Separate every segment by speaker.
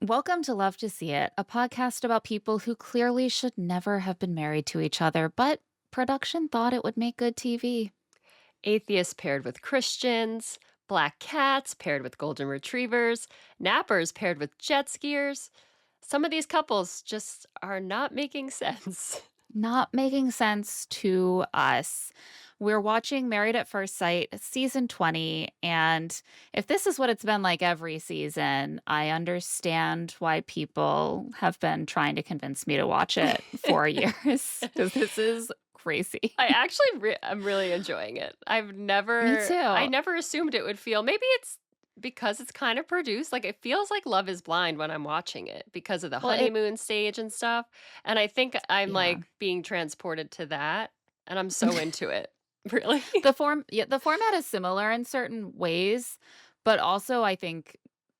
Speaker 1: Welcome to Love to See It, a podcast about people who clearly should never have been married to each other, but production thought it would make good TV.
Speaker 2: Atheists paired with Christians, black cats paired with golden retrievers, nappers paired with jet skiers. Some of these couples just are not making sense.
Speaker 1: Not making sense to us. We're watching Married at First Sight, season 20, and if this is what it's been like every season, I understand why people have been trying to convince me to watch it for years, because this is crazy.
Speaker 2: I'm really enjoying it.
Speaker 1: Me
Speaker 2: I
Speaker 1: too.
Speaker 2: never assumed it would feel. Maybe it's because it's kind of produced like it feels like Love is Blind when I'm watching it because of the
Speaker 1: Well, it,
Speaker 2: honeymoon stage and stuff. And I think I'm
Speaker 1: yeah.
Speaker 2: like being transported to that and I'm so into it. Really?
Speaker 1: The format is similar in certain ways, but also I think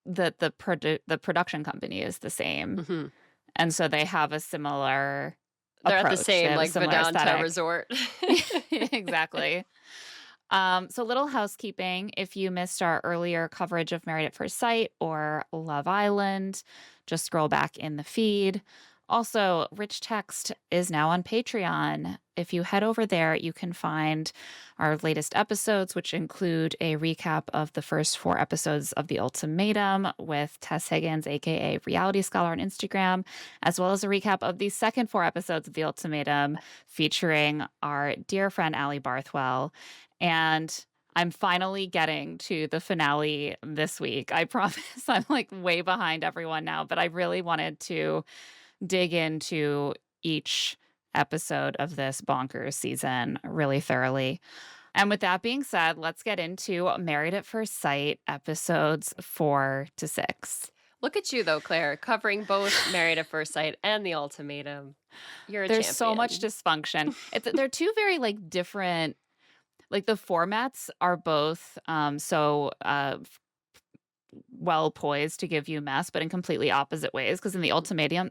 Speaker 1: that the production company is the same,
Speaker 2: Mhm.
Speaker 1: and so they have a similar
Speaker 2: They're at the
Speaker 1: approach. They
Speaker 2: same,
Speaker 1: have a
Speaker 2: like,
Speaker 1: similar
Speaker 2: Vedanta
Speaker 1: aesthetic.
Speaker 2: resort.
Speaker 1: Exactly. So little housekeeping. If you missed our earlier coverage of Married at First Sight or Love Island, just scroll back in the feed. Also, Rich Text is now on Patreon. If you head over there, you can find our latest episodes, which include a recap of the first 4 episodes of The Ultimatum with Tess Higgins, aka Reality Scholar on Instagram, as well as a recap of the second 4 episodes of The Ultimatum featuring our dear friend Allie Barthwell. And I'm finally getting to the finale this week. I promise I'm like way behind everyone now, but I really wanted to dig into each episode of this bonkers season really thoroughly. And with that being said, let's get into Married at First Sight episodes 4 to 6.
Speaker 2: Look at you, though, Claire, covering both Married at First Sight and The Ultimatum. You're a
Speaker 1: There's so much
Speaker 2: champion.
Speaker 1: dysfunction. They're two very like different, like the formats are both well poised to give you mess, but in completely opposite ways. Because in the ultimatum,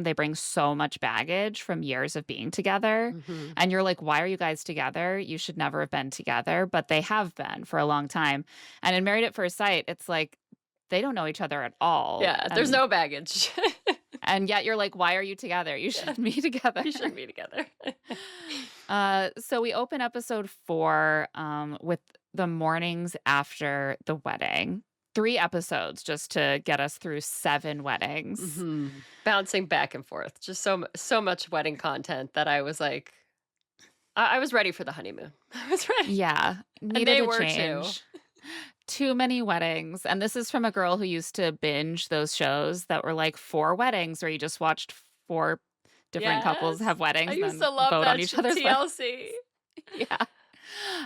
Speaker 1: they bring so much baggage from years of being together,
Speaker 2: Mhm.
Speaker 1: and you're like, why are you guys together? You should never have been together, but they have been for a long time. And in Married at First Sight, it's like they don't know each other at all,
Speaker 2: Yeah, there's no baggage.
Speaker 1: and yet you're like, why are you together? You
Speaker 2: Yeah,
Speaker 1: should be together.
Speaker 2: you shouldn't be together.
Speaker 1: So we open episode 4 with the mornings after the wedding. 3 episodes just to get us through 7 weddings.
Speaker 2: Mhm. Bouncing back and forth. Just so much wedding content that I was like I was ready for the honeymoon. I was ready,
Speaker 1: Yeah,
Speaker 2: and
Speaker 1: needed
Speaker 2: they
Speaker 1: a
Speaker 2: were too.
Speaker 1: change. Too many weddings. And this is from a girl who used to binge those shows that were like 4 weddings where you just watched 4 different couples
Speaker 2: Yes.
Speaker 1: have
Speaker 2: I
Speaker 1: weddings and
Speaker 2: used
Speaker 1: then
Speaker 2: to love
Speaker 1: vote on
Speaker 2: that
Speaker 1: each other's weddings.
Speaker 2: TLC.
Speaker 1: Yeah.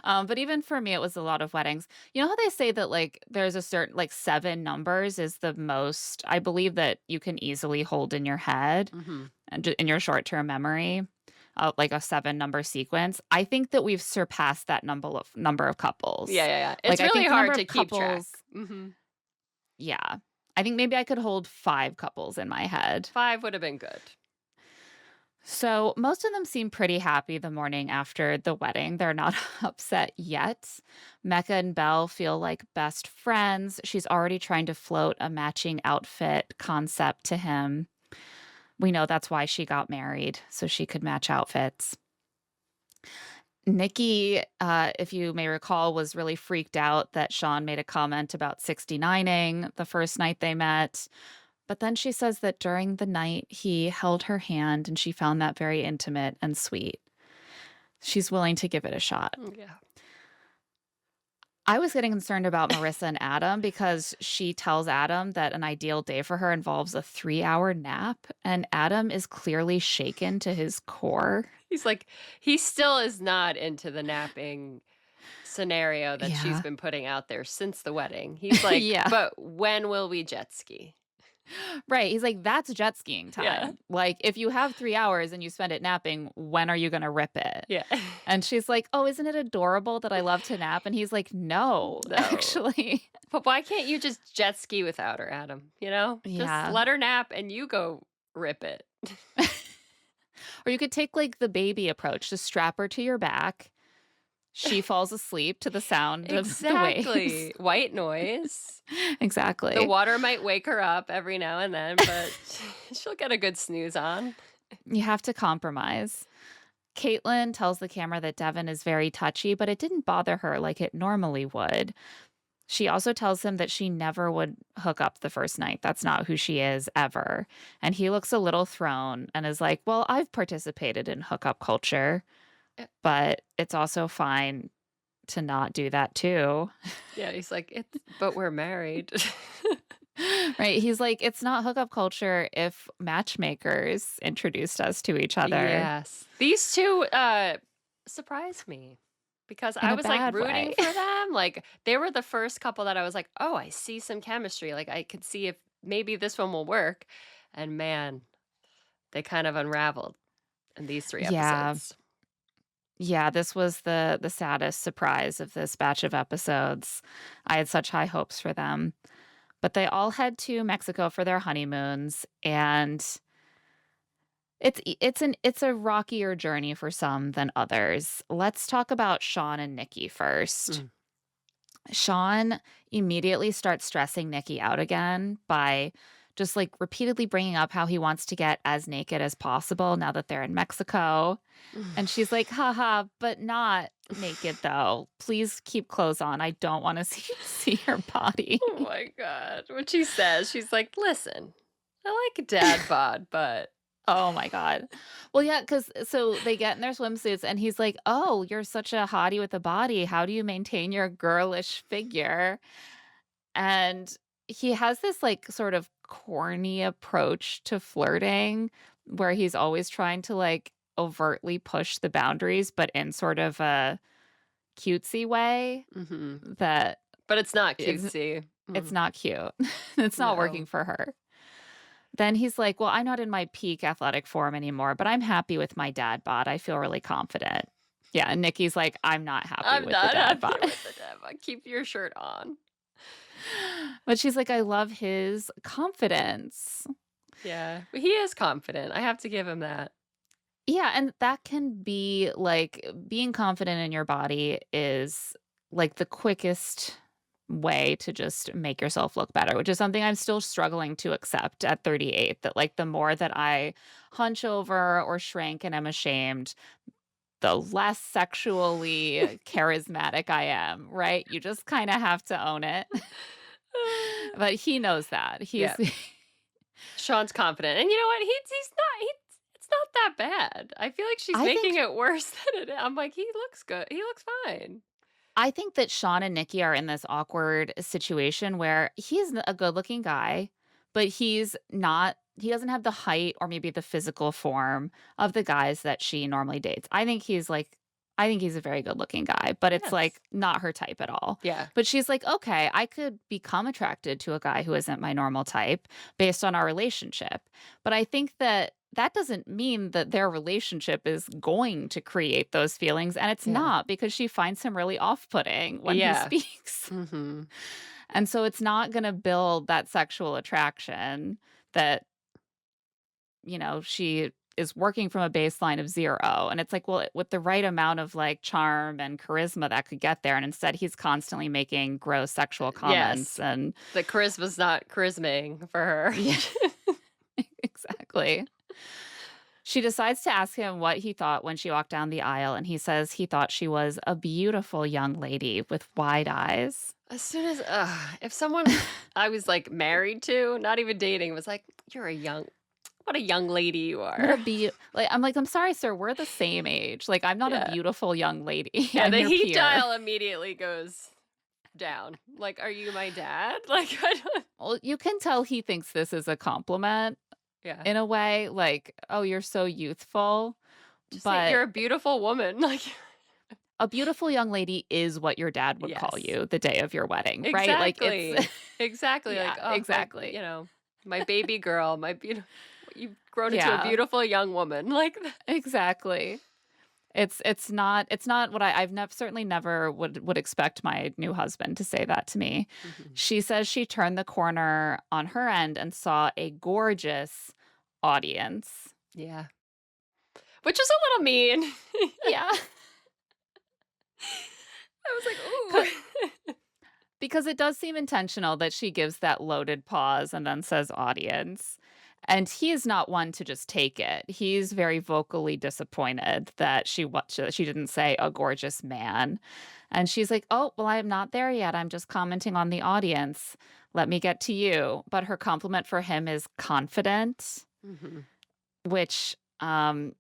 Speaker 1: But even for me, it was a lot of weddings. You know how they say that like there's a certain like 7 numbers is the most I believe that you can easily hold in your head
Speaker 2: Mhm.
Speaker 1: and in your short-term memory, like a 7 number sequence. I think that we've surpassed that number of
Speaker 2: Yeah,
Speaker 1: couples.
Speaker 2: yeah, yeah.
Speaker 1: Like
Speaker 2: It's
Speaker 1: I
Speaker 2: really
Speaker 1: think the number
Speaker 2: hard to
Speaker 1: of
Speaker 2: keep
Speaker 1: couples,
Speaker 2: track. Mhm.
Speaker 1: yeah. I think maybe I could hold 5 couples in my head.
Speaker 2: 5 would have been good.
Speaker 1: So most of them seem pretty happy the morning after the wedding. They're not upset yet. Mecca and Belle feel like best friends. She's already trying to float a matching outfit concept to him. We know that's why she got married, so she could match outfits. Nikki, if you may recall, was really freaked out that Sean made a comment about 69ing the first night they met. But then she says that during the night, he held her hand and she found that very intimate and sweet. She's willing to give it a shot.
Speaker 2: Yeah.
Speaker 1: I was getting concerned about Marissa and Adam because she tells Adam that an ideal day for her involves a 3-hour nap, and Adam is clearly shaken to his core.
Speaker 2: He's like he still is not into the napping scenario that she's
Speaker 1: Yeah.
Speaker 2: been putting out there since the wedding. He's like,
Speaker 1: Yeah.
Speaker 2: "But when will we jet ski?"
Speaker 1: Right. He's like, that's jet skiing
Speaker 2: Yeah.
Speaker 1: time. Like, if you have 3 hours and you spend it napping, when are you going to rip it?
Speaker 2: Yeah.
Speaker 1: And she's like, oh, isn't it adorable that I love to nap? And he's like, no,
Speaker 2: No.
Speaker 1: actually.
Speaker 2: But why can't you just jet ski without her, Adam? You know? Just
Speaker 1: Yeah.
Speaker 2: let her nap and you go rip it.
Speaker 1: Or you could take like the baby approach, just strap her to your back, She falls asleep to the sound of the waves.
Speaker 2: Exactly. White noise. The
Speaker 1: Exactly.
Speaker 2: water might wake her up every now and then, but she'll get a good snooze on.
Speaker 1: You have to compromise. Caitlin tells the camera that Devin is very touchy, but it didn't bother her like it normally would. She also tells him that she never would hook up the first night. That's not who she is ever. And he looks a little thrown and is like, well, I've participated in hookup culture,
Speaker 2: Eh,
Speaker 1: but it's also fine to not do that too.
Speaker 2: yeah, he's like, "It's but we're married."
Speaker 1: Right? He's like, it's not hookup culture if matchmakers introduced us to each other
Speaker 2: Yes. These 2, surprised me because
Speaker 1: in
Speaker 2: I
Speaker 1: a
Speaker 2: was, like,
Speaker 1: bad
Speaker 2: rooting
Speaker 1: way.
Speaker 2: for them, like, they were the first couple that I was like, "Oh, I see some chemistry," like, I could see if maybe this one will work, and man, they kind of unraveled in these 3
Speaker 1: Yeah.
Speaker 2: episodes.
Speaker 1: Yeah, this was the saddest surprise of this batch of episodes. I had such high hopes for them. But they all head to Mexico for their honeymoons, and it's a rockier journey for some than others. Let's talk about Sean and Nikki first.
Speaker 2: Mm.
Speaker 1: Sean immediately starts stressing Nikki out again by just like repeatedly bringing up how he wants to get as naked as possible now that they're in Mexico. And she's like, haha, but not naked though. Please keep clothes on. I don't want to see your body.
Speaker 2: Oh my god. What she says, she's like, "Listen, I like dad bod, but"
Speaker 1: Oh my god. Well, yeah, because so they get in their swimsuits and he's like, "Oh, you're such a hottie with a body. How do you maintain your girlish figure?" And he has this, like, sort of corny approach to flirting where he's always trying to, like, overtly push the boundaries, but in sort of a cutesy way
Speaker 2: Mhm.
Speaker 1: that
Speaker 2: But it's not
Speaker 1: is
Speaker 2: cutesy.
Speaker 1: it's
Speaker 2: Mm.
Speaker 1: not cute. It's not working
Speaker 2: No.
Speaker 1: for her. Then he's like, "Well, I'm not in my peak athletic form anymore, but I'm happy with my dad bod. I feel really confident." Yeah, and Nikki's like, "I'm not happy
Speaker 2: I'm
Speaker 1: with the
Speaker 2: not
Speaker 1: dad
Speaker 2: happy
Speaker 1: bod."
Speaker 2: with the dad bod. Keep your shirt on.
Speaker 1: But she's like, "I love his confidence."
Speaker 2: Yeah, but he is confident. I have to give him that.
Speaker 1: Yeah, and that can be like being confident in your body is like the quickest way to just make yourself look better, which is something I'm still struggling to accept at 38. That like the more that I hunch over or shrink and I'm ashamed, the less sexually charismatic I am, right? You just kind of have to own it. But he knows that.
Speaker 2: Yeah, Sean's confident, and you know what? He's not. It's not that bad. I feel like she's
Speaker 1: I
Speaker 2: making
Speaker 1: think
Speaker 2: it worse than it is. I'm like, he looks good. He looks fine.
Speaker 1: I think that Sean and Nikki are in this awkward situation where he's a good-looking guy, but he doesn't have the height or maybe the physical form of the guys that she normally dates. I think he's a very good-looking guy, but it's,
Speaker 2: Yes.
Speaker 1: like, not her type at all.
Speaker 2: Yeah.
Speaker 1: But she's like, "Okay, I could become attracted to a guy who isn't my normal type based on our relationship." But I think that that doesn't mean that their relationship is going to create those feelings, and it's
Speaker 2: Yeah.
Speaker 1: not because she finds him really off-putting when he
Speaker 2: Yeah.
Speaker 1: speaks.
Speaker 2: Mhm.
Speaker 1: And so it's not gonna build that sexual attraction that, she is working from a baseline of 0, and it's like, well, with the right amount of, like, charm and charisma that could get there, and instead he's constantly making gross sexual comments
Speaker 2: Yes.
Speaker 1: and
Speaker 2: The charisma's not charisming for her.
Speaker 1: yeah, exactly. She decides to ask him what he thought when she walked down the aisle, and he says he thought she was a beautiful young lady with wide eyes.
Speaker 2: As soon as if someone I was, like, married to, not even dating, was like, "You're a young what a young lady you
Speaker 1: What a
Speaker 2: are."
Speaker 1: like, I'm like, "I'm sorry, sir, we're the same age. Like, I'm not a
Speaker 2: Yeah.
Speaker 1: beautiful young lady.
Speaker 2: Yeah,
Speaker 1: I'm
Speaker 2: the
Speaker 1: your
Speaker 2: heat
Speaker 1: peer."
Speaker 2: dial immediately goes down. Like, "Are you my dad?" Like, I don't
Speaker 1: Well, you can tell he thinks this is a compliment
Speaker 2: Yeah.
Speaker 1: in a way, like, "Oh, you're so youthful."
Speaker 2: Just say,
Speaker 1: But
Speaker 2: "You're a beautiful woman." Like
Speaker 1: a beautiful young lady is what your dad would call
Speaker 2: Yes.
Speaker 1: you the day of your wedding, right? Like, it's
Speaker 2: Exactly. Exactly, like,
Speaker 1: yeah,
Speaker 2: "Oh, my"
Speaker 1: exactly.
Speaker 2: "My baby girl, my beautiful you've grown into a
Speaker 1: Yeah,
Speaker 2: beautiful young woman." Like
Speaker 1: exactly. It's not what I've certainly never would expect my new husband to say that to me.
Speaker 2: Mhm.
Speaker 1: She says she turned the corner on her end and saw a gorgeous audience.
Speaker 2: Yeah. Which is a little mean.
Speaker 1: Yeah.
Speaker 2: I was
Speaker 1: Co
Speaker 2: like, "Ooh."
Speaker 1: because it does seem intentional that she gives that loaded pause and then says audience, and he is not one to just take it. He's very vocally disappointed that she didn't say a gorgeous man, and she's like, "Oh, well, I'm not there yet. I'm just commenting on the audience. Let me get to you." But her compliment for him is confident,
Speaker 2: Mhm.
Speaker 1: which, while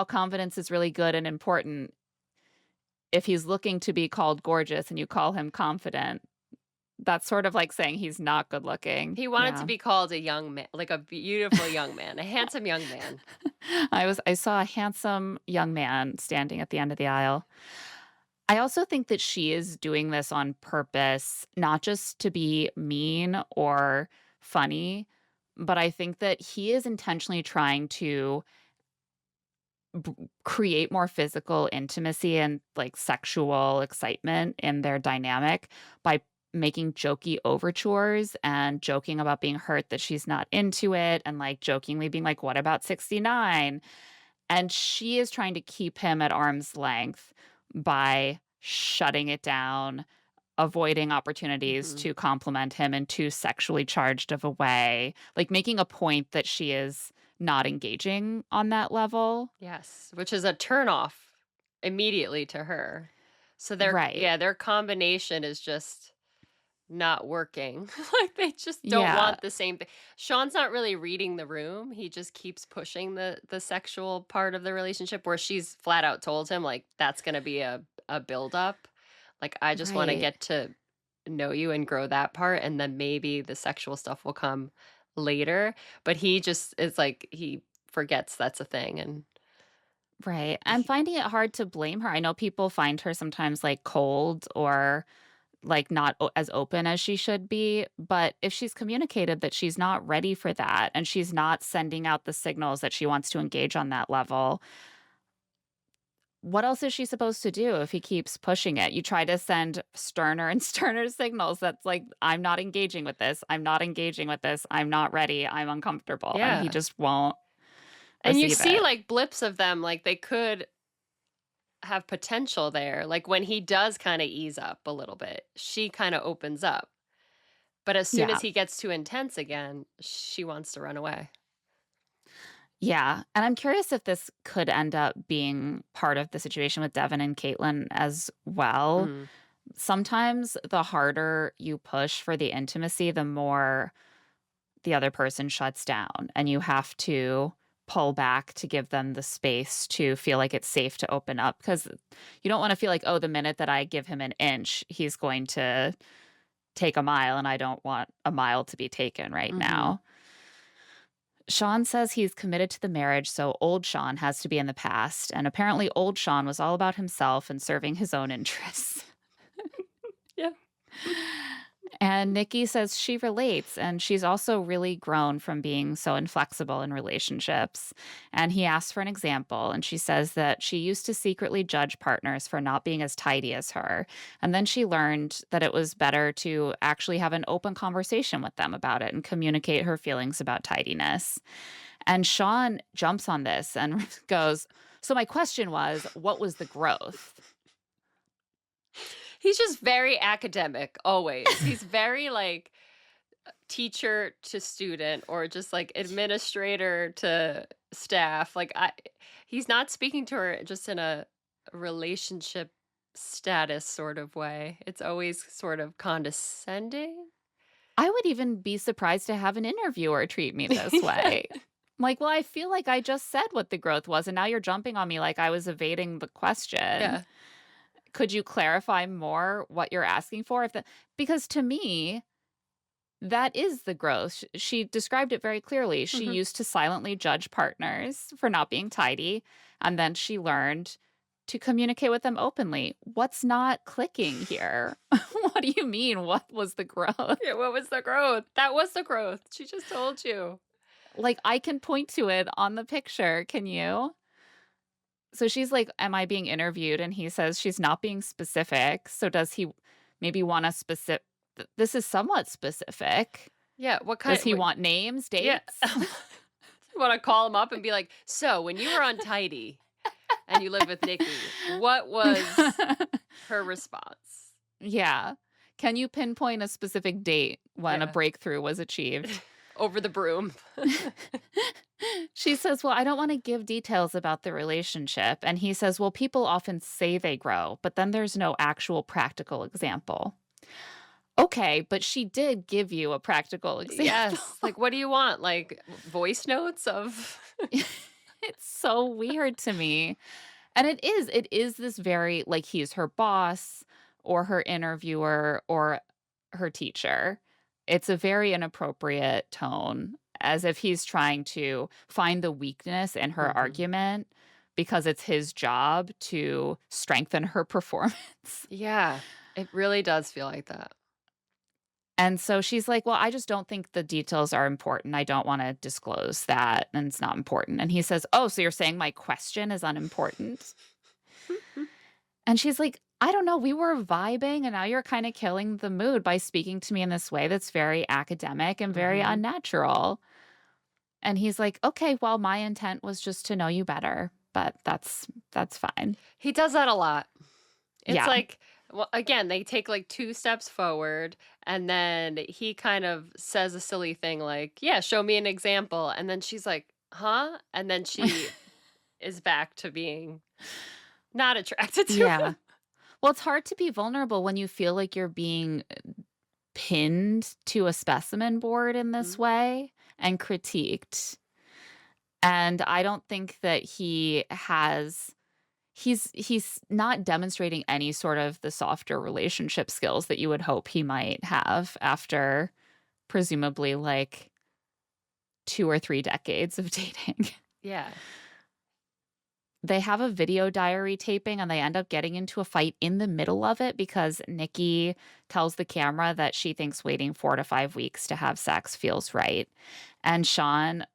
Speaker 1: confidence is really good and important, if he's looking to be called gorgeous and you call him confident, that's sort of like saying he's not good looking.
Speaker 2: He wanted to
Speaker 1: Yeah.
Speaker 2: be called a young man, like a beautiful young man, a handsome young man.
Speaker 1: I saw a handsome young man standing at the end of the aisle. I also think that she is doing this on purpose, not just to be mean or funny, but I think that he is intentionally trying to b create more physical intimacy and, like, sexual excitement in their dynamic by making jokey overtures and joking about being hurt that she's not into it and, like, jokingly being like, "What about 69?" And she is trying to keep him at arm's length by shutting it down, avoiding opportunities
Speaker 2: Mhm.
Speaker 1: to compliment him in too sexually charged of a way, like, making a point that she is not engaging on that level.
Speaker 2: Yes, which is a turnoff immediately to her. So
Speaker 1: Right.
Speaker 2: their combination is just not working. Like, they just don't
Speaker 1: Yeah,
Speaker 2: want the same thing. Sean's not really reading the room, he just keeps pushing the sexual part of the relationship where she's flat out told him, like, "That's gonna be a buildup. Like, I just wanna
Speaker 1: right,
Speaker 2: get to know you and grow that part, and then maybe the sexual stuff will come later." But he just is like he forgets that's a thing, and
Speaker 1: right. I'm
Speaker 2: he
Speaker 1: finding it hard to blame her. I know people find her sometimes, like, cold or, like, not as open as she should be, but if she's communicated that she's not ready for that and she's not sending out the signals that she wants to engage on that level, what else is she supposed to do if he keeps pushing it? You try to send sterner and sterner signals that's like, "I'm not engaging with this. I'm not engaging with this. I'm not ready. I'm uncomfortable." And he
Speaker 2: yeah.
Speaker 1: just won't
Speaker 2: And you
Speaker 1: receive
Speaker 2: see,
Speaker 1: it.
Speaker 2: like, blips of them, like, they could have potential there, like, when he does kinda ease up a little bit, she kinda opens up, but as soon
Speaker 1: Yeah.
Speaker 2: as he gets too intense again, she wants to run away.
Speaker 1: Yeah, and I'm curious if this could end up being part of the situation with Devin and Caitlin as well.
Speaker 2: Mm.
Speaker 1: Sometimes the harder you push for the intimacy, the more the other person shuts down, and you have to pull back to give them the space to feel like it's safe to open up because you don't wanna feel like, "Oh, the minute that I give him an inch, he's going to take a mile, and I don't want a mile to be taken right
Speaker 2: Mhm.
Speaker 1: now." Sean says he's committed to the marriage, so old Sean has to be in the past, and apparently old Sean was all about himself and serving his own interests.
Speaker 2: Yeah.
Speaker 1: And Nikki says she relates, and she's also really grown from being so inflexible in relationships. And he asks for an example, and she says that she used to secretly judge partners for not being as tidy as her. And then she learned that it was better to actually have an open conversation with them about it and communicate her feelings about tidiness. And Sean jumps on this and goes, "So, my question was, what was the growth?"
Speaker 2: He's just very academic always. He's very, like, teacher to student or just, like, administrator to staff, like, I he's not speaking to her just in a relationship status sort of way. It's always sort of condescending.
Speaker 1: I would even be surprised to have an interviewer treat me this
Speaker 2: Yeah.
Speaker 1: way. Like, well, I feel like I just said what the growth was, and now you're jumping on me like I was evading the question.
Speaker 2: Yeah.
Speaker 1: Could you clarify more what you're asking for? If the Because to me, that is the growth. She described it very clearly. She
Speaker 2: Mhm.
Speaker 1: used to silently judge partners for not being tidy, and then she learned to communicate with them openly. What's not clicking here? What do you mean? What was the growth?
Speaker 2: Yeah, what was the growth? That was the growth. She just told you.
Speaker 1: Like, I can point to it on the picture, can you? So she's like, "Am I being interviewed?" And he says she's not being specific. So does he maybe want a specific this is somewhat specific.
Speaker 2: Yeah,
Speaker 1: Does he
Speaker 2: what
Speaker 1: want names,
Speaker 2: yeah.
Speaker 1: dates?
Speaker 2: You wanna call him up and be like, "So, when you were untidy, and you live with Nikki. What was her response?
Speaker 1: Yeah. Can you pinpoint a specific date when a
Speaker 2: Yeah.
Speaker 1: breakthrough was achieved?
Speaker 2: Over the broom.
Speaker 1: She says, "Well, I don't want to give details about the relationship." And he says, "Well, people often say they grow, but then there's no actual practical example." Okay, but she did give you a practical example.
Speaker 2: Yes. Like, what do you want? Like, voice notes of
Speaker 1: It's so weird to me. And it is this very like he's her boss or her interviewer or her teacher. It's a very inappropriate tone, as if he's trying to find the weakness in her
Speaker 2: Mhm.
Speaker 1: argument because it's his job to strengthen her performance.
Speaker 2: Yeah, it really does feel like that.
Speaker 1: And so she's like, "Well, I just don't think the details are important. I don't wanna disclose that, and it's not important." And he says, "Oh, so you're saying my question is unimportant?" And she's like, "I don't know, we were vibing, and now you're kinda killing the mood by speaking to me in this way that's very academic and very
Speaker 2: Mhm.
Speaker 1: unnatural." And he's like, "Okay, well, my intent was just to know you better, but that's fine."
Speaker 2: He does that a lot. It's
Speaker 1: Yeah.
Speaker 2: like, well, again, they take like 2 steps forward, and then he kind of says a silly thing like, "Yeah, show me an example." And then she's like, "Huh?" And then she is back to being not attracted to
Speaker 1: Yeah.
Speaker 2: him.
Speaker 1: Well, it's hard to be vulnerable when you feel like you're being pinned to a specimen board in this
Speaker 2: Mhm.
Speaker 1: way and critiqued. And I don't think that he's not demonstrating any sort of the softer relationship skills that you would hope he might have after presumably like 2 or 3 decades of dating.
Speaker 2: Yeah.
Speaker 1: They have a video diary taping and they end up getting into a fight in the middle of it because Nikki tells the camera that she thinks waiting 4 to 5 weeks to have sex feels right. And Sean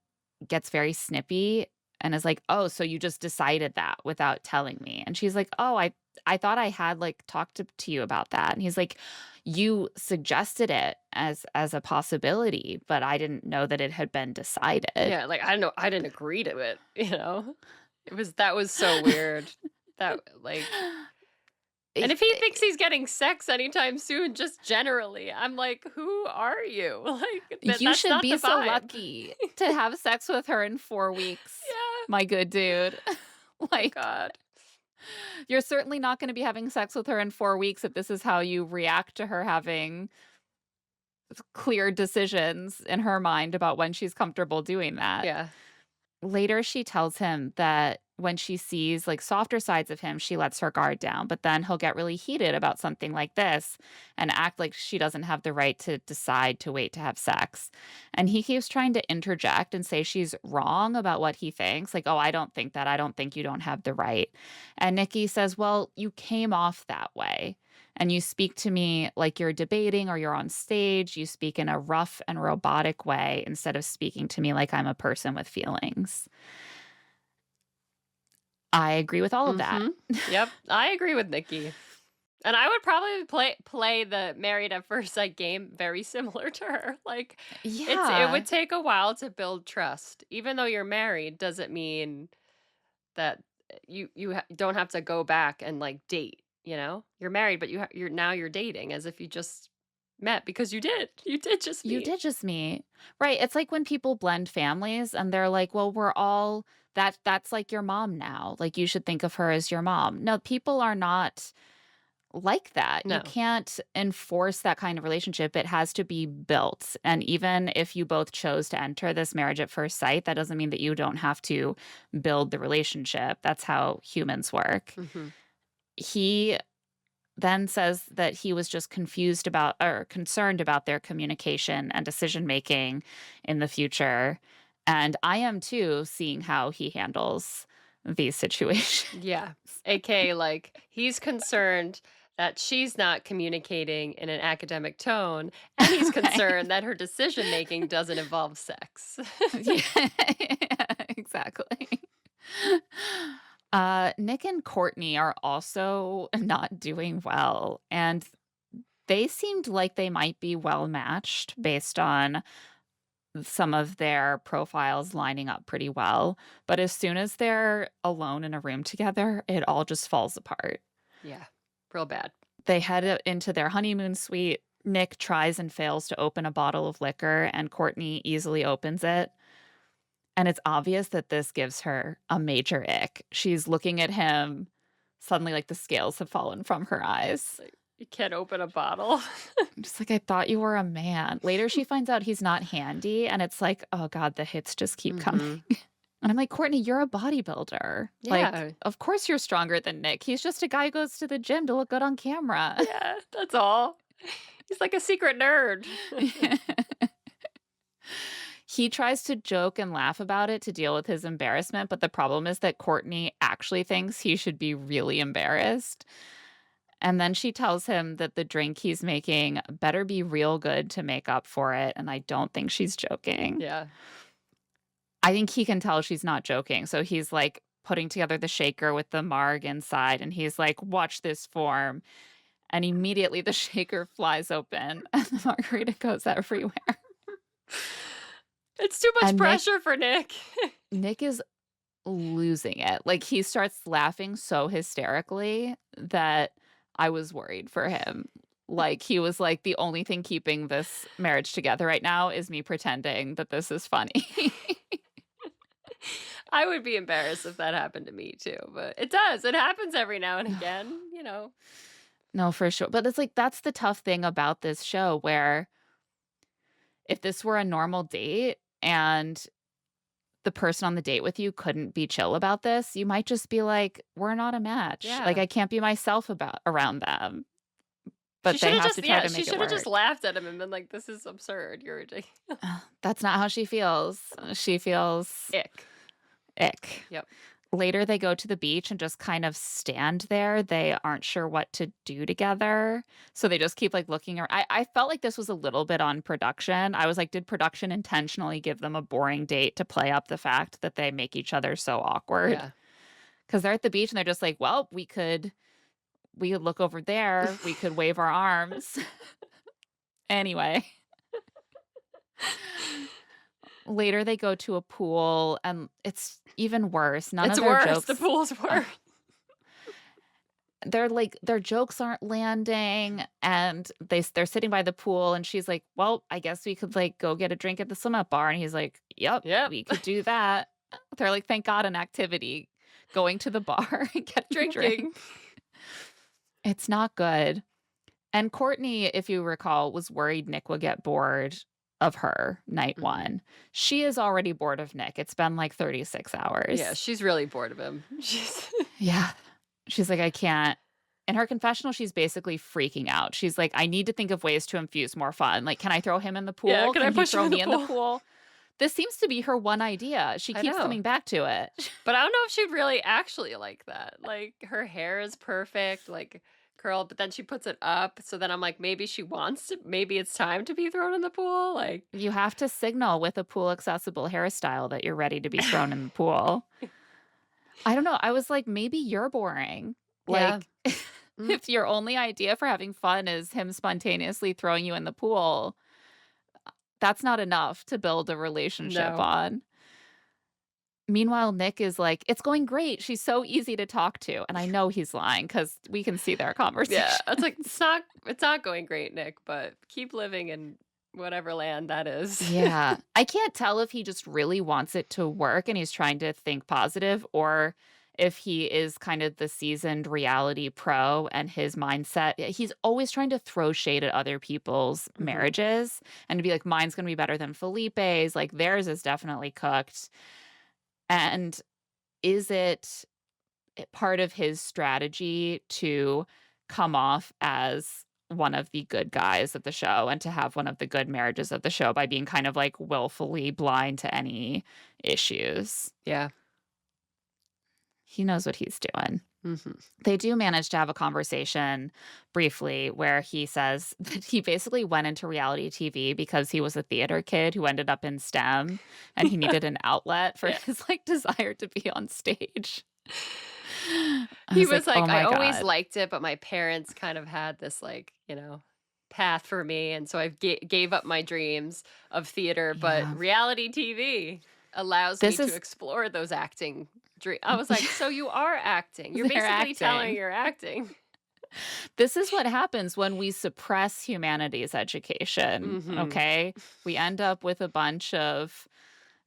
Speaker 1: gets very snippy and is like, "Oh, so you just decided that without telling me?" And she's like, "Oh, I thought I had like talked to you about that." And he's like, "You suggested it as a possibility, but I didn't know that it had been decided."
Speaker 2: Yeah, like, I know I didn't agree to it, you know? That was so weird. That, like and
Speaker 1: Eh,
Speaker 2: if he thinks he's getting sex anytime soon, just generally, I'm like, "Who are you?" Like,
Speaker 1: You
Speaker 2: that's
Speaker 1: should
Speaker 2: not
Speaker 1: be
Speaker 2: the
Speaker 1: so
Speaker 2: vibe.
Speaker 1: lucky to have sex with her in 4 weeks,
Speaker 2: Yeah.
Speaker 1: my good dude.
Speaker 2: Oh
Speaker 1: Like,
Speaker 2: god.
Speaker 1: you're certainly not gonna be having sex with her in 4 weeks if this is how you react to her having clear decisions in her mind about when she's comfortable doing that.
Speaker 2: Yeah.
Speaker 1: Later, she tells him that when she sees, like, softer sides of him, she lets her guard down, but then he'll get really heated about something like this and act like she doesn't have the right to decide to wait to have sex. And he keeps trying to interject and say she's wrong about what he thinks, like, "Oh, I don't think that. I don't think you don't have the right." And Nikki says, "Well, you came off that way, and you speak to me like you're debating or you're on stage. You speak in a rough and robotic way instead of speaking to me like I'm a person with feelings." I agree with all of that.
Speaker 2: Mhm. Yep, I agree with Nikki. And I would probably play the Married at First Sight game very similar to her. Like, it
Speaker 1: Yeah.
Speaker 2: would take a while to build trust. Even though you're married doesn't mean that you don't have to go back and, like, date, you know? You're married, but you're dating as if you just met because you did. You did just
Speaker 1: You
Speaker 2: meet.
Speaker 1: did just meet. Right, it's like when people blend families and they're like, "Well, we're all that's like your mom now, like, you should think of her as your mom." No, people are not like that. You
Speaker 2: No.
Speaker 1: can't enforce that kind of relationship. It has to be built. And even if you both chose to enter this marriage at first sight, that doesn't mean that you don't have to build the relationship. That's how humans work.
Speaker 2: Mhm.
Speaker 1: He then says that he was just confused about or concerned about their communication and decision making in the future. And I am too, seeing how he handles these situations.
Speaker 2: Yeah. AKA, like, he's concerned that she's not communicating in an academic tone, and he's
Speaker 1: Right.
Speaker 2: concerned that her decision making doesn't involve sex.
Speaker 1: Yeah, yeah, exactly. Nick and Courtney are also not doing well, and they seemed like they might be well matched based on some of their profiles lining up pretty well, but as soon as they're alone in a room together, it all just falls apart.
Speaker 2: Yeah. Real bad.
Speaker 1: They head into their honeymoon suite. Nick tries and fails to open a bottle of liquor, and Courtney easily opens it. And it's obvious that this gives her a major ick. She's looking at him. Suddenly, like, the scales have fallen from her eyes.
Speaker 2: Like, you can't open a bottle.
Speaker 1: I'm just like, I thought you were a man. Later, she finds out he's not handy, and it's like, oh God, the hits just keep coming.
Speaker 2: Mhm.
Speaker 1: And I'm like, Courtney, you're a bodybuilder. Like,
Speaker 2: Yeah.
Speaker 1: of course you're stronger than Nick. He's just a guy who goes to the gym to look good on camera.
Speaker 2: Yeah, that's all. He's like a secret nerd.
Speaker 1: He tries to joke and laugh about it to deal with his embarrassment, but the problem is that Courtney actually thinks he should be really embarrassed. And then she tells him that the drink he's making better be real good to make up for it, and I don't think she's joking.
Speaker 2: Yeah.
Speaker 1: I think he can tell she's not joking, so he's, like, putting together the shaker with the marg inside, and he's like, "Watch this form." And immediately the shaker flies open, and the margarita goes everywhere.
Speaker 2: It's too much
Speaker 1: And
Speaker 2: pressure for Nick.
Speaker 1: Nick is losing it. Like, he starts laughing so hysterically that I was worried for him. Like, he was like, "The only thing keeping this marriage together right now is me pretending that this is funny."
Speaker 2: I would be embarrassed if that happened to me too, but it does. It happens every now and again, you know.
Speaker 1: No, for sure. But it's like, that's the tough thing about this show, where if this were a normal date and the person on the date with you couldn't be chill about this, you might just be like, "We're not a match. Like,
Speaker 2: Yeah.
Speaker 1: I can't be myself about around them."
Speaker 2: She
Speaker 1: But
Speaker 2: should
Speaker 1: they
Speaker 2: have
Speaker 1: have
Speaker 2: just
Speaker 1: to try
Speaker 2: yeah,
Speaker 1: to
Speaker 2: she
Speaker 1: make it
Speaker 2: should have
Speaker 1: work.
Speaker 2: just laughed at him and been like, "This is absurd. You're ridiculous."
Speaker 1: That's not how she feels. She feels
Speaker 2: Ick.
Speaker 1: ick.
Speaker 2: Yep.
Speaker 1: Later, they go to the beach and just kind of stand there. They aren't sure what to do together. So they just keep like looking around. I felt like this was a little bit on production. I was like, did production intentionally give them a boring date to play up the fact that they make each other so awkward?
Speaker 2: Yeah.
Speaker 1: Because they're at the beach and they're just like, well, we could look over there. We could wave our arms. Anyway. Later, they go to a pool, and it's even worse. None
Speaker 2: It's
Speaker 1: of their
Speaker 2: worse. The
Speaker 1: jokes
Speaker 2: pool's worse.
Speaker 1: they're like their jokes aren't landing, and they're sitting by the pool, and she's like, "Well, I guess we could, like, go get a drink at the swim up bar," and he's like, "Yep,
Speaker 2: Yep.
Speaker 1: we could do that." They're like, "Thank God an activity, going to the bar and getting a
Speaker 2: Drinking.
Speaker 1: drink." It's not good. And Courtney, if you recall, was worried Nick would get bored of her night
Speaker 2: Mhm.
Speaker 1: 1. She is already bored of Nick. It's been, like, 36
Speaker 2: Yeah,
Speaker 1: hours.
Speaker 2: she's really bored of him. She's
Speaker 1: Yeah. She's like, "I can't." In her confessional, she's basically freaking out. She's like, "I need to think of ways to infuse more fun. Like, can I throw him in the
Speaker 2: Yeah,
Speaker 1: pool?
Speaker 2: can I
Speaker 1: Can he
Speaker 2: push him
Speaker 1: throw
Speaker 2: in the
Speaker 1: me in the
Speaker 2: pool?
Speaker 1: pool?" This seems to be her one idea. She
Speaker 2: I
Speaker 1: keeps
Speaker 2: know.
Speaker 1: coming back to it.
Speaker 2: But I don't know if she'd really actually like that. Like, her hair is perfect, like, curled, but then she puts it up, so then I'm like, maybe she wants to maybe it's time to be thrown in the pool, like
Speaker 1: You have to signal with a pool accessible hairstyle that you're ready to be thrown in the pool. I don't know. I was like, maybe you're boring.
Speaker 2: Yeah.
Speaker 1: Like,
Speaker 2: Mm.
Speaker 1: if your only idea for having fun is him spontaneously throwing you in the pool, that's not enough to build a relationship
Speaker 2: No.
Speaker 1: on. Meanwhile, Nick is like, "It's going great. She's so easy to talk to." And I know he's lying because we can see their
Speaker 2: Yeah,
Speaker 1: conversation.
Speaker 2: it's like, it's not going great, Nick, but keep living in whatever land that is.
Speaker 1: Yeah. I can't tell if he just really wants it to work and he's trying to think positive, or if he is kind of the seasoned reality pro and his mindset. He's always trying to throw shade at other people's
Speaker 2: Mhm.
Speaker 1: marriages and to be like, mine's going to be better than Felipe's. Like, theirs is definitely cooked. And is it part of his strategy to come off as one of the good guys of the show and to have one of the good marriages of the show by being kind of like willfully blind to any issues?
Speaker 2: Yeah.
Speaker 1: He knows what he's doing.
Speaker 2: Mhm.
Speaker 1: They do manage to have a conversation briefly where he says that he basically went into reality TV because he was a theater kid who ended up in STEM and he needed an outlet for
Speaker 2: Yeah.
Speaker 1: his like desire to be on stage. I
Speaker 2: He
Speaker 1: was
Speaker 2: was
Speaker 1: like, "Oh
Speaker 2: like, "I
Speaker 1: my
Speaker 2: always
Speaker 1: god."
Speaker 2: liked it, but my parents kind of had this, like, you know, path for me, and so I've gave up my dreams of theater, but
Speaker 1: Yeah.
Speaker 2: reality TV allows me
Speaker 1: This
Speaker 2: to
Speaker 1: is
Speaker 2: explore those acting dream I was like, "So you are acting. You're
Speaker 1: they're
Speaker 2: basically telling
Speaker 1: acting.
Speaker 2: you're acting."
Speaker 1: This is what happens when we suppress humanities education,
Speaker 2: Mhm.
Speaker 1: okay? We end up with a bunch of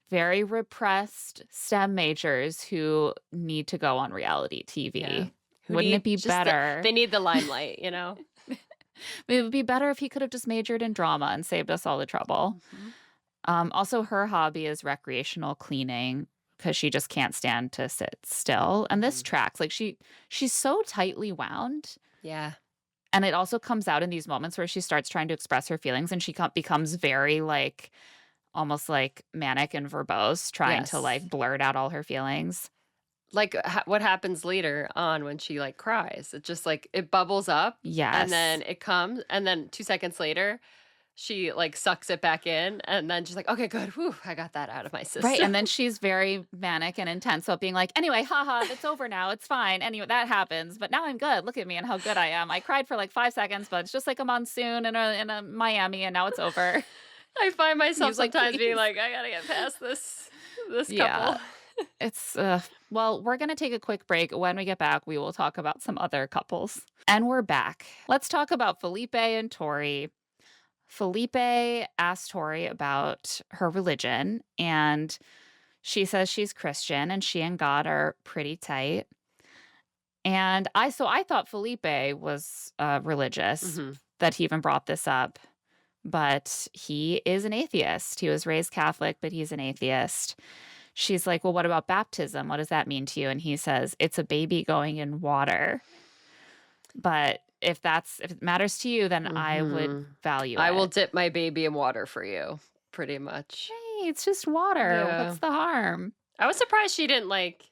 Speaker 1: very repressed STEM majors who need to go on reality
Speaker 2: Yeah.
Speaker 1: TV.
Speaker 2: Who
Speaker 1: Wouldn't it
Speaker 2: need
Speaker 1: be
Speaker 2: just the
Speaker 1: better?
Speaker 2: they need the limelight, you know?
Speaker 1: It would be better if he could have just majored in drama and saved us all the trouble.
Speaker 2: Mhm.
Speaker 1: Also, her hobby is recreational cleaning because she just can't stand to sit still. And this
Speaker 2: Mhm.
Speaker 1: tracks, like she's so tightly wound.
Speaker 2: Yeah.
Speaker 1: And it also comes out in these moments where she starts trying to express her feelings and she becomes very like almost like manic and verbose, trying to
Speaker 2: Yes.
Speaker 1: like blurt out all her feelings.
Speaker 2: Like, what happens later on when she, like, cries? It just, like it bubbles up, and
Speaker 1: Yes.
Speaker 2: then it comes, and then 2 seconds later, she, like, sucks it back in, and then she's like, "Okay, good. Whew, I got that out of my
Speaker 1: Right,
Speaker 2: system."
Speaker 1: and then she's very manic and intense about being like, "Anyway, haha, it's over now, it's fine. Anyway, that happens, but now I'm good. Look at me and how good I am. I cried for like 5 seconds, but it's just like a monsoon in a Miami and now it's over."
Speaker 2: I find myself
Speaker 1: He's like,
Speaker 2: sometimes being
Speaker 1: "Please."
Speaker 2: like, "I gotta get past this
Speaker 1: Yeah,
Speaker 2: couple."
Speaker 1: it's, well, we're gonna take a quick break. When we get back, we will talk about some other couples. And we're back. Let's talk about Felipe and Tori. Felipe asked Tori about her religion, and she says she's Christian and she and God are pretty tight. And I thought Felipe was religious,
Speaker 2: Mhm.
Speaker 1: that he even brought this up, but he is an atheist. He was raised Catholic, but he's an atheist. She's like, "Well, what about baptism? What does that mean to you?" And he says, "It's a baby going in water. But if it matters to you, then I would
Speaker 2: Mhm.
Speaker 1: value
Speaker 2: I will
Speaker 1: it."
Speaker 2: dip my baby in water for you, pretty much.
Speaker 1: Hey, it's just water.
Speaker 2: Yeah.
Speaker 1: What's the harm?
Speaker 2: I was surprised she didn't, like,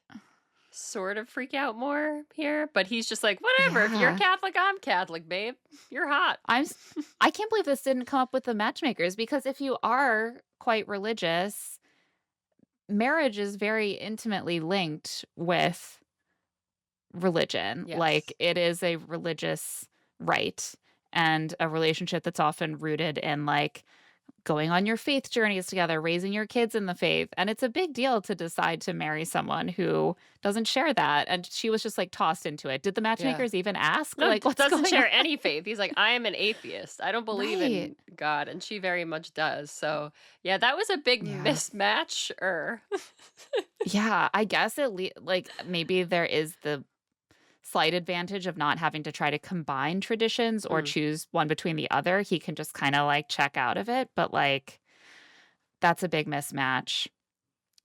Speaker 2: sort of freak out more here, but he's just like, "Whatever, if you're
Speaker 1: Yeah.
Speaker 2: Catholic, I'm Catholic, babe. You're hot."
Speaker 1: I'm s I can't believe this didn't come up with the matchmakers because if you are quite religious, marriage is very intimately linked with religion.
Speaker 2: Yes.
Speaker 1: Like, it is a religious rite and a relationship that's often rooted in, like, going on your faith journeys together, raising your kids in the faith, and it's a big deal to decide to marry someone who doesn't share that, and she was just, like, tossed into it. Did the
Speaker 2: Yeah.
Speaker 1: matchmakers even ask,
Speaker 2: No,
Speaker 1: like, "What's
Speaker 2: doesn't
Speaker 1: going on?"
Speaker 2: share any faith. He's like, "I am an atheist. I don't believe
Speaker 1: Right.
Speaker 2: in God," and she very much does. So, yeah, that was a big
Speaker 1: Yeah.
Speaker 2: mismatch. Or
Speaker 1: Yeah, I guess like, maybe there is the slight advantage of not having to try to combine traditions or
Speaker 2: Mm,
Speaker 1: choose one between the other. He can just kinda, like, check out of it, but, like, that's a big mismatch.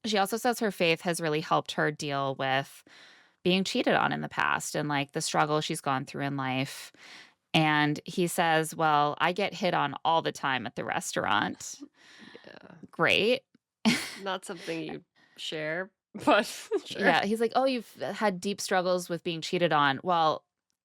Speaker 1: She also says her faith has really helped her deal with being cheated on in the past and, like, the struggle she's gone through in life, and he says, "Well, I get hit on all the time at the restaurant."
Speaker 2: yeah,
Speaker 1: Great.
Speaker 2: not something you share, but sure.
Speaker 1: Yeah, he's like, "Oh, you've had deep struggles with being cheated on." Well,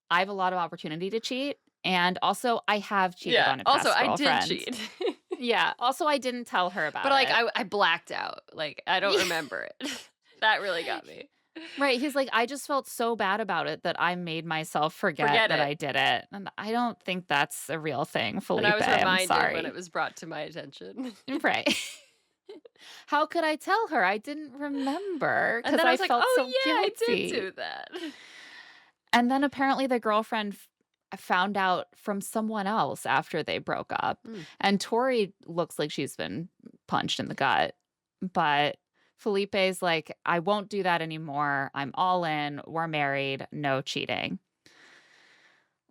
Speaker 1: I have a lot of opportunity to cheat, and also I have cheated
Speaker 2: Yeah.
Speaker 1: on a
Speaker 2: Also,
Speaker 1: past
Speaker 2: I did
Speaker 1: girlfriend.
Speaker 2: cheat,
Speaker 1: Yeah, also I didn't tell her
Speaker 2: but
Speaker 1: about
Speaker 2: like
Speaker 1: it.
Speaker 2: I blacked out. Like I don't
Speaker 1: Yeah,
Speaker 2: remember it. That really got me.
Speaker 1: right, he's like, "I just felt so bad about it that I made myself forget
Speaker 2: Forget
Speaker 1: that
Speaker 2: it.
Speaker 1: I did it," and I don't think that's a real thing,
Speaker 2: And I
Speaker 1: Felipe,
Speaker 2: was
Speaker 1: I'm
Speaker 2: reminded when it
Speaker 1: sorry.
Speaker 2: was brought to my attention.
Speaker 1: Right. How could I tell her? I didn't remember
Speaker 2: And
Speaker 1: because
Speaker 2: then I
Speaker 1: I
Speaker 2: was like,
Speaker 1: felt
Speaker 2: "Oh
Speaker 1: so
Speaker 2: yeah, I did
Speaker 1: guilty.
Speaker 2: do that."
Speaker 1: And then apparently the girlfriend found out from someone else after they broke up.
Speaker 2: Mm.
Speaker 1: And Tori looks like she's been punched in the gut. But Felipe's like, "I won't do that anymore. I'm all in. We're married. No cheating."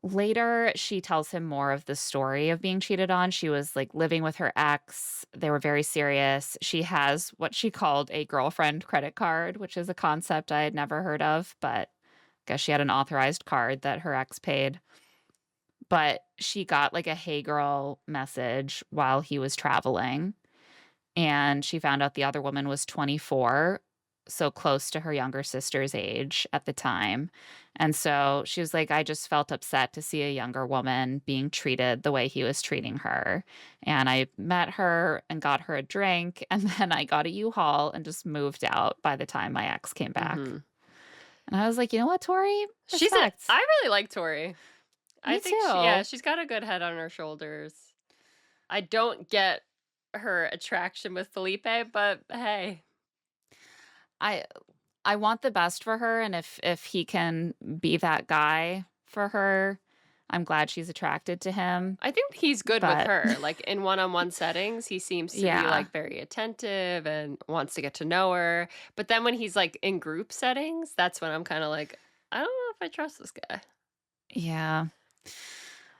Speaker 1: Later, she tells him more of the story of being cheated on. She was like living with her ex. They were very serious. She has what she called a girlfriend credit card, which is a concept I had never heard of, but guess she had an authorized card that her ex paid. But she got like a "Hey girl" message while he was traveling, and she found out the other woman was 24, so close to her younger sister's age at the time. And so she was like, "I just felt upset to see a younger woman being treated the way he was treating her. And I met her and got her a drink, and then I got a U-Haul and just moved out by the time my ex came back."
Speaker 2: Mhm.
Speaker 1: And I was like, "You know what, Tori?
Speaker 2: She's a
Speaker 1: Respect."
Speaker 2: I really like Tori. I
Speaker 1: Me
Speaker 2: think yeah,
Speaker 1: too.
Speaker 2: she's got a good head on her shoulders. I don't get her attraction with Felipe, but hey.
Speaker 1: I I want the best for her, and if he can be that guy for her, I'm glad she's attracted to him,
Speaker 2: I think he's good with
Speaker 1: but
Speaker 2: her. Like in one-on-one settings, he seems to be
Speaker 1: yeah.
Speaker 2: like very attentive and wants to get to know her. But then when he's like in group settings, that's when I'm kind of like, I don't know if I trust this guy.
Speaker 1: Yeah.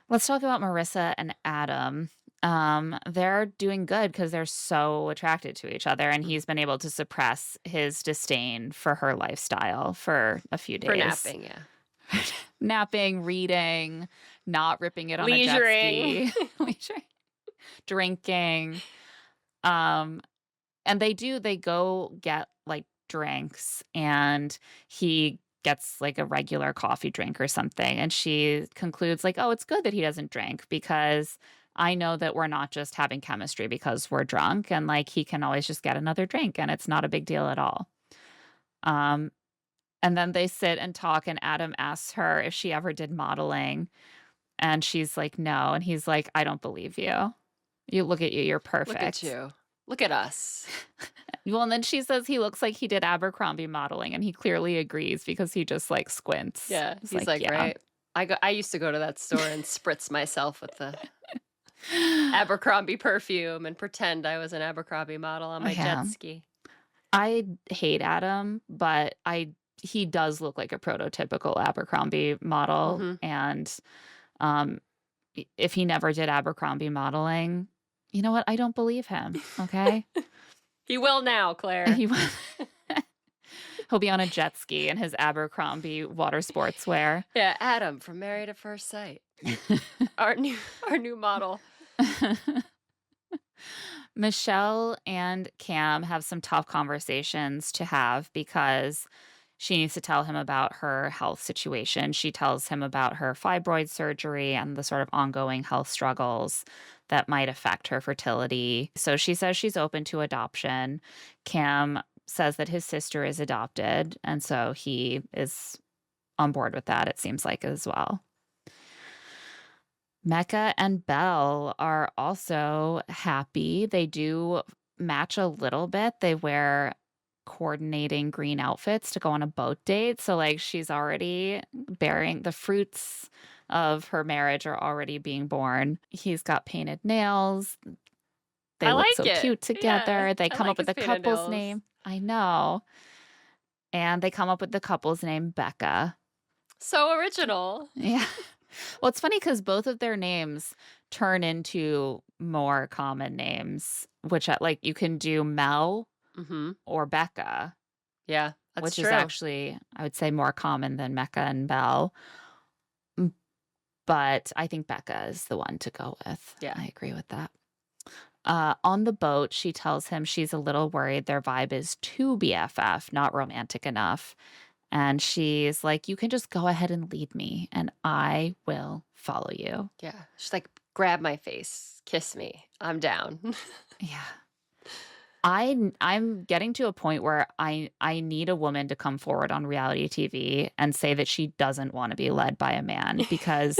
Speaker 1: Let's talk about Marissa and Adam. They're doing good because 'cause they're so attracted to each other, and
Speaker 2: Mm.
Speaker 1: he's been able to suppress his disdain for her lifestyle for a few
Speaker 2: For
Speaker 1: days.
Speaker 2: napping, yeah.
Speaker 1: Napping, reading, not ripping it on a jet
Speaker 2: Leisuring.
Speaker 1: ski, leisure drinking. Um, and they go get, like, drinks, and he gets, like, a regular coffee drink or something, and she concludes, like, "Oh, it's good that he doesn't drink because I know that we're not just having chemistry because we're drunk, and, like, he can always just get another drink, and it's not a big deal at all." Um, and then they sit and talk, and Adam asks her if she ever did modeling, and she's like, "No," and he's like, "I don't believe you. You look at you, you're
Speaker 2: Look at
Speaker 1: perfect."
Speaker 2: you. Look at us.
Speaker 1: Well, and then she says he looks like he did Abercrombie modeling, and he clearly agrees because he just, like, squints.
Speaker 2: Yeah,
Speaker 1: It's
Speaker 2: he's
Speaker 1: like,
Speaker 2: like,
Speaker 1: "Yeah."
Speaker 2: right. I used to go to that store and spritz myself with the Abercrombie perfume and pretend I was an Abercrombie model on my jet
Speaker 1: Yeah.
Speaker 2: ski.
Speaker 1: I hate Adam, but I he does look like a prototypical Abercrombie model,
Speaker 2: Mhm.
Speaker 1: and, um, if he never did Abercrombie modeling, you know what? I don't believe him, okay?
Speaker 2: He will now, Claire.
Speaker 1: He will he'll be on a jet ski in his Abercrombie water sportswear.
Speaker 2: Yeah, Adam from Married at First Sight. Our new our new model.
Speaker 1: Michelle and Cam have some tough conversations to have because she needs to tell him about her health situation. She tells him about her fibroid surgery and the sort of ongoing health struggles that might affect her fertility. So she says she's open to adoption. Cam says that his sister is adopted, and so he is on board with that, it seems like, as well. Mecca and Belle are also happy. They do match a little bit. They wear coordinating green outfits to go on a boat date. So, like, she's already bearing the fruits of her marriage are already being born. He's got painted nails. They
Speaker 2: I
Speaker 1: look
Speaker 2: like
Speaker 1: so
Speaker 2: it.
Speaker 1: cute
Speaker 2: Yeah,
Speaker 1: together. They
Speaker 2: I
Speaker 1: come up
Speaker 2: like
Speaker 1: with
Speaker 2: his
Speaker 1: a
Speaker 2: painted
Speaker 1: couple's
Speaker 2: nails.
Speaker 1: name. I know. And they come up with the couple's name, Becca.
Speaker 2: So original.
Speaker 1: Yeah. Well, it's funny because both of their names turn into more common names, which, like, you can do Mel
Speaker 2: Mhm.
Speaker 1: or Becca,
Speaker 2: Yeah, that's
Speaker 1: which is
Speaker 2: true.
Speaker 1: actually, I would say, more common than Mecca and Belle. Mm, but I think Becca is the one to go with.
Speaker 2: Yeah.
Speaker 1: I agree with that. On the boat, she tells him she's a little worried their vibe is too BFF, not romantic enough. And she's like, "You can just go ahead and lead me, and I will follow you."
Speaker 2: Yeah. She's like, "Grab my face, kiss me. I'm down."
Speaker 1: Yeah. I'm getting to a point where I need a woman to come forward on reality TV and say that she doesn't wanna be led by a man because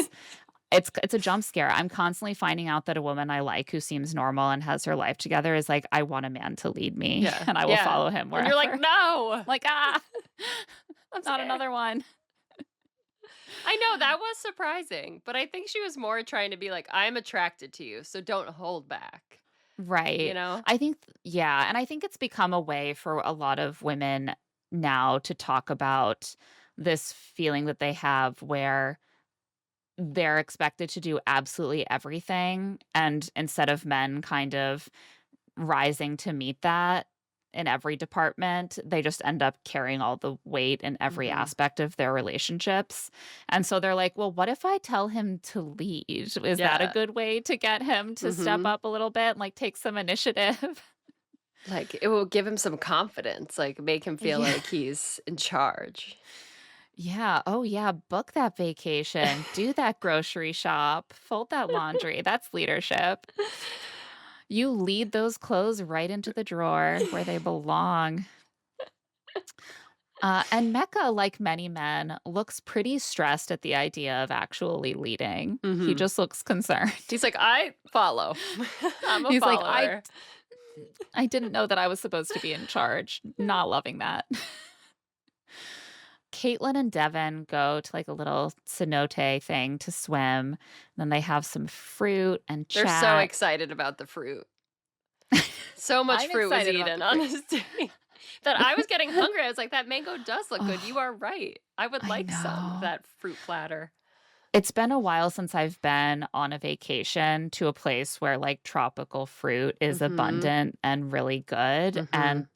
Speaker 1: it's a jump scare. I'm constantly finding out that a woman I like who seems normal and has her life together is like, "I want a man to lead me,
Speaker 2: Yeah,
Speaker 1: and I will
Speaker 2: yeah.
Speaker 1: follow him
Speaker 2: And you're like,
Speaker 1: wherever."
Speaker 2: "No,
Speaker 1: Like, "Ah,
Speaker 2: I'm
Speaker 1: not
Speaker 2: scared."
Speaker 1: another one."
Speaker 2: I know, that was surprising, but I think she was more trying to be like, "I'm attracted to you, so don't hold back." You
Speaker 1: Right.
Speaker 2: know?
Speaker 1: I think yeah, and I think it's become a way for a lot of women now to talk about this feeling that they have where they're expected to do absolutely everything, and instead of men kind of rising to meet that in every department, they just end up carrying all the weight in every
Speaker 2: Mhm.
Speaker 1: aspect of their relationships, and so they're like, "Well, what if I tell him to lead? Is that a
Speaker 2: Yeah.
Speaker 1: good way to get him to step
Speaker 2: Mhm.
Speaker 1: up a little bit and, like, take some initiative?"
Speaker 2: Like, it will give him some confidence, like, make him feel
Speaker 1: Yeah.
Speaker 2: like he's in charge.
Speaker 1: Yeah. Oh, yeah, book that vacation, do that grocery shop, fold that laundry, that's leadership. You lead those clothes right into the drawer where they belong. And Mecca, like many men, looks pretty stressed at the idea of actually leading. He
Speaker 2: Mhm.
Speaker 1: just looks concerned.
Speaker 2: He's like, "I follow. I'm a
Speaker 1: He's like,
Speaker 2: follower."
Speaker 1: I didn't know that I was supposed to be in charge. Not loving that. Caitlin and Devin go to like a little cenote thing to swim. Then they have some fruit and
Speaker 2: They're so
Speaker 1: chat.
Speaker 2: excited about the fruit. So much
Speaker 1: I'm
Speaker 2: fruit was
Speaker 1: excited about
Speaker 2: eaten
Speaker 1: the
Speaker 2: on
Speaker 1: fruit.
Speaker 2: this day that I was getting hungry. I was like, "That mango does look good. You
Speaker 1: Oh,
Speaker 2: are right. I would
Speaker 1: I
Speaker 2: like some of
Speaker 1: know.
Speaker 2: that fruit platter."
Speaker 1: It's been a while since I've been on a vacation to a place where like tropical fruit is
Speaker 2: Mhm.
Speaker 1: abundant and really good. And
Speaker 2: Mhm.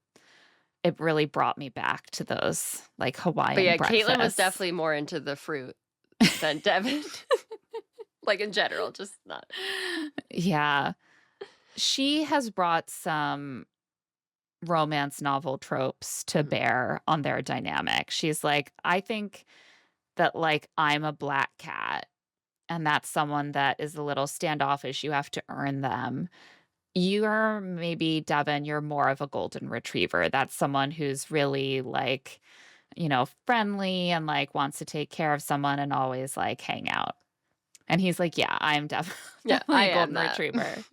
Speaker 1: it really brought me back to those like
Speaker 2: But
Speaker 1: Hawaiian
Speaker 2: yeah, Caitlin was
Speaker 1: breakfasts.
Speaker 2: definitely more into the fruit than Devin. Like, in general, just not.
Speaker 1: Yeah. She has brought some romance novel tropes to
Speaker 2: Mhm.
Speaker 1: bear on their dynamic. She's like, I think that like I'm a black cat and that's someone that is a little standoffish. You have to earn them. You're maybe Devin, you're more of a golden retriever. That's someone who's really like, friendly and like wants to take care of someone and always like hang out. And he's like, yeah, I'm
Speaker 2: Yeah,
Speaker 1: definitely
Speaker 2: I
Speaker 1: a
Speaker 2: am
Speaker 1: golden
Speaker 2: that.
Speaker 1: retriever.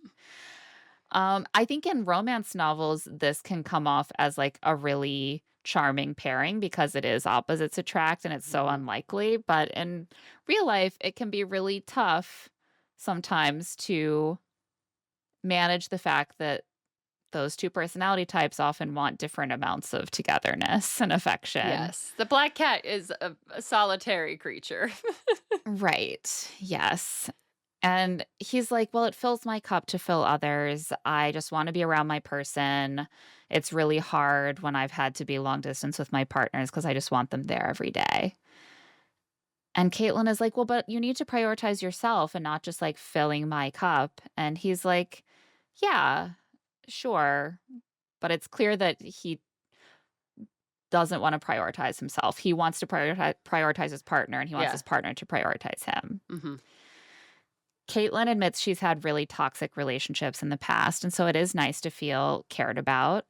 Speaker 1: I think in romance novels, this can come off as like a really charming pairing because it is opposites attract and it's so
Speaker 2: Mhm.
Speaker 1: unlikely. But in real life, it can be really tough sometimes to manage the fact that those two personality types often want different amounts of togetherness and affection.
Speaker 2: Yes, the black cat is a solitary creature.
Speaker 1: Right. Yes. And he's like, well, it fills my cup to fill others. I just want to be around my person. It's really hard when I've had to be long distance with my partners because I just want them there every day. And Caitlin is like, well, but you need to prioritize yourself and not just like filling my cup. And he's like, yeah, sure. But it's clear that he doesn't want to prioritize himself. He wants to prioritize his partner and he wants
Speaker 2: Yeah.
Speaker 1: his partner to prioritize him.
Speaker 2: Mhm.
Speaker 1: Caitlin admits she's had really toxic relationships in the past, and so it is nice to feel cared about.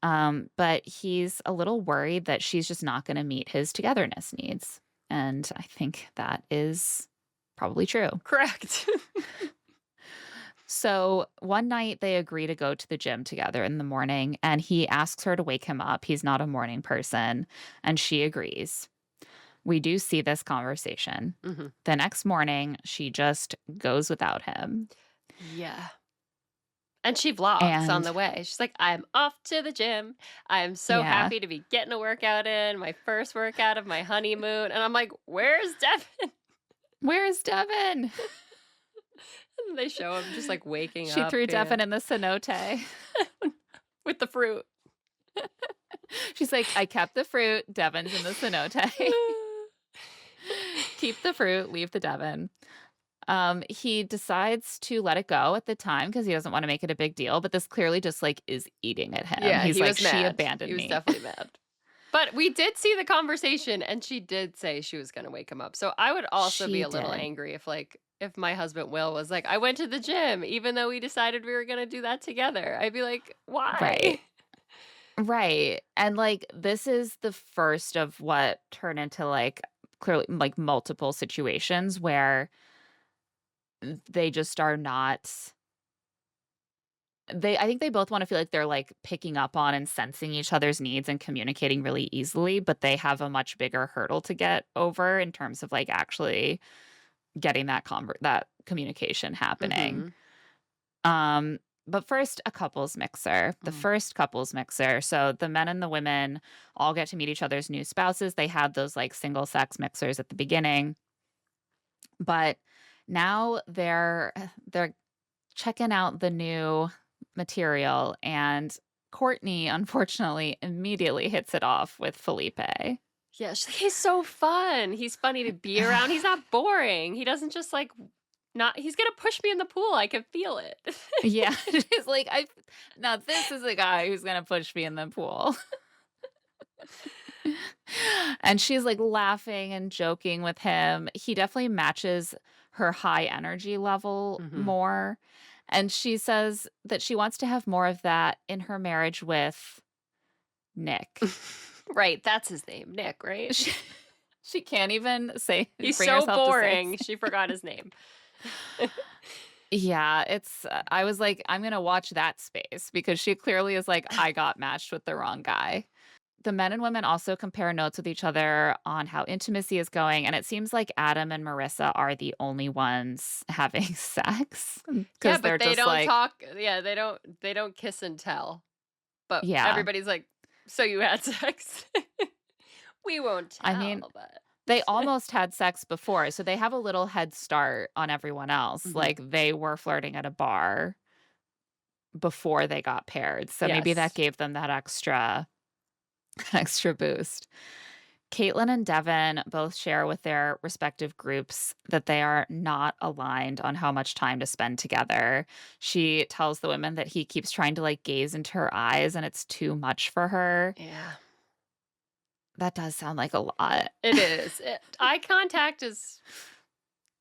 Speaker 1: But he's a little worried that she's just not going to meet his togetherness needs. And I think that is probably true.
Speaker 2: Correct.
Speaker 1: So one night they agree to go to the gym together in the morning, and he asks her to wake him up. He's not a morning person, and she agrees. We do see this conversation.
Speaker 2: Mhm.
Speaker 1: The next morning, she just goes without him.
Speaker 2: Yeah. And she vlogs on
Speaker 1: And
Speaker 2: the way. She's like, "I'm off to the gym. I'm so
Speaker 1: yeah,
Speaker 2: happy to be getting a workout in, my first workout of my honeymoon." And I'm like, "Where's Devin?"
Speaker 1: where is Devin?
Speaker 2: And they show him just, like, waking
Speaker 1: She
Speaker 2: up,
Speaker 1: threw
Speaker 2: yeah,
Speaker 1: Devin in the cenote.
Speaker 2: with the fruit.
Speaker 1: She's like, I kept the fruit. Devin's in the cenote. Keep the fruit, leave the Devin. He decides to let it go at the time because he doesn't want to make it a big deal, but this clearly just like is eating at him.
Speaker 2: Yeah,
Speaker 1: He's
Speaker 2: he
Speaker 1: like,
Speaker 2: was
Speaker 1: she
Speaker 2: mad. He
Speaker 1: abandoned
Speaker 2: was
Speaker 1: me.
Speaker 2: definitely mad. But we did see the conversation, and she did say she was gonna wake him up. So I would also be
Speaker 1: She
Speaker 2: a little
Speaker 1: did.
Speaker 2: angry if, like, if my husband Will was like, "I went to the gym, even though we decided we were gonna do that together." I'd be like,
Speaker 1: Right.
Speaker 2: "Why?"
Speaker 1: Right. And like this is the first of what turned into like clearly like multiple situations where they just are not I think they both wanna feel like they're, like, picking up on and sensing each other's needs and communicating really easily, but they have a much bigger hurdle to get over in terms of, like, actually getting that communication happening.
Speaker 2: Mhm.
Speaker 1: But first, a couples mixer. The
Speaker 2: Mm.
Speaker 1: first couples mixer, so the men and the women all get to meet each other's new spouses. They had those, like, single sex mixers at the beginning, but now they're checking out the new material, and Courtney, unfortunately, immediately hits it off with Felipe.
Speaker 2: Yeah, she's like, "He's so fun. He's funny to be around. He's not boring. He doesn't just, like, not he's gonna push me in the pool. I can feel it."
Speaker 1: Yeah, she's like, "I now this is a guy who's gonna push me in the pool." And she's, like, laughing and joking with him. He definitely matches her high energy level
Speaker 2: Mhm.
Speaker 1: more, and she says that she wants to have more of that in her marriage with Nick.
Speaker 2: Right, that's his name, Nick, right?
Speaker 1: She, she can't even say
Speaker 2: He's
Speaker 1: bring
Speaker 2: so
Speaker 1: herself to say
Speaker 2: boring, she forgot his name.
Speaker 1: yeah, it's I was like, I'm gonna watch that space because she clearly is like, I got matched with the wrong guy. The men and women also compare notes with each other on how intimacy is going, and it seems like Adam and Marissa are the only ones having sex
Speaker 2: Yeah,
Speaker 1: because
Speaker 2: but
Speaker 1: they're
Speaker 2: they
Speaker 1: just
Speaker 2: don't
Speaker 1: like,
Speaker 2: talk yeah, they don't kiss and tell, but
Speaker 1: yeah.
Speaker 2: everybody's like, "So you had sex?" "We won't
Speaker 1: I mean,
Speaker 2: tell, but"
Speaker 1: they almost had sex before, so they have a little head start on everyone else.
Speaker 2: Mhm.
Speaker 1: Like they were flirting at a bar before they got paired, so maybe that
Speaker 2: Yes.
Speaker 1: gave them that extra boost. Caitlin and Devin both share with their respective groups that they are not aligned on how much time to spend together. She tells the women that he keeps trying to like gaze into her eyes and it's too much for her.
Speaker 2: Yeah.
Speaker 1: That does sound like a lot.
Speaker 2: It is. Eye contact is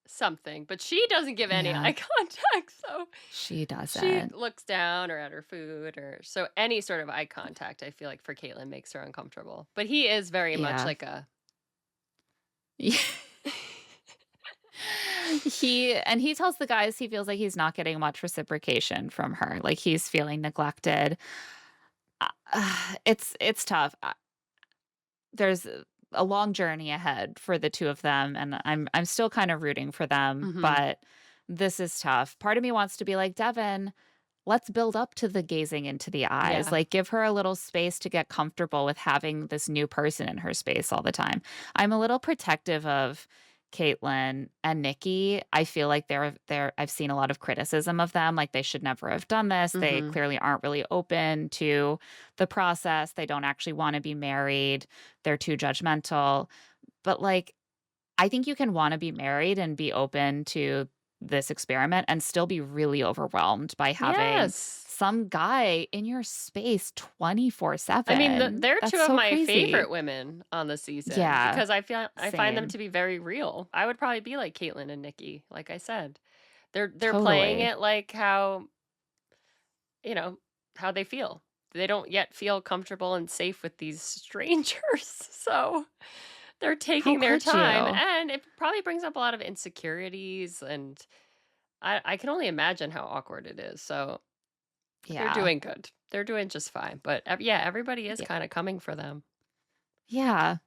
Speaker 2: something, but she doesn't give any
Speaker 1: Yeah,
Speaker 2: eye contact, so
Speaker 1: she
Speaker 2: she
Speaker 1: doesn't.
Speaker 2: looks down or at her food or so any sort of eye contact, I feel like for Caitlin makes her uncomfortable. But he is very much
Speaker 1: Yeah.
Speaker 2: like a
Speaker 1: He tells the guys he feels like he's not getting much reciprocation from her. Like he's feeling neglected. It's tough. There's a long journey ahead for the two of them, and I'm still kind of rooting for them,
Speaker 2: Mhm.
Speaker 1: but this is tough. Part of me wants to be like, "Devin, let's build up to the gazing into the eyes.
Speaker 2: Yeah.
Speaker 1: Like, give her a little space to get comfortable with having this new person in her space all the time." I'm a little protective of Caitlyn and Nikki. I feel like I've seen a lot of criticism of them, like they should never have done this. They
Speaker 2: Mhm.
Speaker 1: clearly aren't really open to the process. They don't actually want to be married. They're too judgmental. But like I think you can wanna be married and be open to this experiment and still be really overwhelmed by having
Speaker 2: Yes.
Speaker 1: some guy in your space
Speaker 2: I mean,
Speaker 1: 24/7.
Speaker 2: they're
Speaker 1: That's
Speaker 2: two of
Speaker 1: so
Speaker 2: my
Speaker 1: crazy.
Speaker 2: favorite women on the season
Speaker 1: Yeah,
Speaker 2: because I find them
Speaker 1: same.
Speaker 2: to be very real. I would probably be like Caitlyn and Nikki, like I said. They're playing
Speaker 1: Totally.
Speaker 2: it like how, you know, how they feel. They don't yet feel comfortable and safe with these strangers. So they're
Speaker 1: How
Speaker 2: taking their
Speaker 1: could
Speaker 2: time
Speaker 1: you?
Speaker 2: and it probably brings up a lot of insecurities and I can only imagine how awkward it is. So they're
Speaker 1: Yeah.
Speaker 2: doing good. They're doing just fine. But yeah, everybody is
Speaker 1: Yeah.
Speaker 2: kind of coming for them.
Speaker 1: Yeah.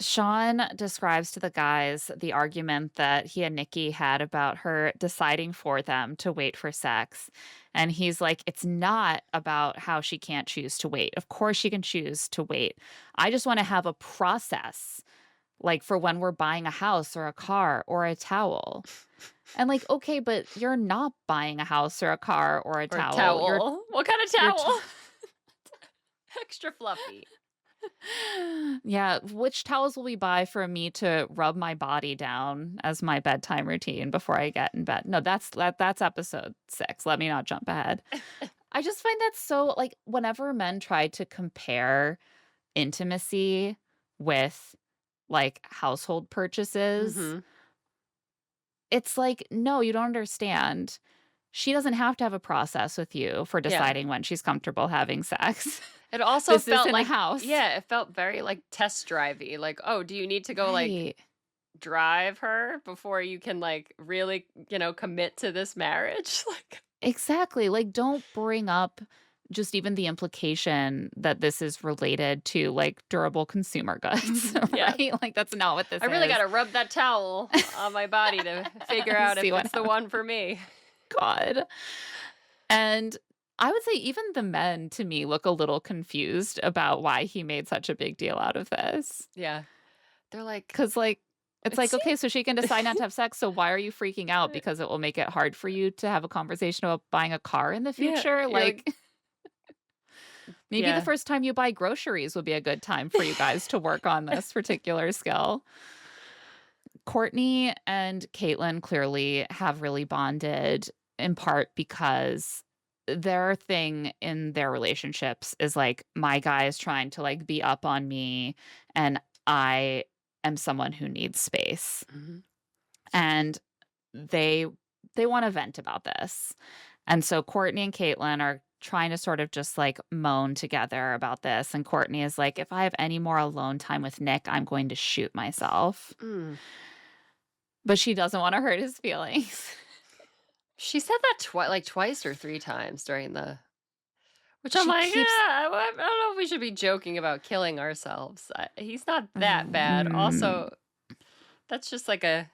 Speaker 1: Sean describes to the guys the argument that he and Nikki had about her deciding for them to wait for sex. And he's like, it's not about how she can't choose to wait. Of course, she can choose to wait. I just want to have a process, like for when we're buying a house or a car or a towel. And like, okay, but you're not buying a house or a car or a
Speaker 2: Or a
Speaker 1: towel.
Speaker 2: towel. What kind of
Speaker 1: You're
Speaker 2: towel? Extra fluffy.
Speaker 1: Yeah, which towels will we buy for me to rub my body down as my bedtime routine before I get in bed? No, that's episode 6. Let me not jump ahead. I just find that so like whenever men try to compare intimacy with like household purchases,
Speaker 2: Mhm.
Speaker 1: it's like, no, you don't understand. She doesn't have to have a process with you for
Speaker 2: Yeah.
Speaker 1: deciding when she's comfortable having sex.
Speaker 2: It also
Speaker 1: This
Speaker 2: felt
Speaker 1: isn't a
Speaker 2: like
Speaker 1: house.
Speaker 2: yeah, it felt very like test drivey. Like, "Oh, do you need to go like
Speaker 1: Right.
Speaker 2: drive her before you can like really, commit to this marriage?" Like
Speaker 1: Exactly, like, don't bring up just even the implication that this is related to, like, durable consumer goods,
Speaker 2: Mhm, yeah.
Speaker 1: right? Like, that's not what this
Speaker 2: I really
Speaker 1: is.
Speaker 2: gotta rub that towel on my body to figure out
Speaker 1: See
Speaker 2: if
Speaker 1: what
Speaker 2: it's the
Speaker 1: happens.
Speaker 2: one for me.
Speaker 1: God. And I would say even the men, to me, look a little confused about why he made such a big deal out of this.
Speaker 2: Yeah. They're like,
Speaker 1: 'Cause, like, it's
Speaker 2: "It
Speaker 1: like,
Speaker 2: seems"
Speaker 1: okay, so she can decide not to have sex, so why are you freaking out? Because it will make it hard for you to have a conversation about buying a car in the
Speaker 2: Yeah,
Speaker 1: future?
Speaker 2: you're like
Speaker 1: Like maybe the
Speaker 2: yeah.
Speaker 1: first time you buy groceries would be a good time for you guys to work on this particular skill. Courtney and Caitlin clearly have really bonded in part because their thing in their relationships is like my guy is trying to like be up on me and I am someone who needs space.
Speaker 2: Mhm.
Speaker 1: And they they want to vent about this. And so Courtney and Caitlin are trying to sort of just like moan together about this. And Courtney is like, if I have any more alone time with Nick, I'm going to shoot myself.
Speaker 2: Mm.
Speaker 1: But she doesn't want to hurt his feelings.
Speaker 2: She said that twice or 3 times during the which I'm
Speaker 1: She
Speaker 2: like, "Yeah,
Speaker 1: keeps
Speaker 2: I don't know if we should be joking about killing ourselves. He's not that bad."
Speaker 1: Mm.
Speaker 2: Also, that's just like a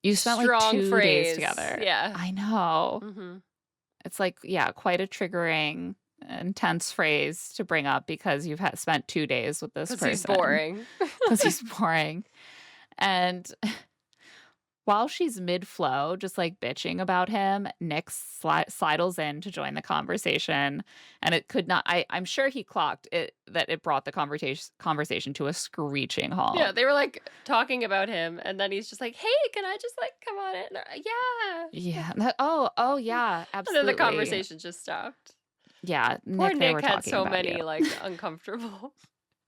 Speaker 1: You spent like
Speaker 2: strong
Speaker 1: 2 days
Speaker 2: phrase.
Speaker 1: together.
Speaker 2: Yeah.
Speaker 1: I know.
Speaker 2: Mhm.
Speaker 1: It's like, yeah, quite a triggering, intense phrase to bring up because you've spent 2 days with this
Speaker 2: 'Cause he's
Speaker 1: person
Speaker 2: boring.
Speaker 1: because he's boring. And while she's mid-flow, just, like, bitching about him, Nick sidles in to join the conversation, and it could not I'm sure he clocked it that it brought the conversation to a screeching
Speaker 2: Yeah,
Speaker 1: halt.
Speaker 2: they were, like, talking about him, and then he's just like, "Hey, can I just, like, come on in?" Yeah.
Speaker 1: Yeah, yeah,
Speaker 2: And then the
Speaker 1: absolutely.
Speaker 2: conversation just stopped.
Speaker 1: Yeah,
Speaker 2: Poor
Speaker 1: Nick, they
Speaker 2: Nick
Speaker 1: were
Speaker 2: had
Speaker 1: talking
Speaker 2: so
Speaker 1: about you.
Speaker 2: many, like, uncomfortable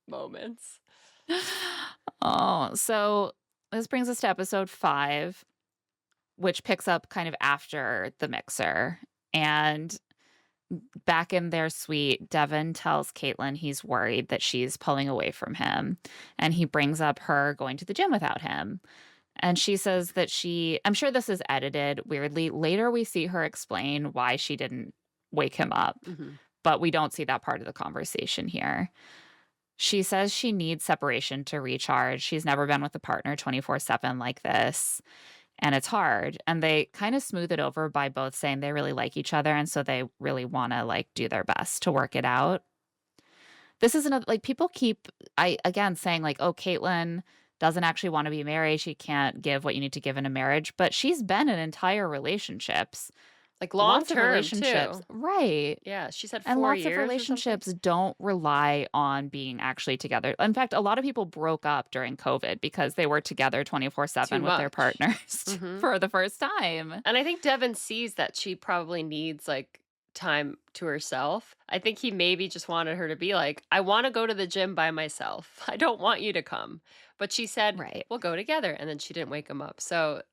Speaker 2: moments.
Speaker 1: Oh, so this brings us to episode 5, which picks up kind of after the mixer, and back in their suite, Devin tells Caitlin he's worried that she's pulling away from him, and he brings up her going to the gym without him. And she says that I'm sure this is edited weirdly. Later, we see her explain why she didn't wake him up,
Speaker 2: Mhm.
Speaker 1: but we don't see that part of the conversation here. She says she needs separation to recharge. She's never been with a partner 24/7 like this, and it's hard. And they kind of smooth it over by both saying they really like each other, and so they really wanna, like, do their best to work it out. This is another like, people keep again, saying, like, "Oh, Caitlyn doesn't actually wanna be married. She can't give what you need to give in a marriage," but she's been in entire relationships.
Speaker 2: Like, long
Speaker 1: Lots of
Speaker 2: term
Speaker 1: relationships
Speaker 2: too.
Speaker 1: right.
Speaker 2: Yeah, she said
Speaker 1: And
Speaker 2: 4
Speaker 1: lots of
Speaker 2: years or something?
Speaker 1: relationships don't rely on being actually together. In fact, a lot of people broke up during COVID because they were together
Speaker 2: Too
Speaker 1: 24/7 with their
Speaker 2: much.
Speaker 1: partners
Speaker 2: Mhm.
Speaker 1: for the first time.
Speaker 2: And I think Devin sees that she probably needs, like, time to herself. I think he maybe just wanted her to be like, "I wanna go to the gym by myself. I don't want you to come." But she said,
Speaker 1: Right.
Speaker 2: "We'll go together," and then she didn't wake him up. So,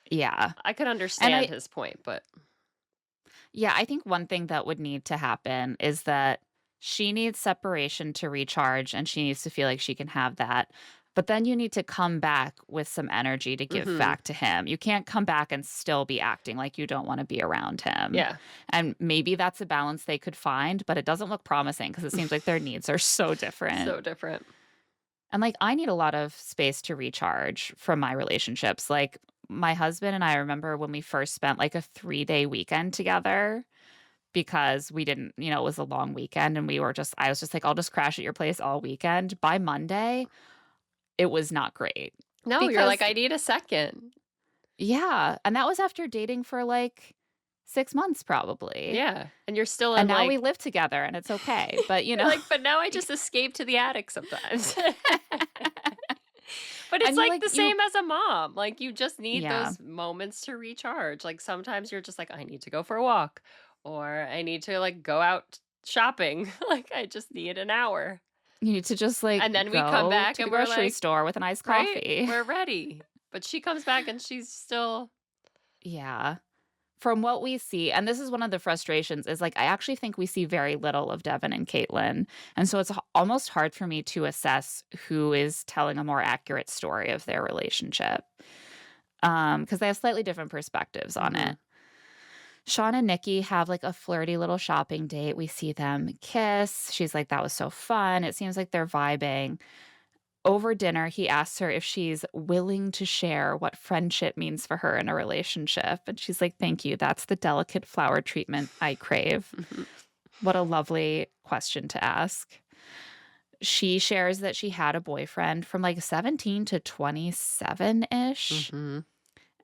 Speaker 1: Yeah.
Speaker 2: I could
Speaker 1: And
Speaker 2: understand his point, but
Speaker 1: I think one thing that would need to happen is that she needs separation to recharge and she needs to feel like she can have that. But then you need to come back with some energy to give
Speaker 2: Mhm.
Speaker 1: back to him. You can't come back and still be acting like you don't want to be around him.
Speaker 2: Yeah.
Speaker 1: And maybe that's a balance they could find, but it doesn't look promising because it seems like their needs are so different.
Speaker 2: So different.
Speaker 1: And, like, I need a lot of space to recharge from my relationships. Like, my husband and I remember when we first spent, like, a 3-day weekend together because we didn't it was a long weekend and I was just like, "I'll just crash at your place all weekend." By Monday, it was not great
Speaker 2: No, you're like,
Speaker 1: because
Speaker 2: "I need a second."
Speaker 1: yeah, and that was after dating for, like, 6 months probably.
Speaker 2: Yeah, and you're still
Speaker 1: And
Speaker 2: in,
Speaker 1: now we
Speaker 2: like
Speaker 1: live together and it's okay, but,
Speaker 2: you're like, "But now I just escape to the attic sometimes." But it's
Speaker 1: and you're
Speaker 2: like
Speaker 1: like,
Speaker 2: the
Speaker 1: you
Speaker 2: same as a mom, like, you just need
Speaker 1: yeah.
Speaker 2: those moments to recharge, like, sometimes you're just like, "I need to go for a walk," or, "I need to, like, go out shopping," like, "I just need an hour."
Speaker 1: You need to just, like,
Speaker 2: And then we come
Speaker 1: go
Speaker 2: back
Speaker 1: to the
Speaker 2: and we're
Speaker 1: grocery
Speaker 2: like,
Speaker 1: store with an iced
Speaker 2: right?
Speaker 1: coffee.
Speaker 2: We're ready. But she comes back and she's still
Speaker 1: Yeah. From what we see and this is one of the frustrations, is, like, I actually think we see very little of Devin and Caitlin, and so it's almost hard for me to assess who is telling a more accurate story of their relationship, because they have slightly different perspectives on
Speaker 2: Mhm.
Speaker 1: it. Sean and Nikki have, like, a flirty little shopping date. We see them kiss. She's like, "That was so fun." It seems like they're vibing. Over dinner, he asks her if she's willing to share what friendship means for her in a relationship, and she's like, "Thank you, that's the delicate flower treatment I crave."
Speaker 2: Mhm.
Speaker 1: What a lovely question to ask. She shares that she had a boyfriend from, like, 17 to 27-ish,
Speaker 2: Mhm.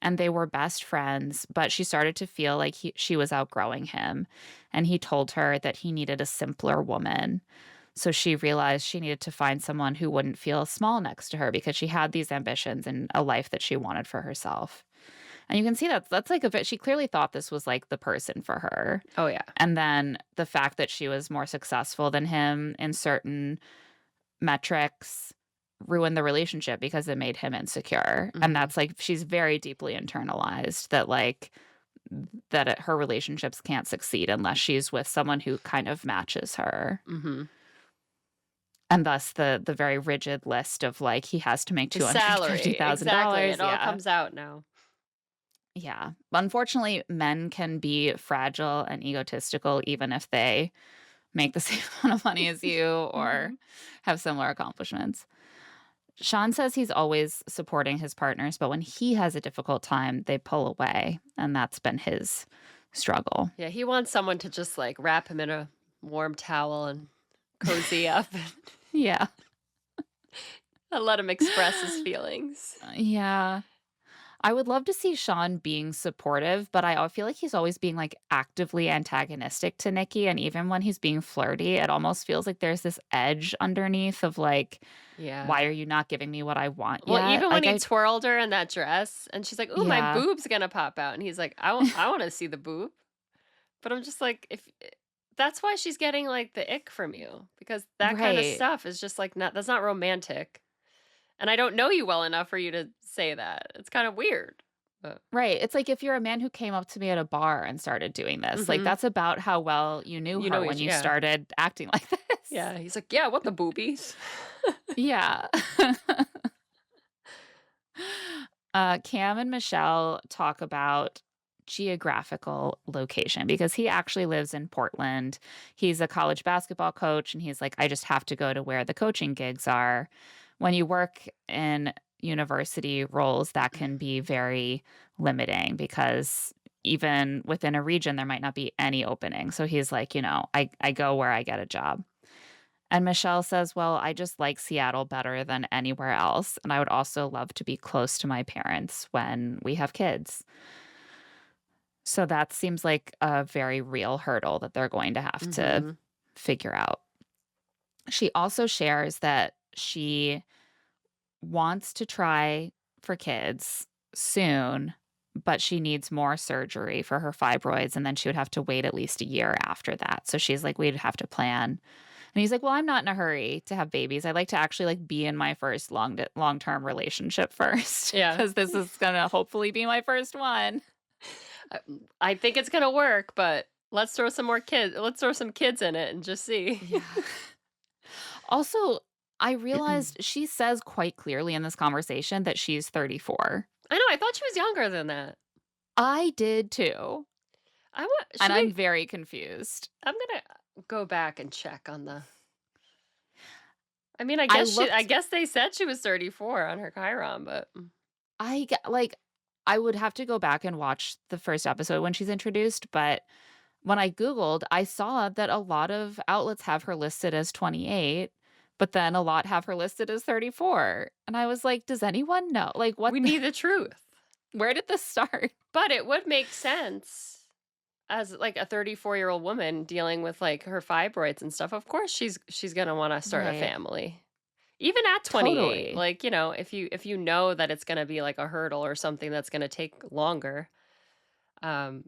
Speaker 1: and they were best friends, but she started to feel like she was outgrowing him, and he told her that he needed a simpler woman. So she realized she needed to find someone who wouldn't feel small next to her because she had these ambitions and a life that she wanted for herself. And you can see that's like a bit she clearly thought this was like the person for her.
Speaker 2: Oh, yeah.
Speaker 1: And then the fact that she was more successful than him in certain metrics ruined the relationship because it made him insecure. And
Speaker 2: Mhm.
Speaker 1: that's like she's very deeply internalized that like her relationships can't succeed unless she's with someone who kind of matches her.
Speaker 2: Mhm.
Speaker 1: And thus the very rigid list of, like, he has to make
Speaker 2: The salary, exactly,
Speaker 1: $250,000.
Speaker 2: it all
Speaker 1: Yeah.
Speaker 2: comes out now.
Speaker 1: Yeah. Unfortunately, men can be fragile and egotistical even if they make the same amount of money as you or
Speaker 2: Mhm.
Speaker 1: have similar accomplishments. Sean says he's always supporting his partners, but when he has a difficult time, they pull away, and that's been his struggle.
Speaker 2: Yeah, he wants someone to just, like, wrap him in a warm towel and cozy up
Speaker 1: Yeah.
Speaker 2: and let him express his feelings.
Speaker 1: Yeah. I would love to see Sean being supportive, but I feel like he's always being, like, actively antagonistic to Nikki, and even when he's being flirty, it almost feels like there's this edge underneath of, like,
Speaker 2: Yeah.
Speaker 1: "Why are you not giving me what I want
Speaker 2: Well,
Speaker 1: yet?"
Speaker 2: even when
Speaker 1: Like,
Speaker 2: he
Speaker 1: I
Speaker 2: twirled her in that dress, and she's like, "Ooh, my
Speaker 1: Yeah.
Speaker 2: boob's gonna pop out," and he's like, I wanna see the boob." But I'm just like, if that's why she's getting, like, the ick from you, because that kinda
Speaker 1: Right.
Speaker 2: stuff is just, like, not that's not romantic, and I don't know you well enough for you to say that. It's kinda weird, but
Speaker 1: Right, it's like if you're a man who came up to me at a bar and started doing this, like,
Speaker 2: Mhm.
Speaker 1: that's about how well you knew
Speaker 2: You
Speaker 1: her
Speaker 2: know
Speaker 1: when
Speaker 2: each
Speaker 1: you
Speaker 2: yeah.
Speaker 1: started acting like this.
Speaker 2: Yeah, he's like, "Yeah, what the boobies?"
Speaker 1: Yeah. Cam and Michelle talk about geographical location because he actually lives in Portland. He's a college basketball coach, and he's like, "I just have to go to where the coaching gigs are." When you work in university roles, that can be very limiting because even within a region, there might not be any opening. So he's like, I go where I get a job. And Michelle says, "Well, I just like Seattle better than anywhere else. And I would also love to be close to my parents when we have kids." So that seems like a very real hurdle that they're going to have to
Speaker 2: Mhm.
Speaker 1: figure out. She also shares that she wants to try for kids soon, but she needs more surgery for her fibroids. And then she would have to wait at least a year after that. So she's like, we'd have to plan. And he's like, "Well, I'm not in a hurry to have babies. I like to actually like be in my first long-term relationship first
Speaker 2: Yeah.
Speaker 1: because this is gonna hopefully be my first one."
Speaker 2: I think it's gonna work, but let's throw some kids in it and just see.
Speaker 1: Yeah. Also, I realized she says quite clearly in this conversation that she's 34.
Speaker 2: I know, I thought she was younger than that.
Speaker 1: I did too, and
Speaker 2: Should
Speaker 1: I'm
Speaker 2: we
Speaker 1: very confused.
Speaker 2: I'm gonna go back and check on the I mean,
Speaker 1: I
Speaker 2: I
Speaker 1: looked
Speaker 2: guess they said she was 34 on her Chiron, but
Speaker 1: I get like I would have to go back and watch the first episode when she's introduced, but when I Googled, I saw that a lot of outlets have her listed as 28, but then a lot have her listed as 34. And I was like, does anyone know? Like, what,
Speaker 2: we need the truth.
Speaker 1: where did this start?
Speaker 2: But it would make sense as, like, a 34-year-old woman dealing with, like, her fibroids and stuff. Of course, she's gonna wanna start a
Speaker 1: Right.
Speaker 2: family. Even at 28,
Speaker 1: Totally.
Speaker 2: like, if you know that it's gonna be, like, a hurdle or something that's gonna take longer, um,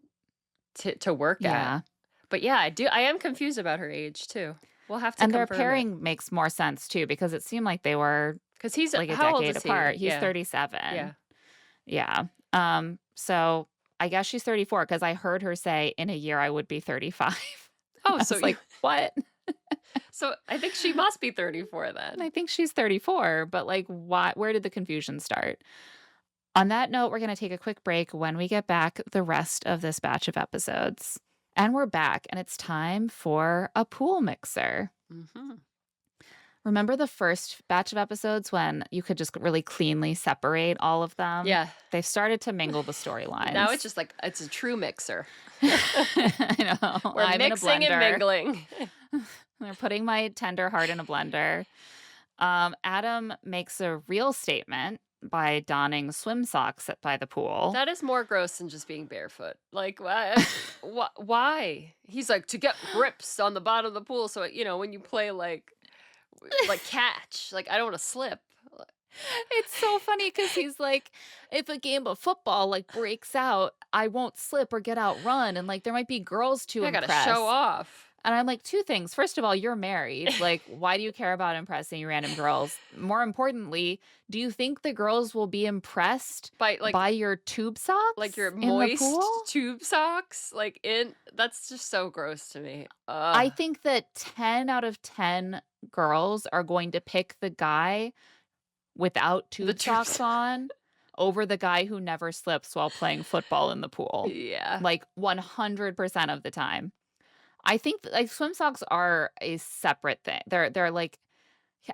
Speaker 2: to work at.
Speaker 1: Yeah.
Speaker 2: But, yeah, I am confused about her age too. We'll have to
Speaker 1: And their
Speaker 2: confirm it.
Speaker 1: pairing makes more sense too, because it seemed like they were
Speaker 2: 'Cause he's
Speaker 1: like a
Speaker 2: how old
Speaker 1: decade
Speaker 2: is he?
Speaker 1: apart. He's
Speaker 2: Yeah,
Speaker 1: 37.
Speaker 2: yeah.
Speaker 1: Yeah. So I guess she's 34 because I heard her say in a year I would be 35.
Speaker 2: Oh,
Speaker 1: I
Speaker 2: so
Speaker 1: was
Speaker 2: you
Speaker 1: like, what?
Speaker 2: so I think she must be 34
Speaker 1: And
Speaker 2: then.
Speaker 1: I think she's 34, but like, why? Where did the confusion start? On that note, we're going to take a quick break. When we get back, the rest of this batch of episodes. And we're back, and it's time for a pool mixer.
Speaker 2: Mhm.
Speaker 1: Remember the first batch of episodes when you could just really cleanly separate all of them?
Speaker 2: Yeah.
Speaker 1: They've started to mingle the
Speaker 2: Now it's
Speaker 1: storylines.
Speaker 2: just like it's a true mixer.
Speaker 1: I know.
Speaker 2: We're
Speaker 1: I'm in a
Speaker 2: mixing and
Speaker 1: blender.
Speaker 2: mingling.
Speaker 1: They're putting my tender heart in a blender. Adam makes a real statement by donning swim socks by the pool.
Speaker 2: That is more gross than just being barefoot. Like, why? Why? He's like to get grips on the bottom of the pool, so when you play like catch, like I don't want to slip.
Speaker 1: It's so funny because he's like, if a game of football like breaks out, I won't slip or get outrun, and like there might be girls to
Speaker 2: I gotta show
Speaker 1: impress.
Speaker 2: off.
Speaker 1: And I'm like, 2 things. First of all, you're married. Like, why do you care about impressing random girls? More importantly, do you think the girls will be impressed
Speaker 2: By,
Speaker 1: by your tube
Speaker 2: like your
Speaker 1: socks in the
Speaker 2: moist
Speaker 1: pool?
Speaker 2: tube socks, like, in that's just so gross to me.
Speaker 1: I
Speaker 2: Ugh.
Speaker 1: think that 10 out of 10 girls are going to pick the guy without
Speaker 2: The
Speaker 1: tube
Speaker 2: tube
Speaker 1: socks
Speaker 2: sock.
Speaker 1: on over the guy who never slips while playing football in the pool.
Speaker 2: Yeah.
Speaker 1: Like 100% of the time. I think like swim socks are a separate thing. They're like,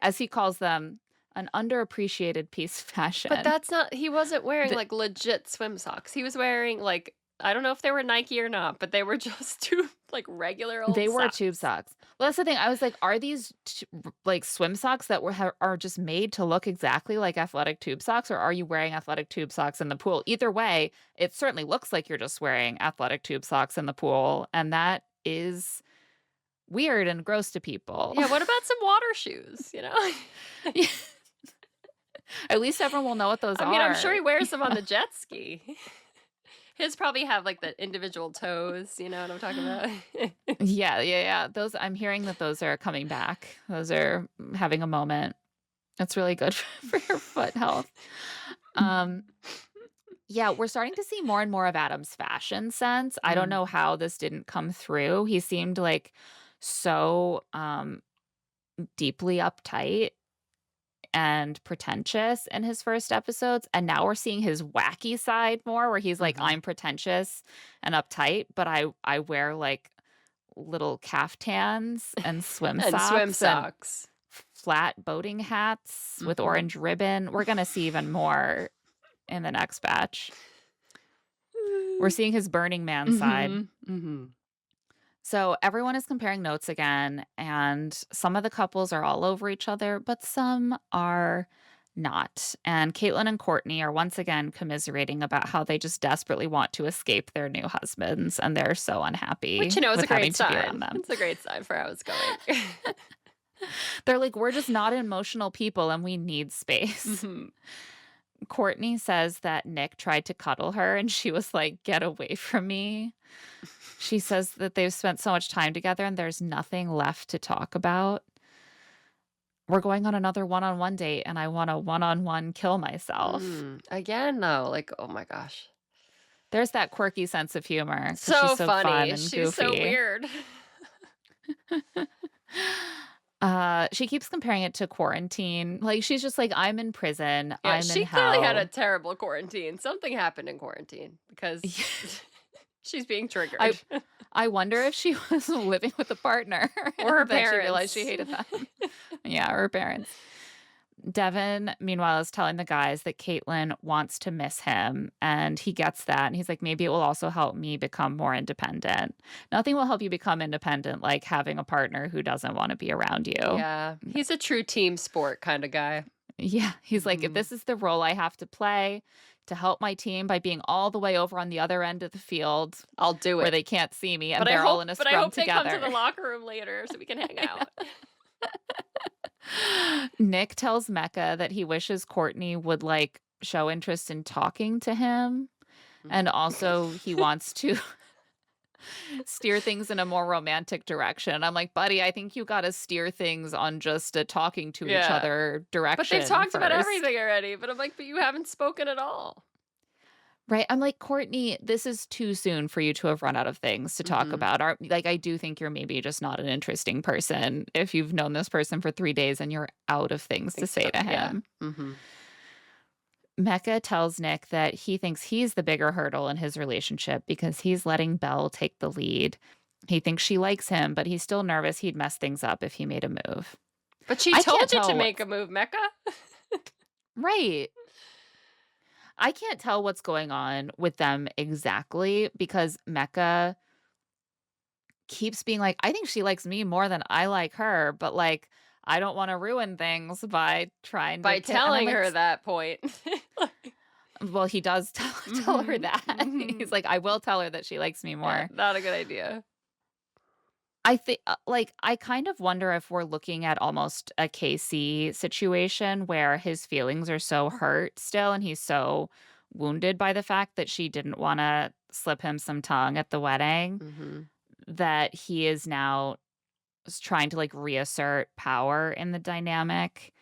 Speaker 1: as he calls them, an underappreciated piece of
Speaker 2: But
Speaker 1: fashion.
Speaker 2: that's not he wasn't wearing,
Speaker 1: Th
Speaker 2: like, legit swim socks. He was wearing, like I don't know if they were Nike or not, but they were just 2, like, regular
Speaker 1: they
Speaker 2: old
Speaker 1: were tube
Speaker 2: socks.
Speaker 1: socks. Well, that's the thing. I was like, are these like swim socks that are just made to look exactly like athletic tube socks, or are you wearing athletic tube socks in the pool? Either way, it certainly looks like you're just wearing athletic tube socks in the pool, and that is weird and gross to people.
Speaker 2: Yeah, what about some water shoes, you know?
Speaker 1: At least everyone will know what those
Speaker 2: I mean, I'm sure
Speaker 1: are.
Speaker 2: he wears them on the jet ski. His probably have, like, the individual toes, you know what I'm talking about?
Speaker 1: Yeah, yeah, yeah. Those I'm hearing that those are coming back. Those are having a moment. That's really good for your foot health. Um, yeah, we're starting to see more and more of Adam's fashion sense. I don't
Speaker 2: Mm.
Speaker 1: know how this didn't come through. He seemed like so deeply uptight and pretentious in his first episodes, and now we're seeing his wacky side more where he's like,
Speaker 2: Mhm.
Speaker 1: I'm pretentious and uptight, but I wear like little caftans and swim
Speaker 2: And swim
Speaker 1: socks and
Speaker 2: socks.
Speaker 1: flat boating hats with
Speaker 2: Mhm.
Speaker 1: orange ribbon. We're gonna see even more in the next batch. We're seeing his Burning Man side.
Speaker 2: Mhm, mhm.
Speaker 1: So everyone is comparing notes again, and some of the couples are all over each other, but some are not. And Caitlin and Courtney are once again commiserating about how they just desperately want to escape their new husbands, and they're so
Speaker 2: Which,
Speaker 1: unhappy
Speaker 2: you know, is
Speaker 1: with
Speaker 2: a great
Speaker 1: having to be around
Speaker 2: sign.
Speaker 1: them.
Speaker 2: It's a great sign for how it's going.
Speaker 1: They're like, we're just not emotional people and we need space.
Speaker 2: Mhm.
Speaker 1: Courtney says that Nick tried to cuddle her and she was like, get away from me. She says that they've spent so much time together and there's nothing left to talk about. We're going on another one on one date and I want to one on one kill myself.
Speaker 2: Again, though, like, oh my gosh.
Speaker 1: There's that quirky sense of humor because she's
Speaker 2: So
Speaker 1: so fun
Speaker 2: funny.
Speaker 1: and
Speaker 2: She's so
Speaker 1: goofy.
Speaker 2: weird.
Speaker 1: She keeps comparing it to quarantine. Like, she's just like, I'm in prison,
Speaker 2: Yeah,
Speaker 1: I'm in
Speaker 2: she clearly had a
Speaker 1: hell.
Speaker 2: terrible quarantine. Something happened in quarantine because she's being
Speaker 1: I
Speaker 2: triggered.
Speaker 1: I wonder if she was living with a partner
Speaker 2: Or her
Speaker 1: and then she realized she
Speaker 2: parents.
Speaker 1: hated them. Yeah, or her parents. Devin, meanwhile, is telling the guys that Caitlin wants to miss him, and he gets that, and he's like, "Maybe it will also help me become more independent." Nothing will help you become independent like having a partner who doesn't wanna be around you.
Speaker 2: Yeah, he's a true team sport kinda guy.
Speaker 1: Yeah, he's like, "If
Speaker 2: Mhm.
Speaker 1: this is the role I have to play to help my team by being all the way over on the other end of the field
Speaker 2: I'll do
Speaker 1: where
Speaker 2: it.
Speaker 1: they can't see me and they're all in a
Speaker 2: But I
Speaker 1: scrum
Speaker 2: hope they come to the
Speaker 1: together."
Speaker 2: locker room later so we can hang out.
Speaker 1: Nick tells Mecca that he wishes Courtney would, like, show interest in talking to him, and
Speaker 2: Mhm.
Speaker 1: also he wants to steer things in a more romantic direction. I'm like, "Buddy, I think you gotta steer things on just a talking to each
Speaker 2: Yeah.
Speaker 1: other
Speaker 2: But they've
Speaker 1: direction
Speaker 2: talked about
Speaker 1: first."
Speaker 2: everything already, but I'm like, "But you haven't spoken at all."
Speaker 1: Right? I'm like, "Courtney, this is too soon for you to have run out of things to talk
Speaker 2: Mhm.
Speaker 1: about." Like, I do think you're maybe just not an interesting person if you've known this person for 3 days and you're out of
Speaker 2: I
Speaker 1: things to
Speaker 2: think
Speaker 1: say
Speaker 2: so,
Speaker 1: to
Speaker 2: yeah.
Speaker 1: him.
Speaker 2: Mhm.
Speaker 1: Mecca tells Nick that he thinks he's the bigger hurdle in his relationship because he's letting Belle take the lead. He thinks she likes him, but he's still nervous he'd mess things up if he made a move.
Speaker 2: But she
Speaker 1: I can't
Speaker 2: told you to
Speaker 1: tell
Speaker 2: make
Speaker 1: what's
Speaker 2: a move, Mecca.
Speaker 1: right. I can't tell what's going on with them exactly because Mecca keeps being like, I think she likes me more than I like her, but like, I don't want to ruin things by trying to
Speaker 2: By
Speaker 1: kiss. And I'm
Speaker 2: telling
Speaker 1: like,
Speaker 2: her that point.
Speaker 1: Well, he does tell her
Speaker 2: Mhm,
Speaker 1: that. He's
Speaker 2: mhm.
Speaker 1: like, I will tell her that she likes me
Speaker 2: Yeah,
Speaker 1: more.
Speaker 2: not a good idea.
Speaker 1: I think, like, I kind of wonder if we're looking at almost a Casey situation where his feelings are so hurt still, and he's so wounded by the fact that she didn't want to slip him some tongue at the wedding
Speaker 2: Mhm.
Speaker 1: that he is now trying to, like, reassert power in the dynamic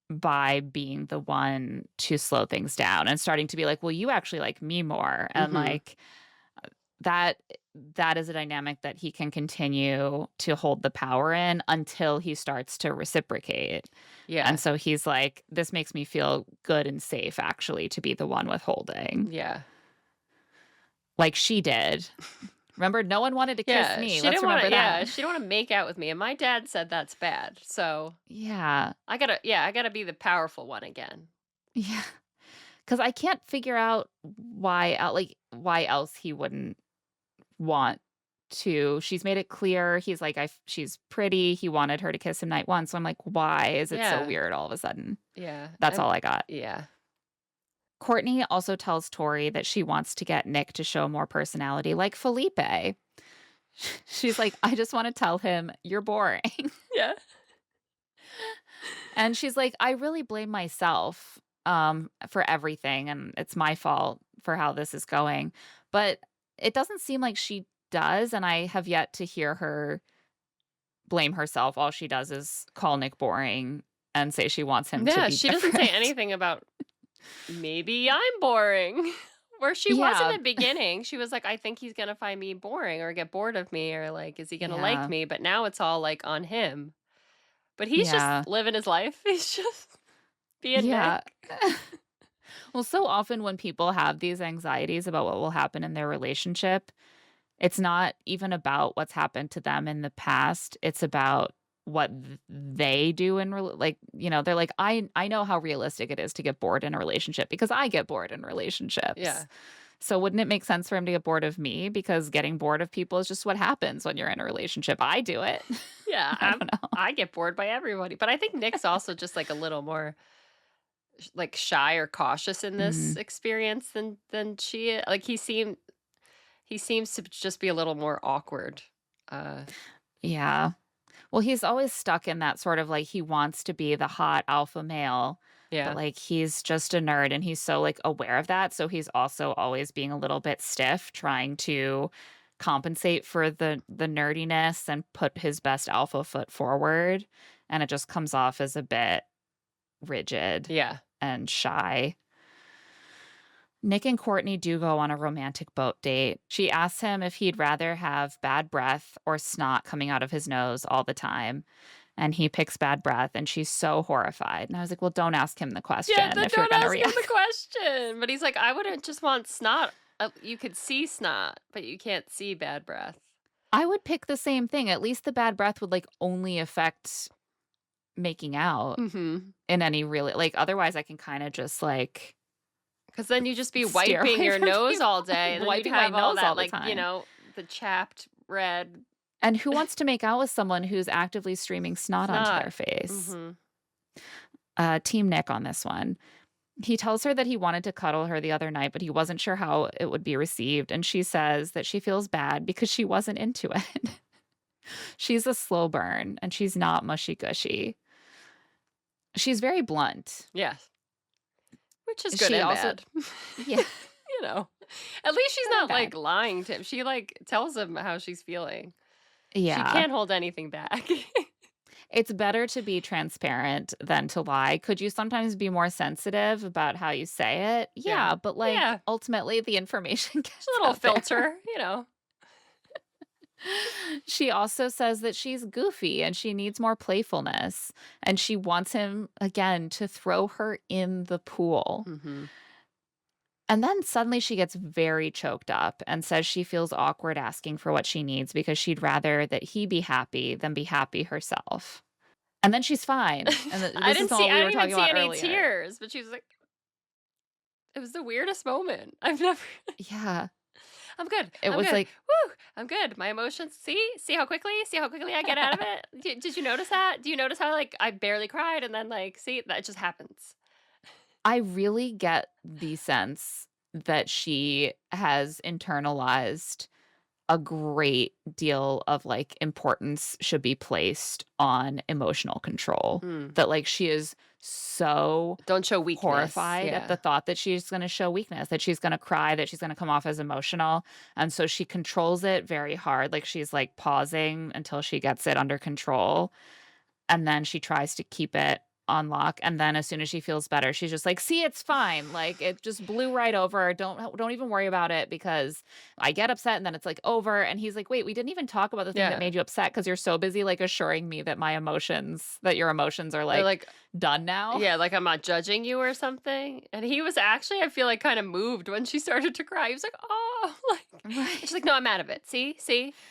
Speaker 1: by being the one to slow things down and starting to be like, "Well, you actually like me more," and,
Speaker 2: Mhm.
Speaker 1: like, that that is a dynamic that he can continue to hold the power in until he starts to reciprocate, and
Speaker 2: Yeah.
Speaker 1: so he's like, "This makes me feel good and safe actually to be the one withholding,
Speaker 2: Yeah.
Speaker 1: like she did." Remember, no one wanted to kiss
Speaker 2: Yeah,
Speaker 1: me,
Speaker 2: she
Speaker 1: let's
Speaker 2: didn't wanna
Speaker 1: remember
Speaker 2: yeah,
Speaker 1: that.
Speaker 2: she didn't wanna make out with me, and my dad said that's bad, so
Speaker 1: Yeah.
Speaker 2: I gotta be the powerful one again.
Speaker 1: Yeah. 'Cause I can't figure out why else he wouldn't want to. She's made it clear, he's like, she's pretty, he wanted her to kiss him night 1, so I'm like, "Why is it so
Speaker 2: Yeah,
Speaker 1: weird all of a sudden?"
Speaker 2: yeah,
Speaker 1: That's
Speaker 2: and
Speaker 1: all I got.
Speaker 2: yeah.
Speaker 1: Courtney also tells Tori that she wants to get Nick to show more personality like Felipe. She's like, "I just wanna tell him, 'You're boring.'"
Speaker 2: Yeah.
Speaker 1: And she's like, "I really blame myself, for everything, and it's my fault for how this is going." But it doesn't seem like she does, and I have yet to hear her blame herself. All she does is call Nick boring and say she wants him to
Speaker 2: Yeah,
Speaker 1: be
Speaker 2: she doesn't say
Speaker 1: different.
Speaker 2: anything about, "Maybe I'm boring." Where she was in
Speaker 1: Yeah,
Speaker 2: the beginning, she was like, "I think he's gonna find me boring or get bored of me or, like, is he gonna like
Speaker 1: yeah,
Speaker 2: me?" But now it's all, like, on him. But he's just
Speaker 1: yeah,
Speaker 2: living his life. He's just being Nick.
Speaker 1: yeah. Well, so often when people have these anxieties about what will happen in their relationship, it's not even about what's happened to them in the past, it's about what they do in like, they're like, I know how realistic it is to get bored in a relationship because I get bored in relationships.
Speaker 2: Yeah.
Speaker 1: So wouldn't it make sense for him to get bored of me because getting bored of people is just what happens when you're in a relationship. I do it.
Speaker 2: Yeah,
Speaker 1: I don't know.
Speaker 2: I get bored by everybody, but I think Nick's also just, like, a little more like, shy or cautious in this
Speaker 1: Mhm.
Speaker 2: experience than like, he seems to just be a little more awkward. Uh,
Speaker 1: Yeah. Well, he's always stuck in that sort of like he wants to be the hot alpha male, but
Speaker 2: yeah.
Speaker 1: like he's just a nerd and he's so like aware of that. So he's also always being a little bit stiff, trying to compensate for the nerdiness and put his best alpha foot forward. And it just comes off as a bit rigid
Speaker 2: Yeah.
Speaker 1: and shy. Nick and Courtney do go on a romantic boat date. She asks him if he'd rather have bad breath or snot coming out of his nose all the time. And he picks bad breath, and she's so horrified. And I was like, well, don't ask him the
Speaker 2: Yeah,
Speaker 1: question
Speaker 2: then
Speaker 1: if you're
Speaker 2: don't
Speaker 1: going to
Speaker 2: ask him
Speaker 1: react.
Speaker 2: the question. But he's like, "I wouldn't just want snot." You could see snot, but you can't see bad breath.
Speaker 1: I would pick the same thing. At least the bad breath would like only affect making out
Speaker 2: Mhm.
Speaker 1: in any really, like, otherwise I can kind of just like
Speaker 2: 'Cause then you'd just be
Speaker 1: steer
Speaker 2: wiping
Speaker 1: away
Speaker 2: your
Speaker 1: from
Speaker 2: nose
Speaker 1: people,
Speaker 2: all day, and then you'd
Speaker 1: wiping my
Speaker 2: have all
Speaker 1: nose all
Speaker 2: that,
Speaker 1: the
Speaker 2: like,
Speaker 1: time.
Speaker 2: the chapped red
Speaker 1: And who wants to make out with someone who's actively streaming snot onto
Speaker 2: snot.
Speaker 1: their face?
Speaker 2: Mhm.
Speaker 1: Team Nick on this one. He tells her that he wanted to cuddle her the other night, but he wasn't sure how it would be received. And she says that she feels bad because she wasn't into it. She's a slow burn and she's not mushy gushy. She's very blunt.
Speaker 2: Yes. Which is good
Speaker 1: She
Speaker 2: and
Speaker 1: also,
Speaker 2: bad.
Speaker 1: yeah,
Speaker 2: You know? At least she's
Speaker 1: good and
Speaker 2: not,
Speaker 1: bad.
Speaker 2: like, lying to him. She, like, tells him how she's feeling. She
Speaker 1: Yeah.
Speaker 2: can't hold anything back.
Speaker 1: It's better to be transparent than to lie. Could you sometimes be more sensitive about how you say it?
Speaker 2: Yeah.
Speaker 1: Yeah, but like
Speaker 2: Yeah.
Speaker 1: ultimately the information
Speaker 2: Just a
Speaker 1: gets
Speaker 2: little
Speaker 1: out there.
Speaker 2: filter, you know?
Speaker 1: She also says that she's goofy and she needs more playfulness, and she wants him again to throw her in the pool.
Speaker 2: Mhm.
Speaker 1: And then suddenly she gets very choked up and says she feels awkward asking for what she needs because she'd rather that he be happy than be happy herself. And then she's fine. And this is all we
Speaker 2: I
Speaker 1: were
Speaker 2: didn't even
Speaker 1: talking
Speaker 2: see
Speaker 1: about
Speaker 2: any
Speaker 1: earlier.
Speaker 2: tears, but she was like, it was the weirdest moment. I've never
Speaker 1: Yeah.
Speaker 2: I'm good.
Speaker 1: It
Speaker 2: I'm
Speaker 1: was
Speaker 2: good.
Speaker 1: like,
Speaker 2: Woo! I'm good. My emotions see how quickly I get out of it? Did you notice that? Do you notice how, like, I barely cried and then, like, see, that just happens.
Speaker 1: I really get the sense that she has internalized a great deal of, like, importance should be placed on emotional control.
Speaker 2: Mm.
Speaker 1: That, like, she is so
Speaker 2: Don't show weakness.
Speaker 1: horrified at
Speaker 2: Yeah.
Speaker 1: the thought that she's gonna show weakness, that she's gonna cry, that she's gonna come off as emotional, and so she controls it very hard, like, she's, like, pausing until she gets it under control, and then she tries to keep it on lock, and then as soon as she feels better, she's just like, "See, it's fine, like, it just blew right over, don't even worry about it because I get upset and then it's, like, over," and he's like, "Wait, we didn't even talk about the thing that
Speaker 2: Yeah.
Speaker 1: made you upset because 'cause you're so busy, like, assuring me that your emotions are,
Speaker 2: Or
Speaker 1: like,
Speaker 2: like,
Speaker 1: done now."
Speaker 2: yeah, like I'm not judging you or something. And he was actually, I feel like, kind of moved when she started to cry. He was like, "Oh," like, and
Speaker 1: Right.
Speaker 2: she's like, "No, I'm out of it. See,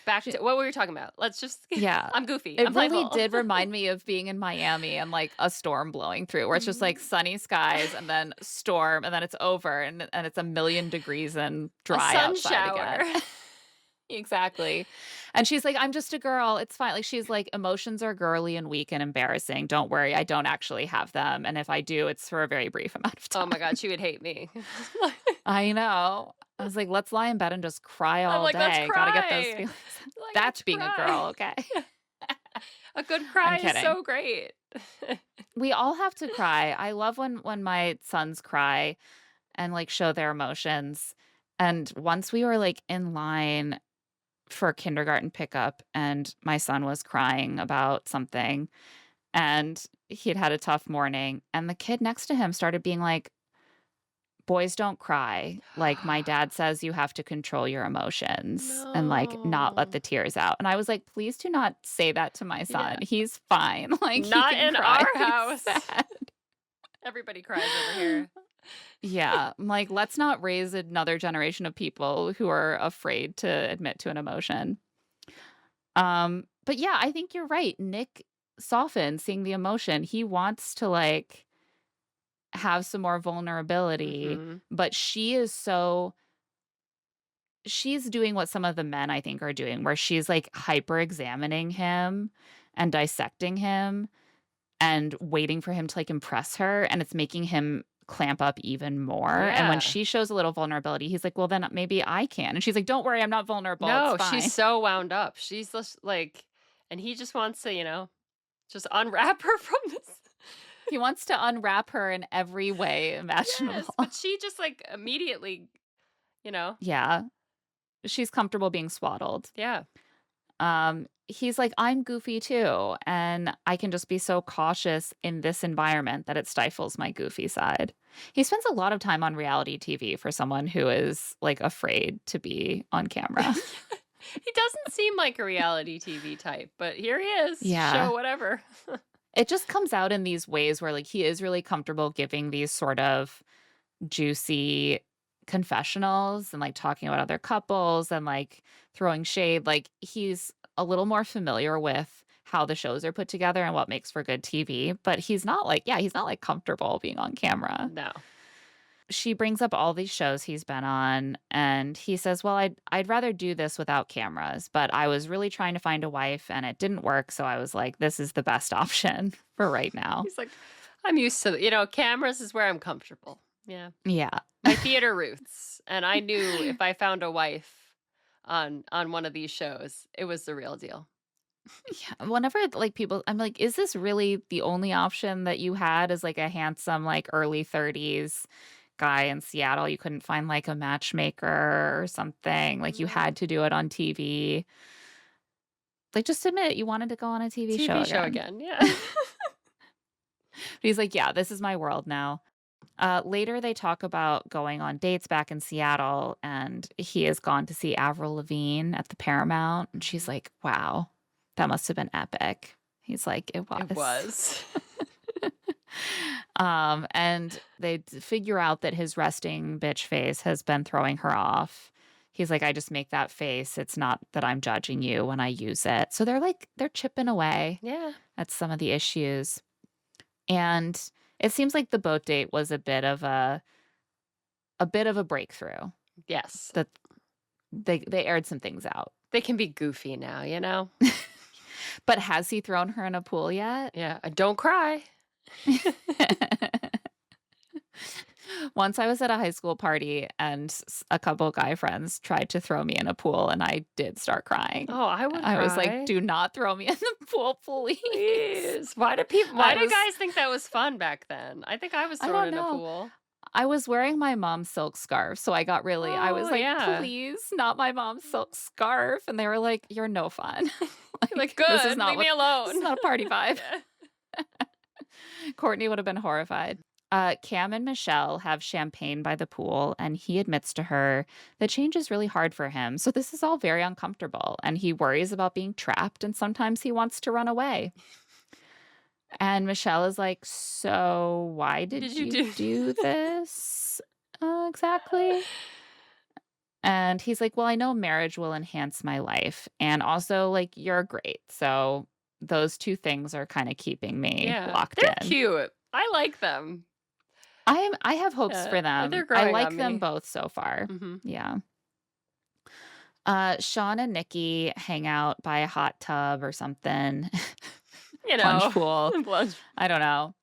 Speaker 2: back
Speaker 1: She
Speaker 2: to what were we talking about? Let's just,
Speaker 1: Yeah.
Speaker 2: I'm goofy.
Speaker 1: It
Speaker 2: I'm
Speaker 1: really
Speaker 2: playful."
Speaker 1: did remind me of being in Miami and, like, a storm blowing through where it's just, like,
Speaker 2: Mhm.
Speaker 1: sunny skies and then storm, and then it's over, and it's a million degrees and
Speaker 2: A
Speaker 1: dry
Speaker 2: sun
Speaker 1: outside
Speaker 2: shower.
Speaker 1: again. Exactly. And she's like, "I'm just a girl, it's fine." Like, she's like, "Emotions are girly and weak and embarrassing. Don't worry, I don't actually have them, and if I do, it's for a very brief amount of
Speaker 2: Oh my
Speaker 1: time."
Speaker 2: god, she would hate me.
Speaker 1: I know. I was like, "Let's lie in bed and just cry
Speaker 2: I'm
Speaker 1: all
Speaker 2: like, "Let's
Speaker 1: day. Gotta get those
Speaker 2: cry.
Speaker 1: feelings."
Speaker 2: Like,
Speaker 1: That's
Speaker 2: let's
Speaker 1: being a girl,
Speaker 2: cry.
Speaker 1: okay?
Speaker 2: A good
Speaker 1: I'm
Speaker 2: cry is
Speaker 1: kidding.
Speaker 2: so great.
Speaker 1: We all have to cry. I love when my sons cry and, like, show their emotions, and once we were, like, in line for kindergarten pickup, and my son was crying about something, and he'd had a tough morning, and the kid next to him started being like, "Boys don't cry. Like, my dad says you have to control your emotions and, like, not let
Speaker 2: No.
Speaker 1: the tears out." And I was like, "Please do not say that to my son.
Speaker 2: Yeah.
Speaker 1: He's fine. Like, he
Speaker 2: Not
Speaker 1: can
Speaker 2: in
Speaker 1: cry
Speaker 2: our
Speaker 1: if he's
Speaker 2: house.
Speaker 1: sad."
Speaker 2: Everybody cries over here.
Speaker 1: Yeah, I'm like, let's not raise another generation of people who are afraid to admit to an emotion. But yeah, I think you're right. Nick softened seeing the emotion. He wants to, like, have some more vulnerability,
Speaker 2: Mhm.
Speaker 1: but she's doing what some of the men I think are doing, where she's, like, hyper examining him and dissecting him and waiting for him to, like, impress her, and it's making him clamp up even more, and when
Speaker 2: Yeah.
Speaker 1: she shows a little vulnerability, he's like, "Well, then maybe I can," and she's like, "Don't worry, I'm not vulnerable, it's
Speaker 2: No, she's
Speaker 1: fine."
Speaker 2: so wound up. She's just like, and he just wants to, just unwrap her from this.
Speaker 1: He wants to unwrap her in every way
Speaker 2: Yes,
Speaker 1: imaginable.
Speaker 2: but she just, like, immediately, you know?
Speaker 1: Yeah, she's comfortable being swaddled.
Speaker 2: Yeah.
Speaker 1: He's like, "I'm goofy too, and I can just be so cautious in this environment that it stifles my goofy side." He spends a lot of time on reality TV for someone who is, like, afraid to be on camera.
Speaker 2: He doesn't seem like a reality TV type, but here he is,
Speaker 1: Yeah.
Speaker 2: show whatever.
Speaker 1: It just comes out in these ways where, like, he is really comfortable giving these sort of juicy confessionals and, like, talking about other couples and, like, throwing shade. Like, he's a little more familiar with how the shows are put together and what makes for good TV, but he's not, like, comfortable being on camera.
Speaker 2: No.
Speaker 1: She brings up all these shows he's been on, and he says, "Well, I'd rather do this without cameras, but I was really trying to find a wife and it didn't work, so I was like, this is the best option for right now."
Speaker 2: He's like, "I'm used to, cameras is where I'm comfortable." Yeah.
Speaker 1: Yeah.
Speaker 2: My theater roots, and I knew if I found a wife on one of these shows, it was the real deal.
Speaker 1: Yeah, whenever, like, people I'm like, "Is this really the only option that you had as, like, a handsome, like, early 30s guy in Seattle? You couldn't find, like, a matchmaker or something? Like, you
Speaker 2: No.
Speaker 1: had to do it on TV?" Like, just admit you wanted to go on a TV show
Speaker 2: TV show
Speaker 1: again.
Speaker 2: again, yeah.
Speaker 1: But he's like, "Yeah, this is my world now." Later, they talk about going on dates back in Seattle, and he has gone to see Avril Lavigne at the Paramount, and she's
Speaker 2: Mhm.
Speaker 1: like, "Wow, that must have been epic." He's like, "It
Speaker 2: It
Speaker 1: was."
Speaker 2: was.
Speaker 1: And they figure out that his resting bitch face has been throwing her off. He's like, "I just make that face. It's not that I'm judging you when I use it." So they're chipping away
Speaker 2: Yeah.
Speaker 1: at some of the issues. And it seems like the boat date was a bit of a breakthrough,
Speaker 2: Yes.
Speaker 1: that they aired some things out.
Speaker 2: They can be goofy now, you know?
Speaker 1: But has he thrown her in a pool yet?
Speaker 2: Yeah, don't cry.
Speaker 1: Once I was at a high school party and a couple guy friends tried to throw me in a pool and I did start crying.
Speaker 2: Oh, I would
Speaker 1: I was like,
Speaker 2: cry.
Speaker 1: "Do not throw me in the pool, please."
Speaker 2: Please. Why
Speaker 1: I
Speaker 2: do
Speaker 1: was
Speaker 2: guys think that was fun back then? I think I was
Speaker 1: I
Speaker 2: thrown
Speaker 1: don't
Speaker 2: in a
Speaker 1: know.
Speaker 2: pool.
Speaker 1: I was wearing my mom's silk scarf, so I was
Speaker 2: Oh,
Speaker 1: like,
Speaker 2: yeah.
Speaker 1: "Please, not my mom's silk scarf." And they were like, "You're no fun."
Speaker 2: You're like,
Speaker 1: Like,
Speaker 2: "Good, leave me
Speaker 1: this is
Speaker 2: alone."
Speaker 1: not a party vibe.
Speaker 2: Yeah.
Speaker 1: Courtney would have been horrified. Cam and Michelle have champagne by the pool, and he admits to her that change is really hard for him. So this is all very uncomfortable, and he worries about being trapped, and sometimes he wants to run away. And Michelle is like, "So why
Speaker 2: Did
Speaker 1: did
Speaker 2: you
Speaker 1: you
Speaker 2: do
Speaker 1: do this exactly?" And he's like, "Well, I know marriage will enhance my life, and also, like, you're great. So those two things are kind of keeping me
Speaker 2: Yeah,
Speaker 1: locked
Speaker 2: they're
Speaker 1: in."
Speaker 2: cute. I like them.
Speaker 1: I have hopes for
Speaker 2: They're
Speaker 1: them. I
Speaker 2: growing
Speaker 1: like
Speaker 2: on
Speaker 1: them
Speaker 2: me.
Speaker 1: both so far.
Speaker 2: Mhm.
Speaker 1: Yeah. Sean and Nikki hang out by a hot tub or something.
Speaker 2: You
Speaker 1: Plunge
Speaker 2: know,
Speaker 1: pool.
Speaker 2: plunge.
Speaker 1: I don't know.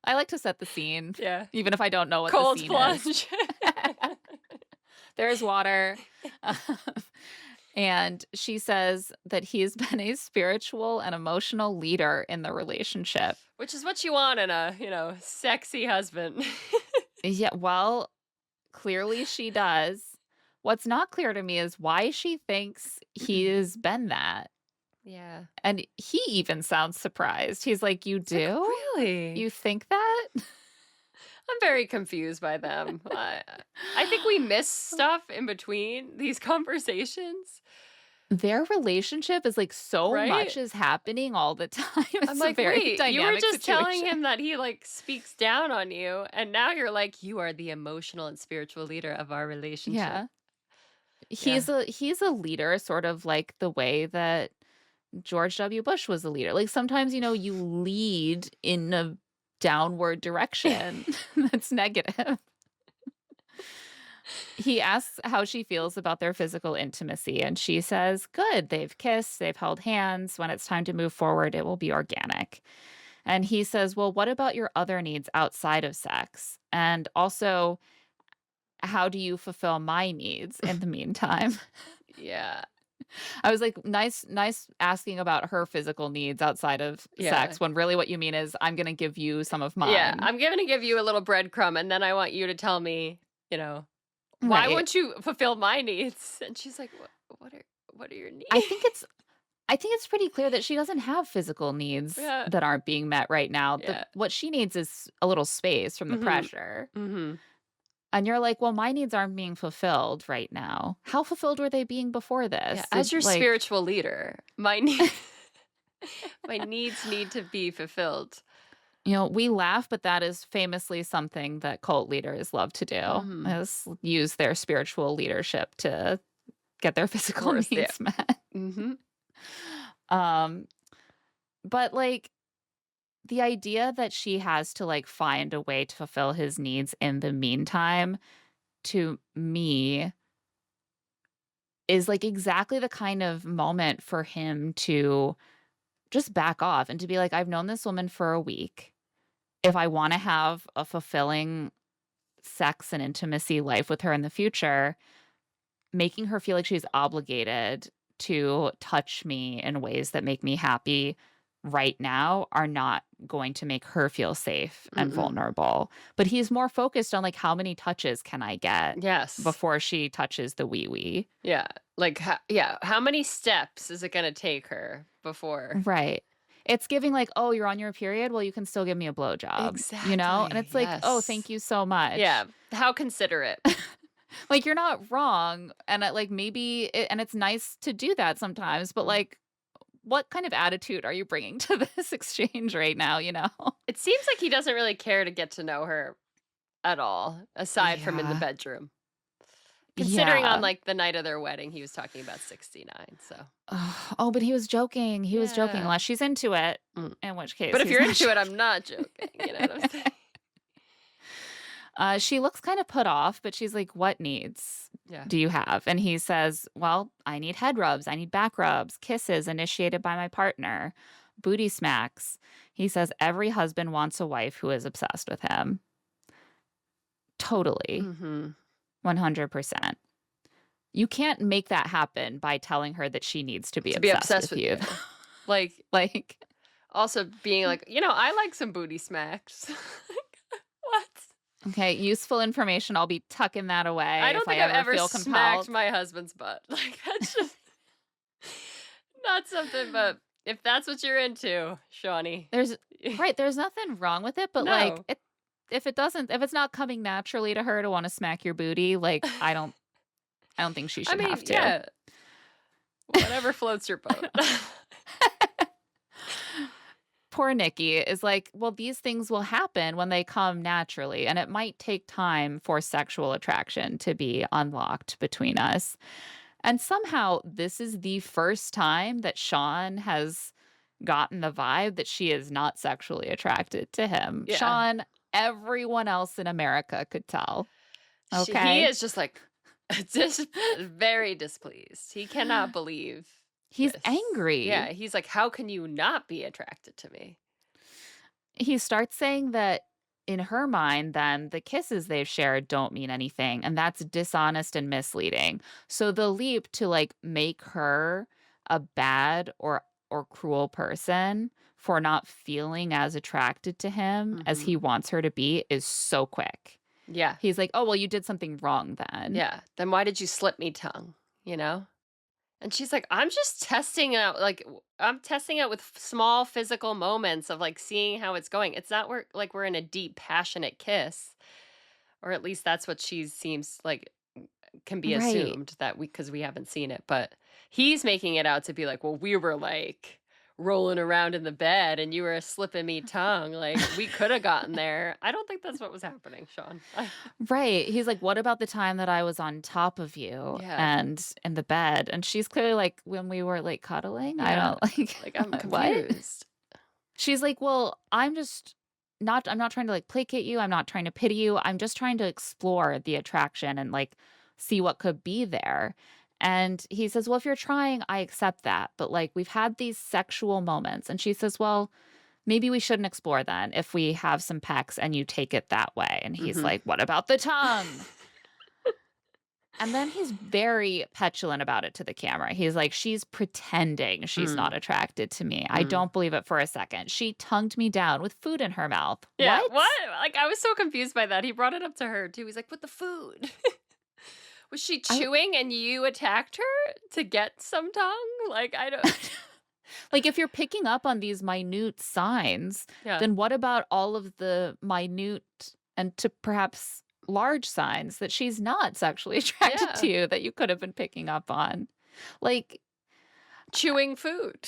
Speaker 1: I like to set the scene,
Speaker 2: Yeah.
Speaker 1: even if I don't know what the
Speaker 2: Cold
Speaker 1: scene is.
Speaker 2: plunge.
Speaker 1: There's water. Um, and she says that he's been a spiritual and emotional leader in the relationship.
Speaker 2: Which is what you want in a, sexy husband.
Speaker 1: Yeah, well, clearly she does. What's not clear to me is why she thinks he has been that.
Speaker 2: Yeah.
Speaker 1: And he even sounds surprised. He's like, "You
Speaker 2: It's like,
Speaker 1: do?
Speaker 2: really?
Speaker 1: You think that?"
Speaker 2: I'm very confused by them. I think we miss stuff in between these conversations,
Speaker 1: Their relationship is like so
Speaker 2: right?
Speaker 1: much is happening all the time.
Speaker 2: I'm
Speaker 1: It's a
Speaker 2: like,
Speaker 1: very
Speaker 2: wait, you were
Speaker 1: dynamic
Speaker 2: just telling
Speaker 1: situation.
Speaker 2: him that he like speaks down on you, and now you're like, you are the emotional and spiritual leader of our relationship.
Speaker 1: Yeah.
Speaker 2: Yeah.
Speaker 1: He's a leader sort of like the way that George W. Bush was a leader. Like sometimes, you lead in a downward direction that's negative. He asks how she feels about their physical intimacy, and she says, "Good, they've kissed, they've held hands. When it's time to move forward, it will be organic." And he says, "Well, what about your other needs outside of sex? And also, how do you fulfill my needs in the meantime?"
Speaker 2: Yeah.
Speaker 1: I was like, nice asking about her physical needs outside of
Speaker 2: Yeah.
Speaker 1: sex when really what you mean is I'm gonna give you some of
Speaker 2: Yeah.
Speaker 1: mine.
Speaker 2: I'm going to give you a little breadcrumb, and then I want you to tell me, why
Speaker 1: Right.
Speaker 2: won't you fulfill my needs? And she's like, what are your
Speaker 1: I
Speaker 2: needs?
Speaker 1: think it's I think it's pretty clear that she doesn't have physical needs
Speaker 2: Yeah.
Speaker 1: that aren't being met right now.
Speaker 2: Yeah.
Speaker 1: What she needs is a little space from the
Speaker 2: Mm-hmm.
Speaker 1: pressure.
Speaker 2: Mm-hmm.
Speaker 1: And you're like, "Well, my needs aren't being fulfilled right now." How fulfilled were they being before
Speaker 2: Yeah.
Speaker 1: this?
Speaker 2: As
Speaker 1: Did
Speaker 2: your
Speaker 1: like
Speaker 2: spiritual leader, my needs need to be fulfilled.
Speaker 1: we laugh, but that is famously something that cult leaders love to do,
Speaker 2: Mm-hmm.
Speaker 1: is use their spiritual leadership to get their physical
Speaker 2: Course, yeah.
Speaker 1: needs met.
Speaker 2: Mm-hmm.
Speaker 1: Um, but like the idea that she has to like find a way to fulfill his needs in the meantime, to me, is like exactly the kind of moment for him to just back off and to be like, "I've known this woman for a week. If I want to have a fulfilling sex and intimacy life with her in the future, making her feel like she's obligated to touch me in ways that make me happy right now are not going to make her feel safe and
Speaker 2: Mm-mm.
Speaker 1: vulnerable." But he's more focused on like how many touches can I get
Speaker 2: Yes.
Speaker 1: before she touches the wee wee.
Speaker 2: Yeah. Like, yeah. How many steps is it going to take her before?
Speaker 1: Right. It's giving like, "Oh, you're on your period? Well, you can still give me a blowjob." And
Speaker 2: Exactly.
Speaker 1: it's like, "Oh,
Speaker 2: Yes.
Speaker 1: thank you so much."
Speaker 2: Yeah. How considerate.
Speaker 1: Like, you're not wrong, and like maybe and it's nice to do that sometimes, but
Speaker 2: Mm.
Speaker 1: like what kind of attitude are you bringing to this exchange right now?
Speaker 2: It seems like he doesn't really care to get to know her at all, aside from in the
Speaker 1: Yeah.
Speaker 2: bedroom. Considering on
Speaker 1: Yeah.
Speaker 2: like the night of their wedding, he was talking about 69. So,
Speaker 1: Ugh. Oh, but he was joking. He was joking,
Speaker 2: yeah.
Speaker 1: unless she's into it,
Speaker 2: Mm.
Speaker 1: in which case
Speaker 2: But if
Speaker 1: he's
Speaker 2: you're
Speaker 1: not
Speaker 2: into it, I'm not
Speaker 1: joking.
Speaker 2: joking. You know what I'm saying?
Speaker 1: She looks kind of put off, but she's like, "What needs
Speaker 2: Yeah.
Speaker 1: do you have?" And he says, "Well, I need head rubs, I need back rubs, kisses initiated by my partner, booty smacks." He says every husband wants a wife who is obsessed with him. Totally.
Speaker 2: Mhm.
Speaker 1: 100%. You can't make that happen by telling her that she needs to be
Speaker 2: To be
Speaker 1: obsessed
Speaker 2: obsessed
Speaker 1: with
Speaker 2: with
Speaker 1: you.
Speaker 2: you. Like,
Speaker 1: Like,
Speaker 2: also being like, "I like some booty smacks." Like, what?
Speaker 1: okay, useful information, I'll be tucking that
Speaker 2: I
Speaker 1: away
Speaker 2: don't
Speaker 1: if I
Speaker 2: think I've
Speaker 1: ever
Speaker 2: ever
Speaker 1: feel
Speaker 2: smacked
Speaker 1: compelled.
Speaker 2: my husband's butt. Like, that's just not something, but if that's what you're into, Shawnee.
Speaker 1: There's right, there's nothing wrong with it, but, like,
Speaker 2: No.
Speaker 1: if it's not coming naturally to her to wanna smack your booty, like, I don't think she
Speaker 2: I
Speaker 1: should
Speaker 2: mean,
Speaker 1: have to.
Speaker 2: yeah, whatever floats your boat.
Speaker 1: Poor Nikki is like, "Well, these things will happen when they come naturally, and it might take time for sexual attraction to be unlocked between us." And somehow this is the first time that Sean has gotten the vibe that she is not sexually attracted to him.
Speaker 2: Yeah.
Speaker 1: Sean, everyone else in America could tell,
Speaker 2: He
Speaker 1: okay?
Speaker 2: is just like just very displeased. He cannot believe
Speaker 1: He's
Speaker 2: this.
Speaker 1: angry.
Speaker 2: Yeah, he's like, "How can you not be attracted to me?"
Speaker 1: He starts saying that in her mind, then the kisses they've shared don't mean anything, and that's dishonest and misleading. So the leap to like make her a bad or cruel person for not feeling as attracted to him as he
Speaker 2: Mhm.
Speaker 1: wants her to be is so quick.
Speaker 2: Yeah.
Speaker 1: He's like, "Oh, well, you did something wrong then."
Speaker 2: Yeah. "Then why did you slip me tongue?" You know? And she's like, "I'm just testing out, like, I'm testing out with small physical moments of, like, seeing how it's going. It's not we're in a deep, passionate kiss." Or at least that's what she seems like can be
Speaker 1: Right.
Speaker 2: assumed that because we haven't seen it, but he's making it out to be like, "Well, we were, like, rolling around in the bed and you were slipping me tongue, like, we coulda gotten there." I don't think that's what was happening, Sean. I
Speaker 1: Right. He's like, "What about the time that I was on top of you
Speaker 2: Yeah,
Speaker 1: and in the bed?" And she's clearly like, "When we were, like, cuddling?" I
Speaker 2: yeah.
Speaker 1: don't like,
Speaker 2: Like, I'm
Speaker 1: "What?"
Speaker 2: confused.
Speaker 1: She's like, "Well, I'm not trying to, like, placate you, I'm not trying to pity you, I'm just trying to explore the attraction and, like, see what could be there." And he says, "Well, if you're trying, I accept that, but, like, we've had these sexual moments." And she says, "Well, maybe we shouldn't explore then if we have some pecs and you take it that way." And he's
Speaker 2: Mhm.
Speaker 1: like, "What about the tongue?" And then he's very petulant about it to the camera. He's like, "She's pretending she's not
Speaker 2: Mm,
Speaker 1: attracted to me. I
Speaker 2: mm.
Speaker 1: don't believe it for a second. She tongued me down with food in her mouth."
Speaker 2: Yeah,
Speaker 1: What?
Speaker 2: what? Like, I was so confused by that. He brought it up to her too. He's like, "With the food." Was she
Speaker 1: I
Speaker 2: chewing and you attacked her to get some tongue? Like, I don't
Speaker 1: like if you're picking up on these minute signs,
Speaker 2: Yeah.
Speaker 1: then what about all of the minute and to perhaps large signs that she's not sexually attracted to
Speaker 2: Yeah.
Speaker 1: you that you could have been picking up on? Like
Speaker 2: Chewing food.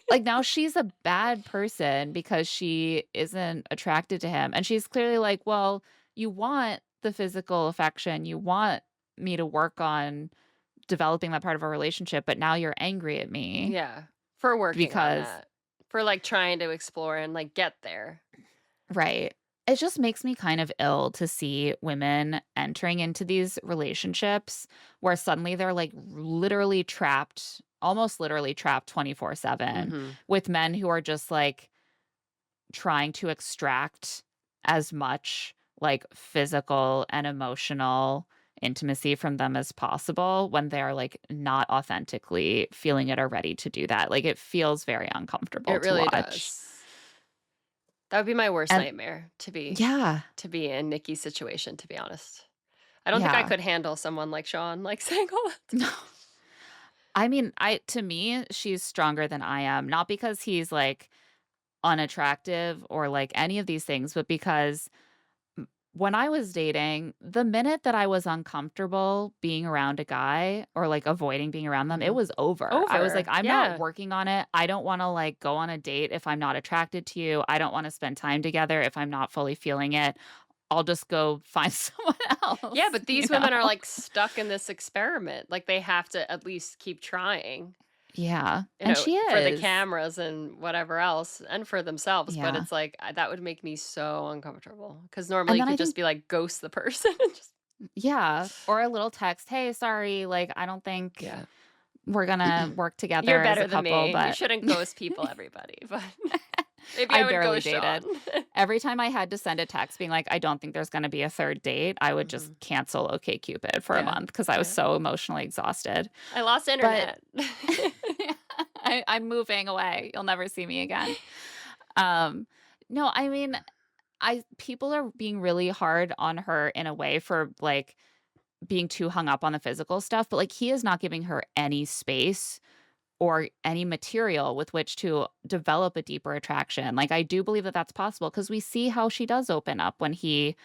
Speaker 1: Like, now she's a bad person because she isn't attracted to him, and she's clearly like, "Well, you want the physical affection, you want me to work on developing that part of our relationship, but now you're angry at me
Speaker 2: Yeah. For working on
Speaker 1: because."
Speaker 2: that. For, like, trying to explore and, like, get there.
Speaker 1: Right. It just makes me kind of ill to see women entering into these relationships where suddenly they're, like, literally trapped, almost literally trapped 24/7
Speaker 2: Mhm.
Speaker 1: with men who are just, like, trying to extract as much, like, physical and emotional intimacy from them as possible when they're, like, not authentically feeling it or ready to do that. Like, it feels very uncomfortable
Speaker 2: It
Speaker 1: to
Speaker 2: really
Speaker 1: watch.
Speaker 2: does. That would be my worst
Speaker 1: And
Speaker 2: nightmare
Speaker 1: yeah,
Speaker 2: to be in Nikki's situation, to be honest. I don't think I
Speaker 1: yeah.
Speaker 2: could handle someone like Sean, like, saying all that.
Speaker 1: No. I mean, I to me, she's stronger than I am, not because he's, like, unattractive or, like, any of these things, but because when I was dating, the minute that I was uncomfortable being around a guy or, like, avoiding being around them, it
Speaker 2: Mhm.
Speaker 1: was over. I was like,
Speaker 2: Over.
Speaker 1: "I'm not
Speaker 2: Yeah.
Speaker 1: working on it. I don't wanna, like, go on a date if I'm not attracted to you. I don't wanna spend time together if I'm not fully feeling it. I'll just go find someone
Speaker 2: Yeah,
Speaker 1: else,"
Speaker 2: but
Speaker 1: you
Speaker 2: these
Speaker 1: know?
Speaker 2: women are, like, stuck in this experiment, like, they have to at least keep trying,
Speaker 1: Yeah, and she
Speaker 2: for the
Speaker 1: is.
Speaker 2: cameras and whatever else, and for themselves, but
Speaker 1: Yeah,
Speaker 2: it's like, that would make me so uncomfortable because
Speaker 1: and
Speaker 2: normally you
Speaker 1: then I
Speaker 2: could just
Speaker 1: think
Speaker 2: be like, ghost the person and just
Speaker 1: yeah, or a little text, "Hey, sorry, like, I don't think
Speaker 2: Yeah.
Speaker 1: we're gonna work
Speaker 2: You're
Speaker 1: together as a
Speaker 2: better than
Speaker 1: couple,
Speaker 2: me, you
Speaker 1: but"
Speaker 2: shouldn't ghost people, everybody, but Maybe
Speaker 1: I
Speaker 2: I would go
Speaker 1: barely
Speaker 2: Sean.
Speaker 1: dated. Every time I had to send a text being like, "I don't think there's gonna be a third date," I would just
Speaker 2: Mhm.
Speaker 1: cancel OkCupid for a
Speaker 2: Yeah.
Speaker 1: month because I was
Speaker 2: Yeah.
Speaker 1: so emotionally exhausted.
Speaker 2: I lost
Speaker 1: But
Speaker 2: internet.
Speaker 1: I'm moving away. You'll never see me again. Um, no, I mean, I people are being really hard on her in a way for, like, being too hung up on the physical stuff, but, like, he is not giving her any space or any material with which to develop a deeper attraction. Like, I do believe that that's possible because we see how she does open up when he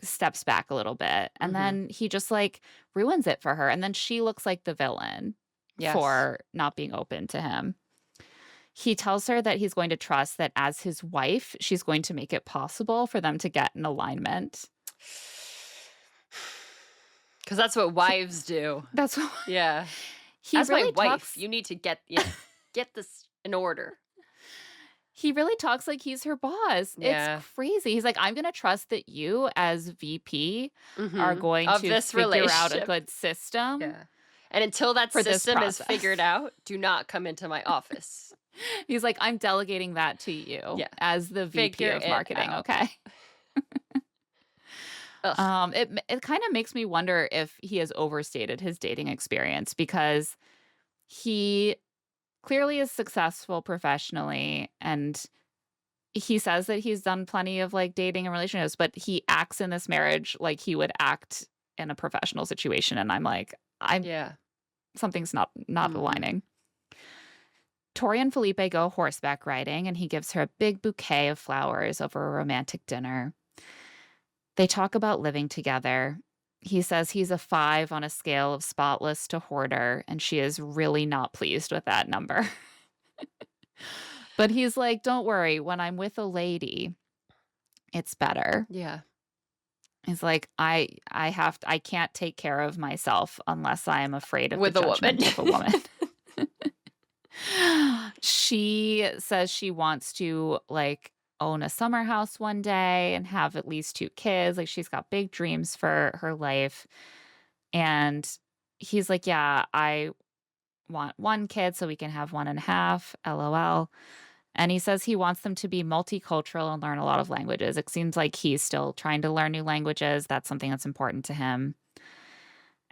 Speaker 1: steps back a little bit, and
Speaker 2: Mhm.
Speaker 1: then he just, like, ruins it for her, and then she looks like the villain
Speaker 2: Yes.
Speaker 1: for not being open to him. He tells her that he's going to trust that as his wife, she's going to make it possible for them to get in alignment.
Speaker 2: 'Cause that's what
Speaker 1: He
Speaker 2: wives do.
Speaker 1: that's what
Speaker 2: Yeah.
Speaker 1: he
Speaker 2: As my
Speaker 1: really
Speaker 2: wife,
Speaker 1: talks
Speaker 2: you need to get this in order.
Speaker 1: he really talks like he's her boss. It's
Speaker 2: Yeah.
Speaker 1: crazy. He's like, "I'm gonna trust that you as VP are
Speaker 2: Mhm.
Speaker 1: going
Speaker 2: Of
Speaker 1: to
Speaker 2: this
Speaker 1: figure out a
Speaker 2: relationship.
Speaker 1: good system
Speaker 2: Yeah. And until that
Speaker 1: for this
Speaker 2: system is
Speaker 1: process."
Speaker 2: figured out, do not come into my office.
Speaker 1: He's like, "I'm delegating that to you
Speaker 2: Yeah.
Speaker 1: as the VP
Speaker 2: Figure
Speaker 1: of
Speaker 2: it
Speaker 1: marketing,
Speaker 2: out.
Speaker 1: okay?"
Speaker 2: Ugh.
Speaker 1: It kinda makes me wonder if he has overstated his dating experience because he clearly is successful professionally, and he says that he's done plenty of, like, dating and relationships, but he acts in this marriage like he would act in a professional situation, and I'm like, I'm
Speaker 2: Yeah.
Speaker 1: something's not
Speaker 2: Mhm.
Speaker 1: aligning. Tori and Felipe go horseback riding, and he gives her a big bouquet of flowers over a romantic dinner. They talk about living together. He says he's a 5 on a scale of spotless to hoarder, and she is really not pleased with that number. But he's like, "Don't worry, when I'm with a lady, it's better."
Speaker 2: Yeah.
Speaker 1: He's like, I can't take care of myself unless I am afraid of the
Speaker 2: With a woman.
Speaker 1: judgment of a woman." She says she wants to, like, own a summer house one day and have at least 2 kids, like, she's got big dreams for her life, and he's like, "Yeah, I want 1 kid so we can have 1.5, LOL." And he says he wants them to be multicultural and learn a lot of languages. It seems like he's still trying to learn new languages, that's something that's important to him.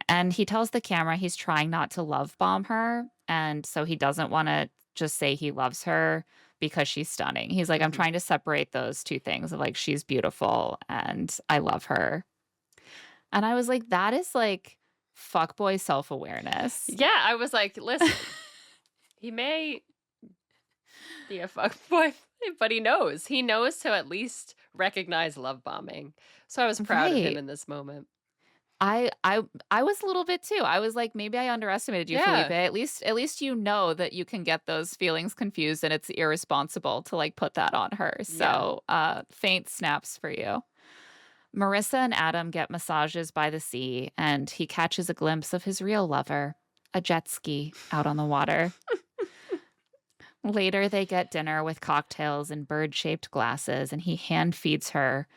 Speaker 1: And he tells the camera he's trying not to love bomb her, and so he doesn't wanna just say he loves her because she's stunning. He's like, "I'm
Speaker 2: Mhm.
Speaker 1: trying to separate those 2 things of, like, she's beautiful and I love her." And I was like, "That is, like, fuckboy self-awareness."
Speaker 2: Yeah, I was like, "Listen, he may be a fuckboy, but he knows. He knows to at least recognize love bombing." So I was proud of him
Speaker 1: Right.
Speaker 2: in this moment.
Speaker 1: I was a little bit too. I was like, "Maybe I underestimated you, Felipe.
Speaker 2: Yeah.
Speaker 1: At least you know that you can get those feelings confused and it's irresponsible to, like, put that on her."
Speaker 2: Yeah.
Speaker 1: So, faint snaps for you. Marissa and Adam get massages by the sea, and he catches a glimpse of his real lover, a jet ski out on the water. Later, they get dinner with cocktails in bird-shaped glasses, and he hand feeds her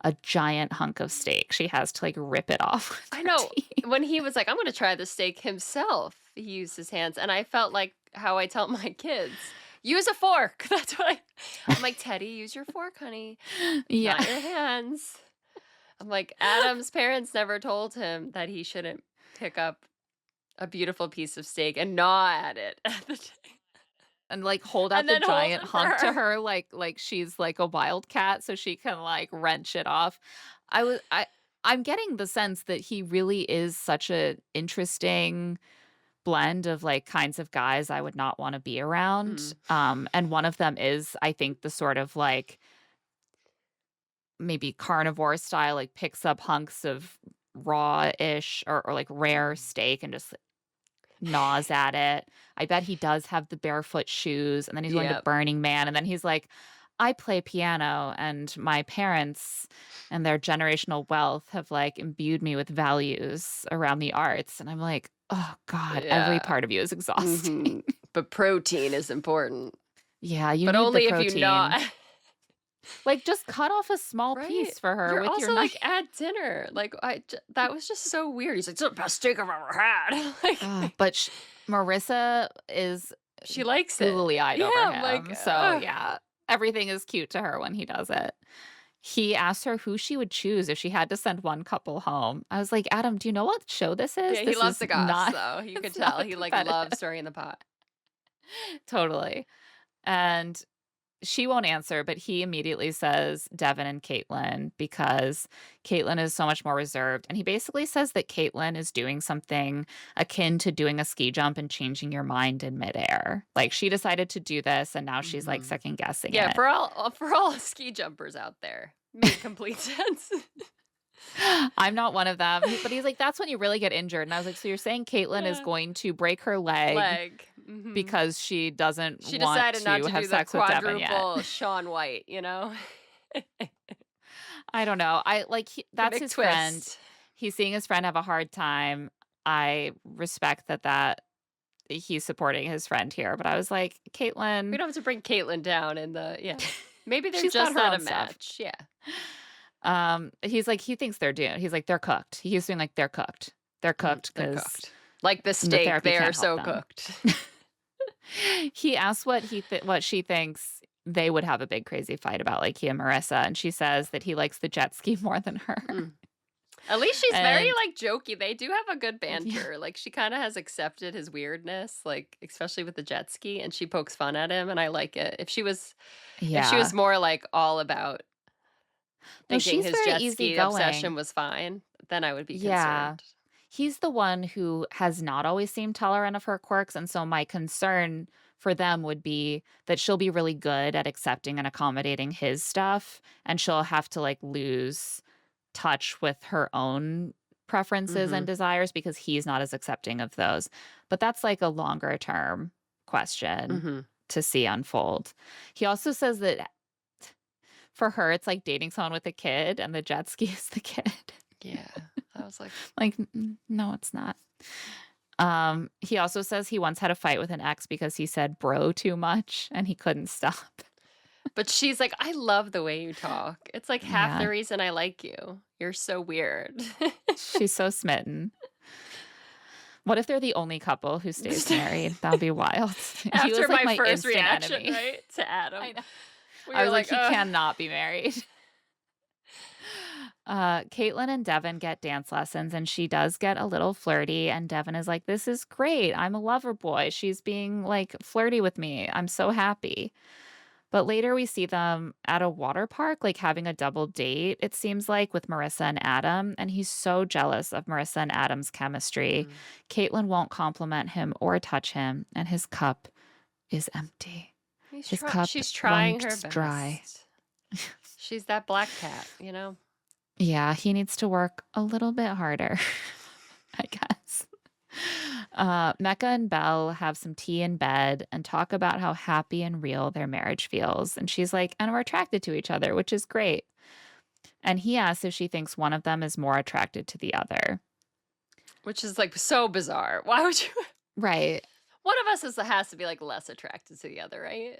Speaker 1: a giant hunk of steak. She has to, like, rip it off with
Speaker 2: I
Speaker 1: her
Speaker 2: know.
Speaker 1: teeth.
Speaker 2: When he was like, "I'm gonna try the steak himself," he used his hands, and I felt like how I tell my kids, "Use a fork." That's what I'm like, "Teddy, use your fork, honey,
Speaker 1: Yeah.
Speaker 2: not your hands." I'm like, Adam's parents never told him that he shouldn't pick up a beautiful piece of steak and gnaw at it at the time,
Speaker 1: And, like, hold out
Speaker 2: and
Speaker 1: the
Speaker 2: then hold
Speaker 1: giant
Speaker 2: it for
Speaker 1: hunk to
Speaker 2: her.
Speaker 1: her like she's, like, a wildcat so she can, like, wrench it off. I was I'm getting the sense that he really is such a interesting blend of, like, kinds of guys I would not wanna be around,
Speaker 2: Mm.
Speaker 1: and one of them is, I think, the sort of, like, maybe carnivore style, like, picks up hunks of raw-ish or, like, rare steak and just gnaws at it. I bet he does have the barefoot shoes, and then he's going to
Speaker 2: Yep.
Speaker 1: Burning Man, and then he's like, "I play piano, and my parents and their generational wealth have, like, imbued me with values around the arts," and I'm like, "Oh god, every
Speaker 2: Yeah.
Speaker 1: part of you is exhausting."
Speaker 2: Mhm. But protein is important,
Speaker 1: Yeah, you
Speaker 2: but
Speaker 1: need the
Speaker 2: only if you gnaw.
Speaker 1: protein. Like, just cut off a small
Speaker 2: Right?
Speaker 1: piece for her
Speaker 2: You're
Speaker 1: with your
Speaker 2: also, like,
Speaker 1: knife.
Speaker 2: at dinner, like, that was just so weird. He's like, "It's the best steak I've ever had." Like,
Speaker 1: But Marissa is
Speaker 2: she likes it.
Speaker 1: googly-eyed
Speaker 2: Yeah,
Speaker 1: over
Speaker 2: I'm like,
Speaker 1: him, so
Speaker 2: "Ugh."
Speaker 1: yeah. Everything is cute to her when he does it. He asked her who she would choose if she had to send one couple home. I was like, "Adam, do you know what show this is?
Speaker 2: Yeah, he
Speaker 1: This
Speaker 2: loves
Speaker 1: is
Speaker 2: the goss,
Speaker 1: not
Speaker 2: though. You could
Speaker 1: it's
Speaker 2: tell.
Speaker 1: not
Speaker 2: He, like,
Speaker 1: competitive."
Speaker 2: loves stirring the pot.
Speaker 1: Totally. And she won't answer, but he immediately says Devin and Caitlin because Caitlin is so much more reserved. And he basically says that Caitlin is doing something akin to doing a ski jump and changing your mind in midair. Like she decided to do this and now she's like
Speaker 2: Mhm.
Speaker 1: second guessing
Speaker 2: Yeah,
Speaker 1: it.
Speaker 2: for all ski jumpers out there, made complete sense.
Speaker 1: I'm not one of them. But he's like, that's when you really get injured. And I was like, so you're saying Caitlin is
Speaker 2: Yeah.
Speaker 1: going to break her leg
Speaker 2: Leg. Mhm.
Speaker 1: because she doesn't
Speaker 2: She
Speaker 1: want
Speaker 2: decided not
Speaker 1: to
Speaker 2: to
Speaker 1: have
Speaker 2: do the
Speaker 1: sex with Devin yet?
Speaker 2: quadruple Shaun White, you know?
Speaker 1: I don't know.
Speaker 2: The
Speaker 1: That's his friend.
Speaker 2: McTwist.
Speaker 1: He's seeing his friend have a hard time. I respect that he's supporting his friend here, but I was like,
Speaker 2: We
Speaker 1: "Caitlin."
Speaker 2: don't have to bring Caitlyn down in the yeah. Maybe they're
Speaker 1: She's got
Speaker 2: just
Speaker 1: her
Speaker 2: at
Speaker 1: own
Speaker 2: a
Speaker 1: stuff.
Speaker 2: match, yeah.
Speaker 1: He's like, he thinks he's like, "They're cooked." He's doing like, "They're cooked. They're
Speaker 2: Mhm,
Speaker 1: cooked
Speaker 2: they're
Speaker 1: because
Speaker 2: cooked. Like the
Speaker 1: the
Speaker 2: steak,
Speaker 1: therapy
Speaker 2: they are
Speaker 1: can't help
Speaker 2: so
Speaker 1: them."
Speaker 2: cooked.
Speaker 1: He asks what she thinks they would have a big crazy fight about, like he and Marissa, and she says that he likes the jet ski more than her.
Speaker 2: Mm. At least she's very,
Speaker 1: And
Speaker 2: like, jokey. They do have a good
Speaker 1: yeah.
Speaker 2: banter. Like, she kinda has accepted his weirdness, like, especially with the jet ski, and she pokes fun at him, and I like it. If she was
Speaker 1: Yeah.
Speaker 2: more, like, all about
Speaker 1: No,
Speaker 2: thinking
Speaker 1: she's
Speaker 2: his
Speaker 1: very
Speaker 2: jet ski
Speaker 1: easygoing.
Speaker 2: obsession was fine, then I would be
Speaker 1: Yeah.
Speaker 2: concerned.
Speaker 1: He's the one who has not always seemed tolerant of her quirks, and so my concern for them would be that she'll be really good at accepting and accommodating his stuff, and she'll have to, like, lose touch with her own preferences and
Speaker 2: Mhm,
Speaker 1: desires because he's not as accepting of those. But that's, like, a longer term question
Speaker 2: mhm.
Speaker 1: to see unfold. He also says that for her, it's like dating someone with a kid, and the jet ski is the kid.
Speaker 2: Yeah. I was like
Speaker 1: Like, no, it's not. He also says he once had a fight with an ex because he said "bro" too much and he couldn't stop.
Speaker 2: but she's like, "I love the way you talk. It's, like, half the
Speaker 1: Yeah,
Speaker 2: reason I like you. You're so weird."
Speaker 1: she's so smitten. What if they're the only couple who stays married? That would be wild. He
Speaker 2: After
Speaker 1: was like
Speaker 2: my
Speaker 1: my
Speaker 2: first
Speaker 1: instant
Speaker 2: reaction,
Speaker 1: enemy.
Speaker 2: right, to
Speaker 1: I
Speaker 2: Adam,
Speaker 1: know.
Speaker 2: we
Speaker 1: I
Speaker 2: were
Speaker 1: was like,
Speaker 2: like,
Speaker 1: he
Speaker 2: "Ugh."
Speaker 1: cannot be married. Caitlin and Devin get dance lessons, and she does get a little flirty. And Devin is like, "This is great. I'm a lover boy. She's being like flirty with me. I'm so happy." But later we see them at a water park, like having a double date, it seems like, with Marissa and Adam. And he's so jealous of Marissa and Adam's chemistry.
Speaker 2: Mhm.
Speaker 1: Caitlin won't compliment him or touch him, and his cup is empty. His cup
Speaker 2: She's trying her
Speaker 1: runs dry.
Speaker 2: best. She's that black cat, you know?
Speaker 1: Yeah, he needs to work a little bit harder, I guess. Mecca and Belle have some tea in bed and talk about how happy and real their marriage feels. And she's like, and we're attracted to each other, which is great. And he asks if she thinks one of them is more attracted to the other.
Speaker 2: Which is, like, so bizarre. Why would you
Speaker 1: Right.
Speaker 2: one of us has to be, like, less attracted to the other, right?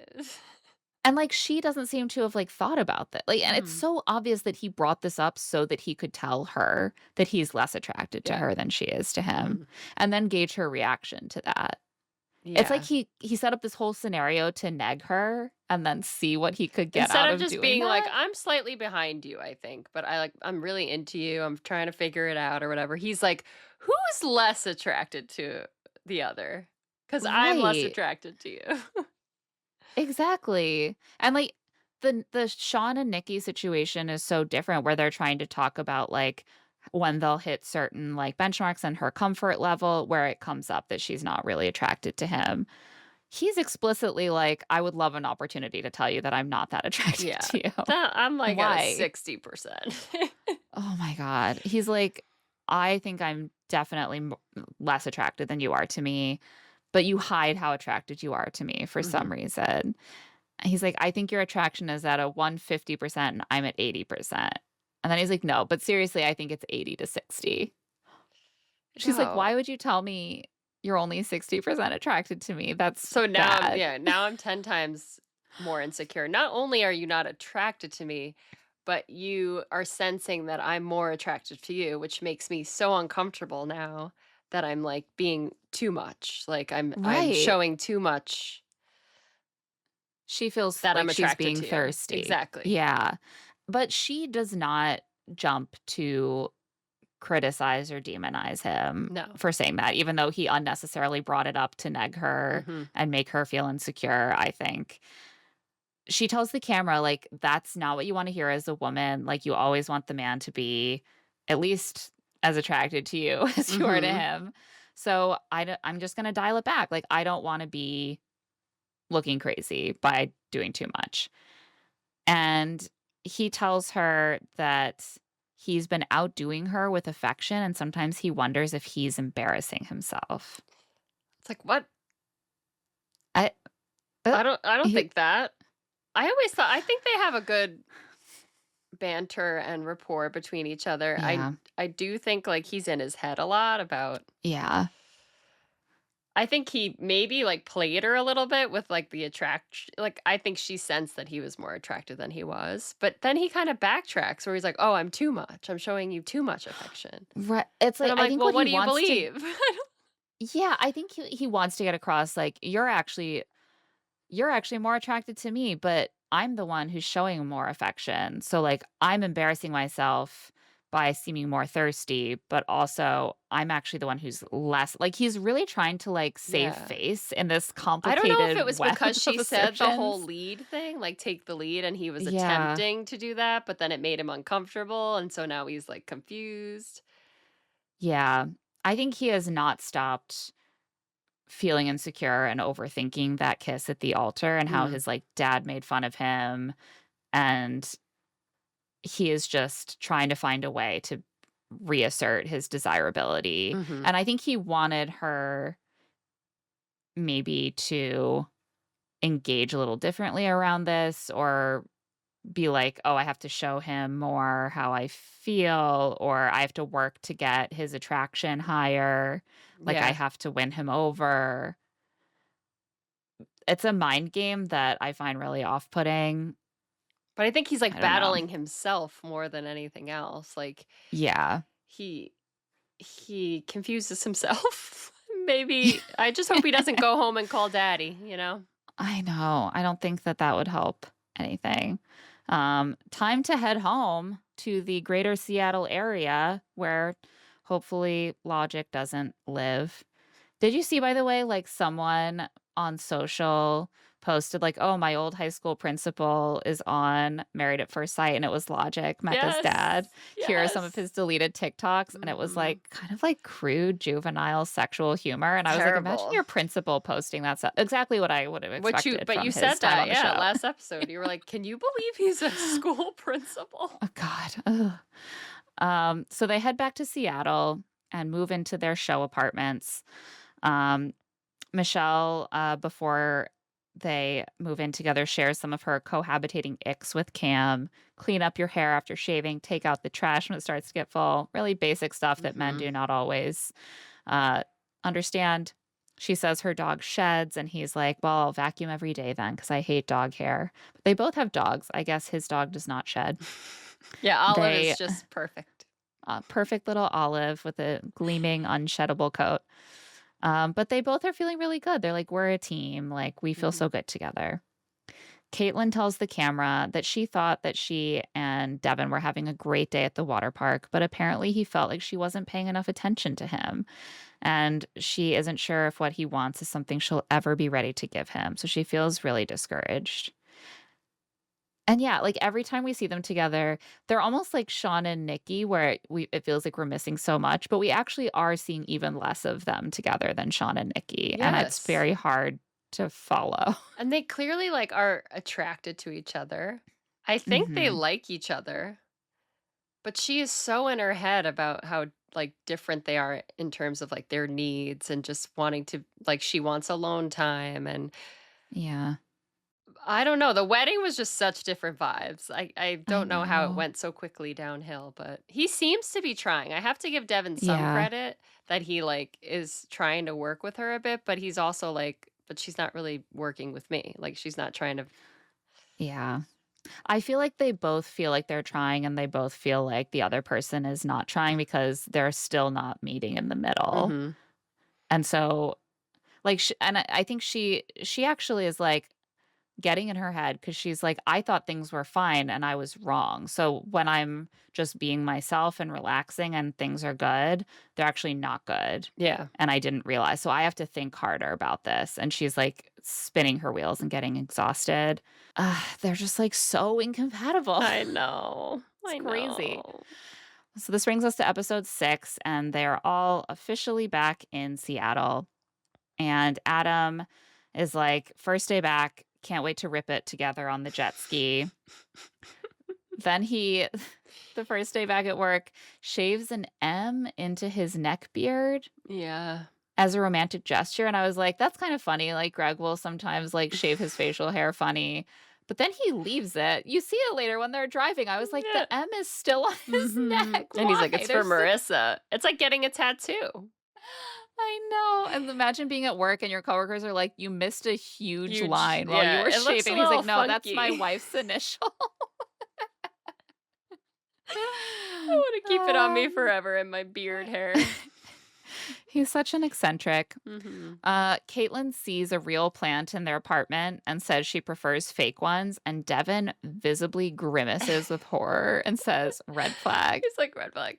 Speaker 1: And like she doesn't seem to have like thought about that. Like, and it's
Speaker 2: Mhm.
Speaker 1: so obvious that he brought this up so that he could tell her that he's less attracted to
Speaker 2: Yeah.
Speaker 1: her than she is to him,
Speaker 2: Mhm.
Speaker 1: and then gauge her reaction to that. It's like
Speaker 2: Yeah.
Speaker 1: he set up this whole scenario to neg her and then see what he could get
Speaker 2: Instead
Speaker 1: out
Speaker 2: of
Speaker 1: of
Speaker 2: just
Speaker 1: doing
Speaker 2: being like,
Speaker 1: that.
Speaker 2: "I'm slightly behind you, I think, but I'm really into you. I'm trying to figure it out," or whatever. He's like, "Who's less attracted to the other? Because 'Cause I'm less
Speaker 1: Right.
Speaker 2: attracted to you."
Speaker 1: Exactly. And like the Sean and Nikki situation is so different where they're trying to talk about like when they'll hit certain like benchmarks and her comfort level where it comes up that she's not really attracted to him. He's explicitly like, I would love an opportunity to tell you that I'm not that attracted
Speaker 2: Yeah.
Speaker 1: to you.
Speaker 2: That I'm, like, at a
Speaker 1: Why?
Speaker 2: 60%.
Speaker 1: Oh my God. He's like, I think I'm definitely less attracted than you are to me, but you hide how attracted you are to me for some
Speaker 2: Mhm.
Speaker 1: reason. He's like, I think your attraction is at a 150% and I'm at 80%. And then he's like, no, but seriously, I think it's 80 to 60. She's like,
Speaker 2: No.
Speaker 1: why would you tell me you're only 60% attracted to me? That's
Speaker 2: So now I'm
Speaker 1: bad.
Speaker 2: yeah, now I'm 10 times more insecure. Not only are you not attracted to me, but you are sensing that I'm more attracted to you, which makes me so uncomfortable now that I'm like being too much. Like I'm
Speaker 1: Right.
Speaker 2: showing too much.
Speaker 1: She feels
Speaker 2: that I'm
Speaker 1: like she's
Speaker 2: attracted
Speaker 1: being
Speaker 2: to you.
Speaker 1: thirsty.
Speaker 2: Exactly.
Speaker 1: Yeah. But she does not jump to criticize or demonize him
Speaker 2: No.
Speaker 1: for saying that, even though he unnecessarily brought it up to neg her
Speaker 2: Mhm.
Speaker 1: and make her feel insecure, I think. She tells the camera, like, "That's not what you wanna hear as a woman, like, you always want the man to be at least as attracted to you as you are to
Speaker 2: Mhm.
Speaker 1: him. So, I'm just gonna dial it back, like, I don't wanna be looking crazy by doing too much." And he tells her that he's been outdoing her with affection, and sometimes he wonders if he's embarrassing himself.
Speaker 2: It's like, "What?
Speaker 1: I
Speaker 2: I don't
Speaker 1: he
Speaker 2: think that." I think they have a good banter and rapport between each other.
Speaker 1: Yeah,
Speaker 2: I do think, like, he's in his head a lot about
Speaker 1: yeah,
Speaker 2: I think he maybe, like, played her a little bit with, like, the attract like, I think she sensed that he was more attractive than he was, but then he kinda backtracks where he's like, "Oh, I'm too much. I'm showing you too much affection."
Speaker 1: it's
Speaker 2: And
Speaker 1: like,
Speaker 2: I'm
Speaker 1: I
Speaker 2: like,
Speaker 1: think
Speaker 2: "Well,
Speaker 1: what
Speaker 2: what
Speaker 1: he
Speaker 2: do you
Speaker 1: wants to
Speaker 2: believe?"
Speaker 1: yeah, I think he wants to get across, like, you're actually more attracted to me, but I'm the one who's showing more affection. So, like, I'm embarrassing myself by seeming more thirsty, but also I'm actually the one who's less like, he's really trying to, like, save
Speaker 2: Yeah.
Speaker 1: face in this
Speaker 2: I don't know if
Speaker 1: complicated
Speaker 2: it was
Speaker 1: web
Speaker 2: because
Speaker 1: of
Speaker 2: she said the whole
Speaker 1: assertions.
Speaker 2: lead thing, like, "Take the lead," and he was
Speaker 1: Yeah,
Speaker 2: attempting to do that, but then it made him uncomfortable, and so now he's, like, confused.
Speaker 1: yeah. I think he has not stopped feeling insecure and overthinking that kiss at the altar and how
Speaker 2: Mm.
Speaker 1: his, like, dad made fun of him, and he is just trying to find a way to reassert his desirability,
Speaker 2: Mhm.
Speaker 1: and I think he wanted her maybe to engage a little differently around this or be like, "Oh, I have to show him more how I feel," or "I have to work to get his attraction higher," like, "I
Speaker 2: Yeah.
Speaker 1: have to win him over." It's a mind game that I find really off-putting.
Speaker 2: But I think he's, like,
Speaker 1: I don't know.
Speaker 2: battling himself more than anything else, like,
Speaker 1: Yeah.
Speaker 2: he he confuses himself. Maybe I just hope he doesn't go home and call daddy, you know?
Speaker 1: I know. I don't think that that would help anything. Time to head home to the greater Seattle area where hopefully logic doesn't live. Did you see, by the way, like someone on social posted, like, oh, my old high school principal is on Married at First Sight, and it was Logic, Mecca's dad.
Speaker 2: Yes.
Speaker 1: Here are some of
Speaker 2: Yes.
Speaker 1: his deleted TikToks. And it was
Speaker 2: Mhm.
Speaker 1: like kind of like crude, juvenile sexual humor. And I was like, imagine
Speaker 2: Terrible.
Speaker 1: your principal posting that stuff. Exactly what I would have
Speaker 2: What you
Speaker 1: expected
Speaker 2: but
Speaker 1: from
Speaker 2: you
Speaker 1: his
Speaker 2: said
Speaker 1: time
Speaker 2: that,
Speaker 1: on the
Speaker 2: yeah,
Speaker 1: show.
Speaker 2: last episode. You were like, "Can you believe he's a school principal?"
Speaker 1: Oh, God. Ugh. So they head back to Seattle and move into their show apartments. Um, Michelle, before they move in together, shares some of her cohabitating icks with Cam. Clean up your hair after shaving, take out the trash when it starts to get full. Really basic stuff that men
Speaker 2: Mhm.
Speaker 1: do not always uh, understand. She says her dog sheds, and he's like, well, I'll vacuum every day then because I hate dog hair. But they both have dogs. I guess his dog does not shed.
Speaker 2: Yeah, Olive is
Speaker 1: They
Speaker 2: just perfect.
Speaker 1: perfect little olive with a gleaming, unsheddable coat. But they both are feeling really good. They're like, we're a team. Like, we feel
Speaker 2: Mhm.
Speaker 1: so good together. Caitlin tells the camera that she thought that she and Devin were having a great day at the water park, but apparently he felt like she wasn't paying enough attention to him. And she isn't sure if what he wants is something she'll ever be ready to give him. So she feels really discouraged. And yeah, like every time we see them together, they're almost like Sean and Nikki, where it feels like we're missing so much, but we actually are seeing even less of them together than Sean and Nikki, and it's
Speaker 2: Yes.
Speaker 1: very hard to follow.
Speaker 2: And they clearly, like, are attracted to each other. I think they
Speaker 1: Mhm.
Speaker 2: like each other, but she is so in her head about how, like, different they are in terms of, like, their needs and just wanting to like, she wants alone time, and
Speaker 1: Yeah.
Speaker 2: I don't know, the wedding was just such different vibes. I
Speaker 1: I
Speaker 2: don't know how it
Speaker 1: know.
Speaker 2: went so quickly downhill, but he seems to be trying. I have to give Devin some
Speaker 1: Yeah.
Speaker 2: credit that he, like, is trying to work with her a bit, but he's also like, "But she's not really working with me." Like, she's not trying to
Speaker 1: Yeah. I feel like they both feel like they're trying, and they both feel like the other person is not trying because they're still not meeting in the middle.
Speaker 2: Mhm.
Speaker 1: And so, like, and I think she actually is like, getting in her head because she's like, I thought things were fine and I was wrong. So when I'm just being myself and relaxing and things are good, they're actually not good.
Speaker 2: Yeah.
Speaker 1: And I didn't realize. So I have to think harder about this. And she's like spinning her wheels and getting exhausted. They're just like so incompatible.
Speaker 2: I know.
Speaker 1: It's
Speaker 2: I
Speaker 1: crazy.
Speaker 2: know.
Speaker 1: So this brings us to episode 6, and they're all officially back in Seattle. And Adam is like, first day back, can't wait to rip it together on the jet ski. Then he, the first day back at work, shaves an M into his neck beard
Speaker 2: Yeah.
Speaker 1: as a romantic gesture. And I was like, that's kind of funny. Like Greg will sometimes like shave his facial hair funny. But then he leaves it. You see it later when they're driving. I was like,
Speaker 2: Yeah.
Speaker 1: the M is still on his neck.
Speaker 2: And he's like,
Speaker 1: Why?
Speaker 2: it's for
Speaker 1: There's so
Speaker 2: Marissa. It's like getting a tattoo.
Speaker 1: I know. And imagine being at work and your coworkers are like, you missed a huge
Speaker 2: Huge.
Speaker 1: line while you
Speaker 2: Yeah.
Speaker 1: were
Speaker 2: It looks a
Speaker 1: shaving. He's
Speaker 2: little
Speaker 1: like, no, that's my
Speaker 2: funky.
Speaker 1: wife's initial.
Speaker 2: I want to keep it on me
Speaker 1: Um,
Speaker 2: forever in my beard hair.
Speaker 1: He's such an eccentric.
Speaker 2: Hmm.
Speaker 1: Caitlin sees a real plant in their apartment and says she prefers fake ones. And Devin visibly grimaces with horror and says, red flag.
Speaker 2: He's like, red flag.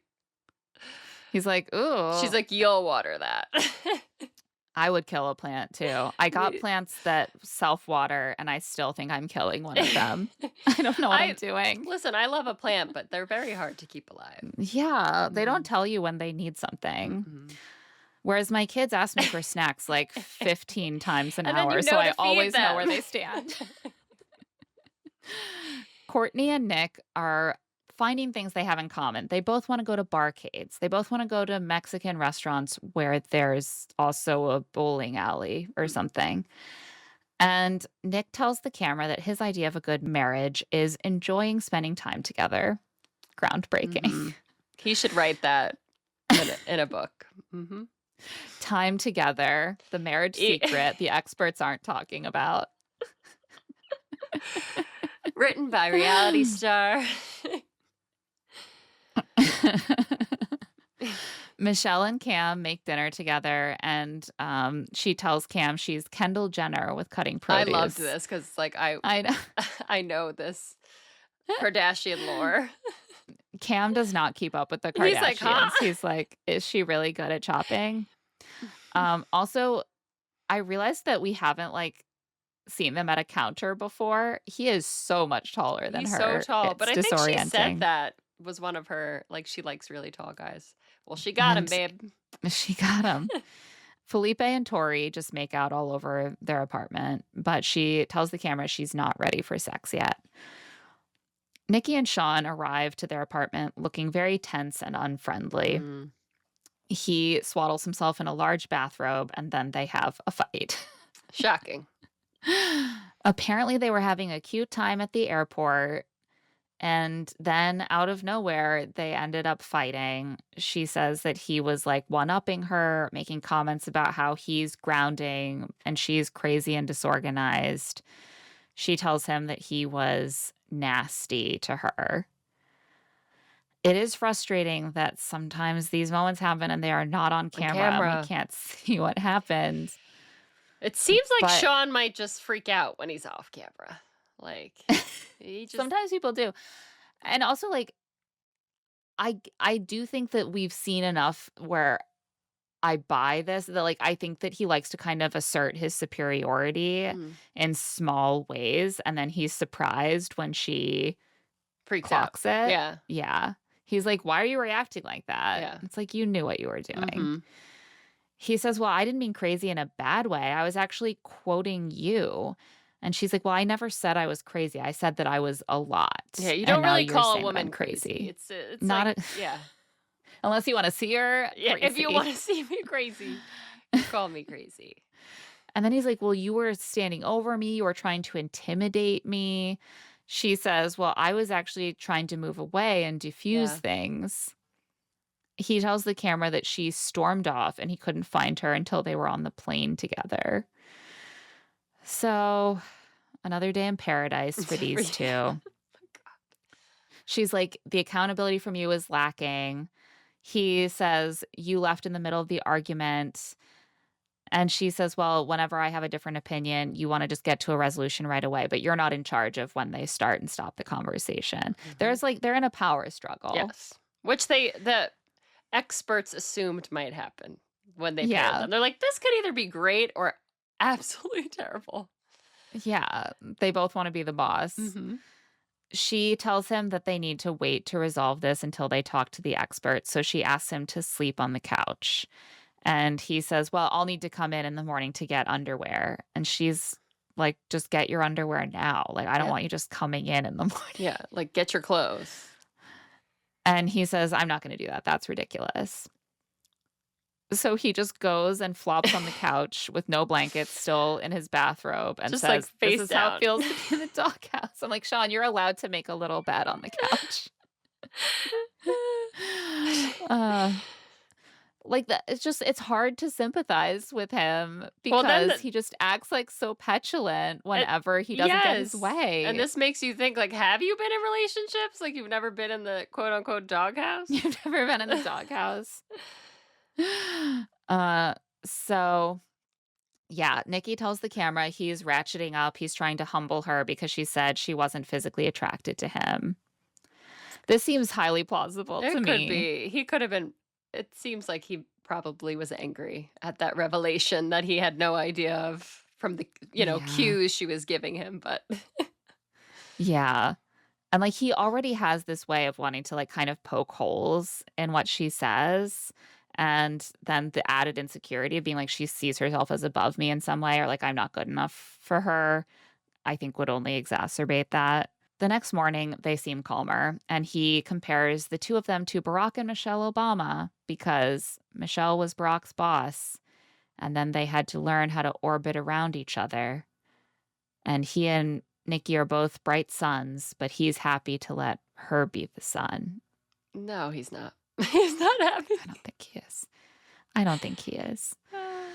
Speaker 1: He's like, ooh.
Speaker 2: She's like, you'll water that.
Speaker 1: I would kill a plant too. I got
Speaker 2: Me-
Speaker 1: plants that self-water and I still think I'm killing one of them. I don't know what I'm doing.
Speaker 2: Listen, I love a plant, but they're very hard to keep alive.
Speaker 1: Yeah, they
Speaker 2: Mhm.
Speaker 1: don't tell you when they need something.
Speaker 2: Mhm.
Speaker 1: Whereas my kids ask me for snacks like 15 times an
Speaker 2: And then
Speaker 1: hour,
Speaker 2: you
Speaker 1: so
Speaker 2: know
Speaker 1: I
Speaker 2: to feed
Speaker 1: always know where
Speaker 2: them.
Speaker 1: they stand. Courtney and Nick are finding things they have in common. They both want to go to barcades. They both want to go to Mexican restaurants where there's also a bowling alley or something. And Nick tells the camera that his idea of a good marriage is enjoying spending time together. Groundbreaking.
Speaker 2: Mhm. He should write that in a book. Hmm.
Speaker 1: Time together, the marriage secret the experts aren't talking about.
Speaker 2: Written by reality star.
Speaker 1: Michelle and Cam make dinner together, and she tells Cam she's Kendall Jenner with cutting
Speaker 2: I
Speaker 1: produce.
Speaker 2: loved this because, like,
Speaker 1: I know.
Speaker 2: I know this Kardashian lore.
Speaker 1: Cam does not keep up with the
Speaker 2: He's like,
Speaker 1: Kardashians.
Speaker 2: huh?
Speaker 1: He's like, is she really good at chopping? Also, I realized that we haven't like seen them at a counter before. He is so much taller than
Speaker 2: He's
Speaker 1: her.
Speaker 2: so tall, but
Speaker 1: It's
Speaker 2: I think she
Speaker 1: disorienting.
Speaker 2: said that was one of her, like, she likes really tall guys. Well, she got him,
Speaker 1: And
Speaker 2: babe.
Speaker 1: she got him. Felipe and Tori just make out all over their apartment, but she tells the camera she's not ready for sex yet. Nikki and Sean arrive to their apartment looking very tense and unfriendly.
Speaker 2: Mm.
Speaker 1: He swaddles himself in a large bathrobe, and then they have a fight.
Speaker 2: Shocking.
Speaker 1: Apparently, they were having a cute time at the airport, and then out of nowhere, they ended up fighting. She says that he was like one-upping her, making comments about how he's grounding and she's crazy and disorganized. She tells him that he was nasty to her. It is frustrating that sometimes these moments happen and they are not on camera. And
Speaker 2: camera.
Speaker 1: we can't see what happened.
Speaker 2: It seems like
Speaker 1: But-
Speaker 2: Sean might just freak out when he's off camera. Like, he just.
Speaker 1: Sometimes people do. And also, like, I do think that we've seen enough where I buy this, that, like, I think that he likes to kind of assert his superiority
Speaker 2: Mm,
Speaker 1: in small ways, and then he's surprised when she
Speaker 2: freaks out.
Speaker 1: clocks it.
Speaker 2: Yeah.
Speaker 1: Yeah. He's like, "Why are you reacting like that?"
Speaker 2: Yeah.
Speaker 1: It's like, you knew what you were doing.
Speaker 2: Mhm.
Speaker 1: He says, "Well, I didn't mean crazy in a bad way. I was actually quoting you." And she's like, "Well, I never said I was crazy. I said that I was a lot."
Speaker 2: Yeah, you
Speaker 1: And
Speaker 2: don't
Speaker 1: now
Speaker 2: really
Speaker 1: you're
Speaker 2: call a
Speaker 1: saying that
Speaker 2: woman
Speaker 1: I'm
Speaker 2: crazy. It's
Speaker 1: Not
Speaker 2: like,
Speaker 1: a-
Speaker 2: yeah.
Speaker 1: Unless you want to see her
Speaker 2: Yeah, if you
Speaker 1: crazy.
Speaker 2: want to see me crazy, you call me crazy.
Speaker 1: And then he's like, "Well, you were standing over me. You were trying to intimidate me." She says, "Well, I was actually trying to move away and diffuse
Speaker 2: Yeah.
Speaker 1: things." He tells the camera that she stormed off and he couldn't find her until they were on the plane together. So, another day in paradise for these two.
Speaker 2: Oh my God.
Speaker 1: She's like, "The accountability from you is lacking." He says, "You left in the middle of the argument." And she says, "Well, whenever I have a different opinion, you wanna just get to a resolution right away, but you're not in charge of when they start and stop the conversation."
Speaker 2: Mhm.
Speaker 1: They're in a power struggle.
Speaker 2: Yes. Which the experts assumed might happen when they paired
Speaker 1: Yeah.
Speaker 2: them. They're like, "This could either be great or absolutely terrible."
Speaker 1: Yeah. They both wanna be the boss.
Speaker 2: Mhm.
Speaker 1: She tells him that they need to wait to resolve this until they talk to the experts, so she asks him to sleep on the couch. And he says, "Well, I'll need to come in the morning to get underwear." And she's like, "Just get your underwear now. Like, I don't
Speaker 2: Yeah.
Speaker 1: want you just coming in the morning."
Speaker 2: Yeah, like, "Get your clothes."
Speaker 1: And he says, "I'm not gonna do that. That's ridiculous." So he just goes and flops on the couch with no blankets, still in his bathrobe, and
Speaker 2: Just, like,
Speaker 1: says, "This
Speaker 2: face
Speaker 1: is how it
Speaker 2: down.
Speaker 1: feels to be in the doghouse." I'm like, "Sean, you're allowed to make a little bed on the couch." Uh, like that it's hard to sympathize with him
Speaker 2: Well, then
Speaker 1: because
Speaker 2: the
Speaker 1: he just acts like so petulant
Speaker 2: and
Speaker 1: whenever he doesn't get his
Speaker 2: yes, and
Speaker 1: way.
Speaker 2: this makes you think, like, have you been in relationships? Like, you've never been in the quote, unquote, "doghouse"?
Speaker 1: You've never been in the doghouse. Uh, so yeah, Nikki tells the camera he's ratcheting up. He's trying to humble her because she said she wasn't physically attracted to him. This seems highly plausible to
Speaker 2: It could
Speaker 1: me.
Speaker 2: be. He could have been it seems like he probably was angry at that revelation that he had no idea of from the,
Speaker 1: Yeah.
Speaker 2: cues she was giving him, but
Speaker 1: Yeah. And like he already has this way of wanting to like kind of poke holes in what she says. And then the added insecurity of being like she sees herself as above me in some way or like I'm not good enough for her, I think would only exacerbate that. The next morning, they seem calmer, and he compares the two of them to Barack and Michelle Obama because Michelle was Barack's boss, and then they had to learn how to orbit around each other. And he and Nikki are both bright suns, but he's happy to let her be the sun.
Speaker 2: no, he's not. He's not
Speaker 1: I
Speaker 2: happy.
Speaker 1: don't think he is. I don't think he is.
Speaker 2: Uh,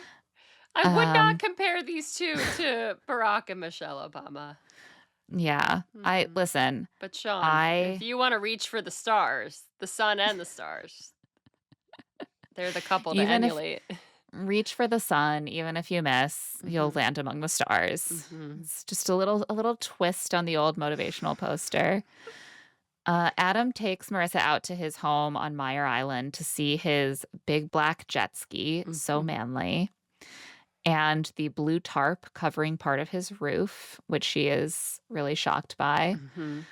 Speaker 2: I would not
Speaker 1: Um,
Speaker 2: compare these 2 to Barack and Michelle Obama.
Speaker 1: yeah. I
Speaker 2: Mm-mm.
Speaker 1: listen,
Speaker 2: But Sean, if
Speaker 1: I
Speaker 2: you wanna reach for the stars, the sun and the stars, they're the couple to
Speaker 1: even if
Speaker 2: emulate.
Speaker 1: reach for the sun, even if you miss, you'll
Speaker 2: Mhm,
Speaker 1: land among the stars.
Speaker 2: mhm.
Speaker 1: It's just a little twist on the old motivational poster. Adam takes Marissa out to his home on Meyer Island to see his big black jet ski, so
Speaker 2: Mhm,
Speaker 1: manly, and the blue tarp covering part of his roof, which she is really shocked by.
Speaker 2: mhm.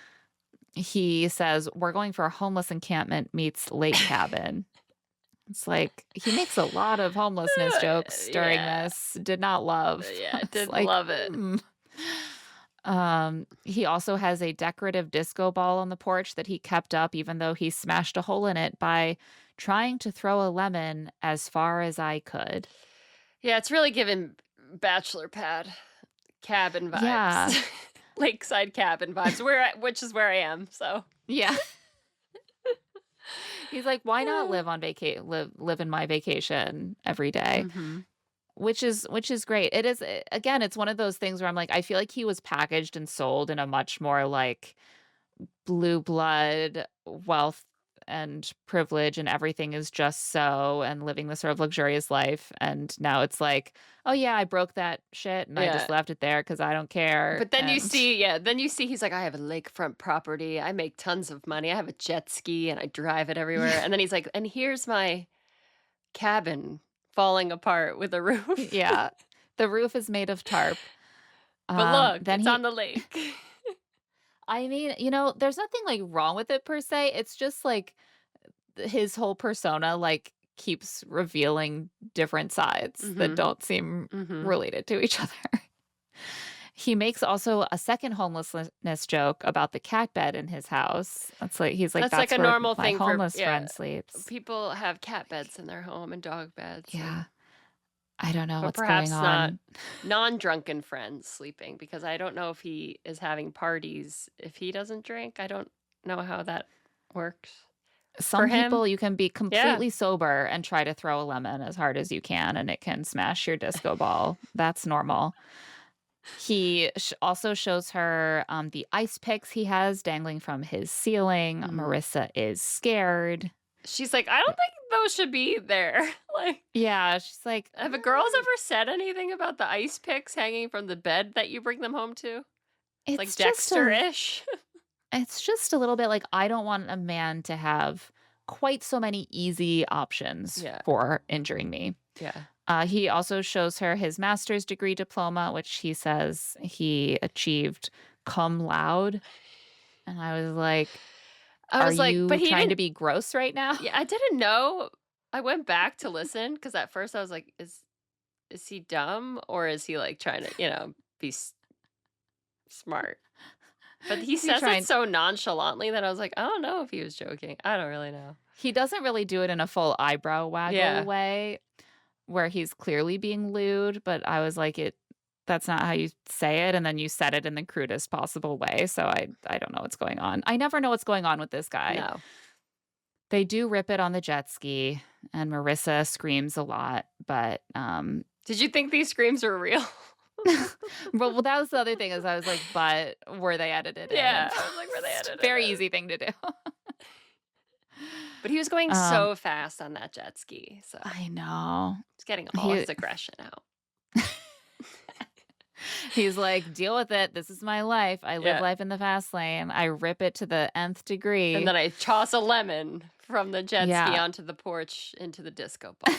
Speaker 1: He says, "We're going for a homeless encampment meets lake cabin." It's like he makes a lot of homelessness jokes during
Speaker 2: Yeah,
Speaker 1: this. Did not love.
Speaker 2: yeah,
Speaker 1: It's
Speaker 2: didn't
Speaker 1: like,
Speaker 2: love it.
Speaker 1: he also has a decorative disco ball on the porch that he kept up even though he smashed a hole in it by trying to throw a lemon as far as I could.
Speaker 2: Yeah, it's really giving bachelor pad cabin
Speaker 1: Yeah.
Speaker 2: vibes. Lakeside cabin vibes, which is where I am, so
Speaker 1: Yeah. He's like, "Why not live in my vacation every day?"
Speaker 2: Mhm.
Speaker 1: Which is great. It is again, it's one of those things where I'm like, I feel like he was packaged and sold in a much more like blue blood wealth and privilege and everything is just so and living this sort of luxurious life. And now it's like, oh yeah, I broke that shit and I
Speaker 2: Yeah.
Speaker 1: just left it there because I don't care.
Speaker 2: But then you
Speaker 1: And
Speaker 2: see yeah, then you see he's like, "I have a lakefront property, I make tons of money, I have a jet ski, and I drive it everywhere,"
Speaker 1: yeah,
Speaker 2: and then he's like, "And here's my cabin falling apart with a roof.
Speaker 1: yeah. The roof is made of tarp.
Speaker 2: But look,
Speaker 1: Then
Speaker 2: it's on
Speaker 1: he
Speaker 2: the lake."
Speaker 1: I mean, there's nothing like wrong with it per se. It's just like his whole persona like keeps revealing different sides that
Speaker 2: Mhm,
Speaker 1: don't seem
Speaker 2: mhm.
Speaker 1: related to each other. He makes also a second homelessness joke about the cat bed in his house. That's like he's like
Speaker 2: That's like
Speaker 1: that's
Speaker 2: a
Speaker 1: where
Speaker 2: normal
Speaker 1: my
Speaker 2: thing for
Speaker 1: homeless
Speaker 2: yeah,
Speaker 1: friend sleeps.
Speaker 2: people have cat beds in their home and dog beds
Speaker 1: Yeah.
Speaker 2: and
Speaker 1: I don't know
Speaker 2: but
Speaker 1: what's going
Speaker 2: perhaps not
Speaker 1: on.
Speaker 2: non-drunken friends sleeping because I don't know if he is having parties if he doesn't drink. I don't know how that works for
Speaker 1: Some
Speaker 2: him.
Speaker 1: people you can be
Speaker 2: Yeah.
Speaker 1: completely sober and try to throw a lemon as hard as you can and it can smash your disco ball. That's normal. He also shows her the ice picks he has dangling from his ceiling.
Speaker 2: Mhm.
Speaker 1: Marissa is scared.
Speaker 2: She's like, "I don't think those should be there. Like,
Speaker 1: Yeah, she's like,
Speaker 2: have a girls ever said anything about the ice picks hanging from the bed that you bring them home to? It's like
Speaker 1: it's just a
Speaker 2: Dexter-ish.
Speaker 1: it's just a little bit like I don't want a man to have quite so many easy options
Speaker 2: Yeah,
Speaker 1: for injuring me.
Speaker 2: yeah.
Speaker 1: He also shows her his master's degree diploma, which he says he achieved cum laude. And I was like,
Speaker 2: I
Speaker 1: "Are
Speaker 2: was like, but
Speaker 1: you
Speaker 2: he
Speaker 1: trying to
Speaker 2: didn't.
Speaker 1: be gross right now?"
Speaker 2: Yeah, I didn't know. I went back to listen because at first I was like, is he dumb or is he like trying to, be smart? But he
Speaker 1: Is he
Speaker 2: says it
Speaker 1: trying
Speaker 2: so nonchalantly that I was like, I don't know if he was joking. I don't really know.
Speaker 1: He doesn't really do it in a full eyebrow waggle
Speaker 2: Yeah.
Speaker 1: way where he's clearly being lewd, but I was like, that's not how you say it, and then you said it in the crudest possible way, so I don't know what's going on. I never know what's going on with this guy.
Speaker 2: No.
Speaker 1: They do rip it on the jet ski, and Marissa screams a lot, but,
Speaker 2: Did you think these screams were real?
Speaker 1: well, that was the other thing is I was like, "But were they edited in?"
Speaker 2: Yeah. I was like, were they
Speaker 1: It's a
Speaker 2: edited
Speaker 1: very
Speaker 2: in?
Speaker 1: easy thing to do.
Speaker 2: But he was going
Speaker 1: Um,
Speaker 2: so fast on that jet ski. So
Speaker 1: I know.
Speaker 2: he's getting all
Speaker 1: He
Speaker 2: his aggression out.
Speaker 1: He's like, "Deal with it. This is my life. I live
Speaker 2: Yeah.
Speaker 1: life in the fast lane. I rip it to the nth
Speaker 2: And
Speaker 1: degree."
Speaker 2: then I toss a lemon from the jet ski
Speaker 1: Yeah.
Speaker 2: onto the porch into the disco ball.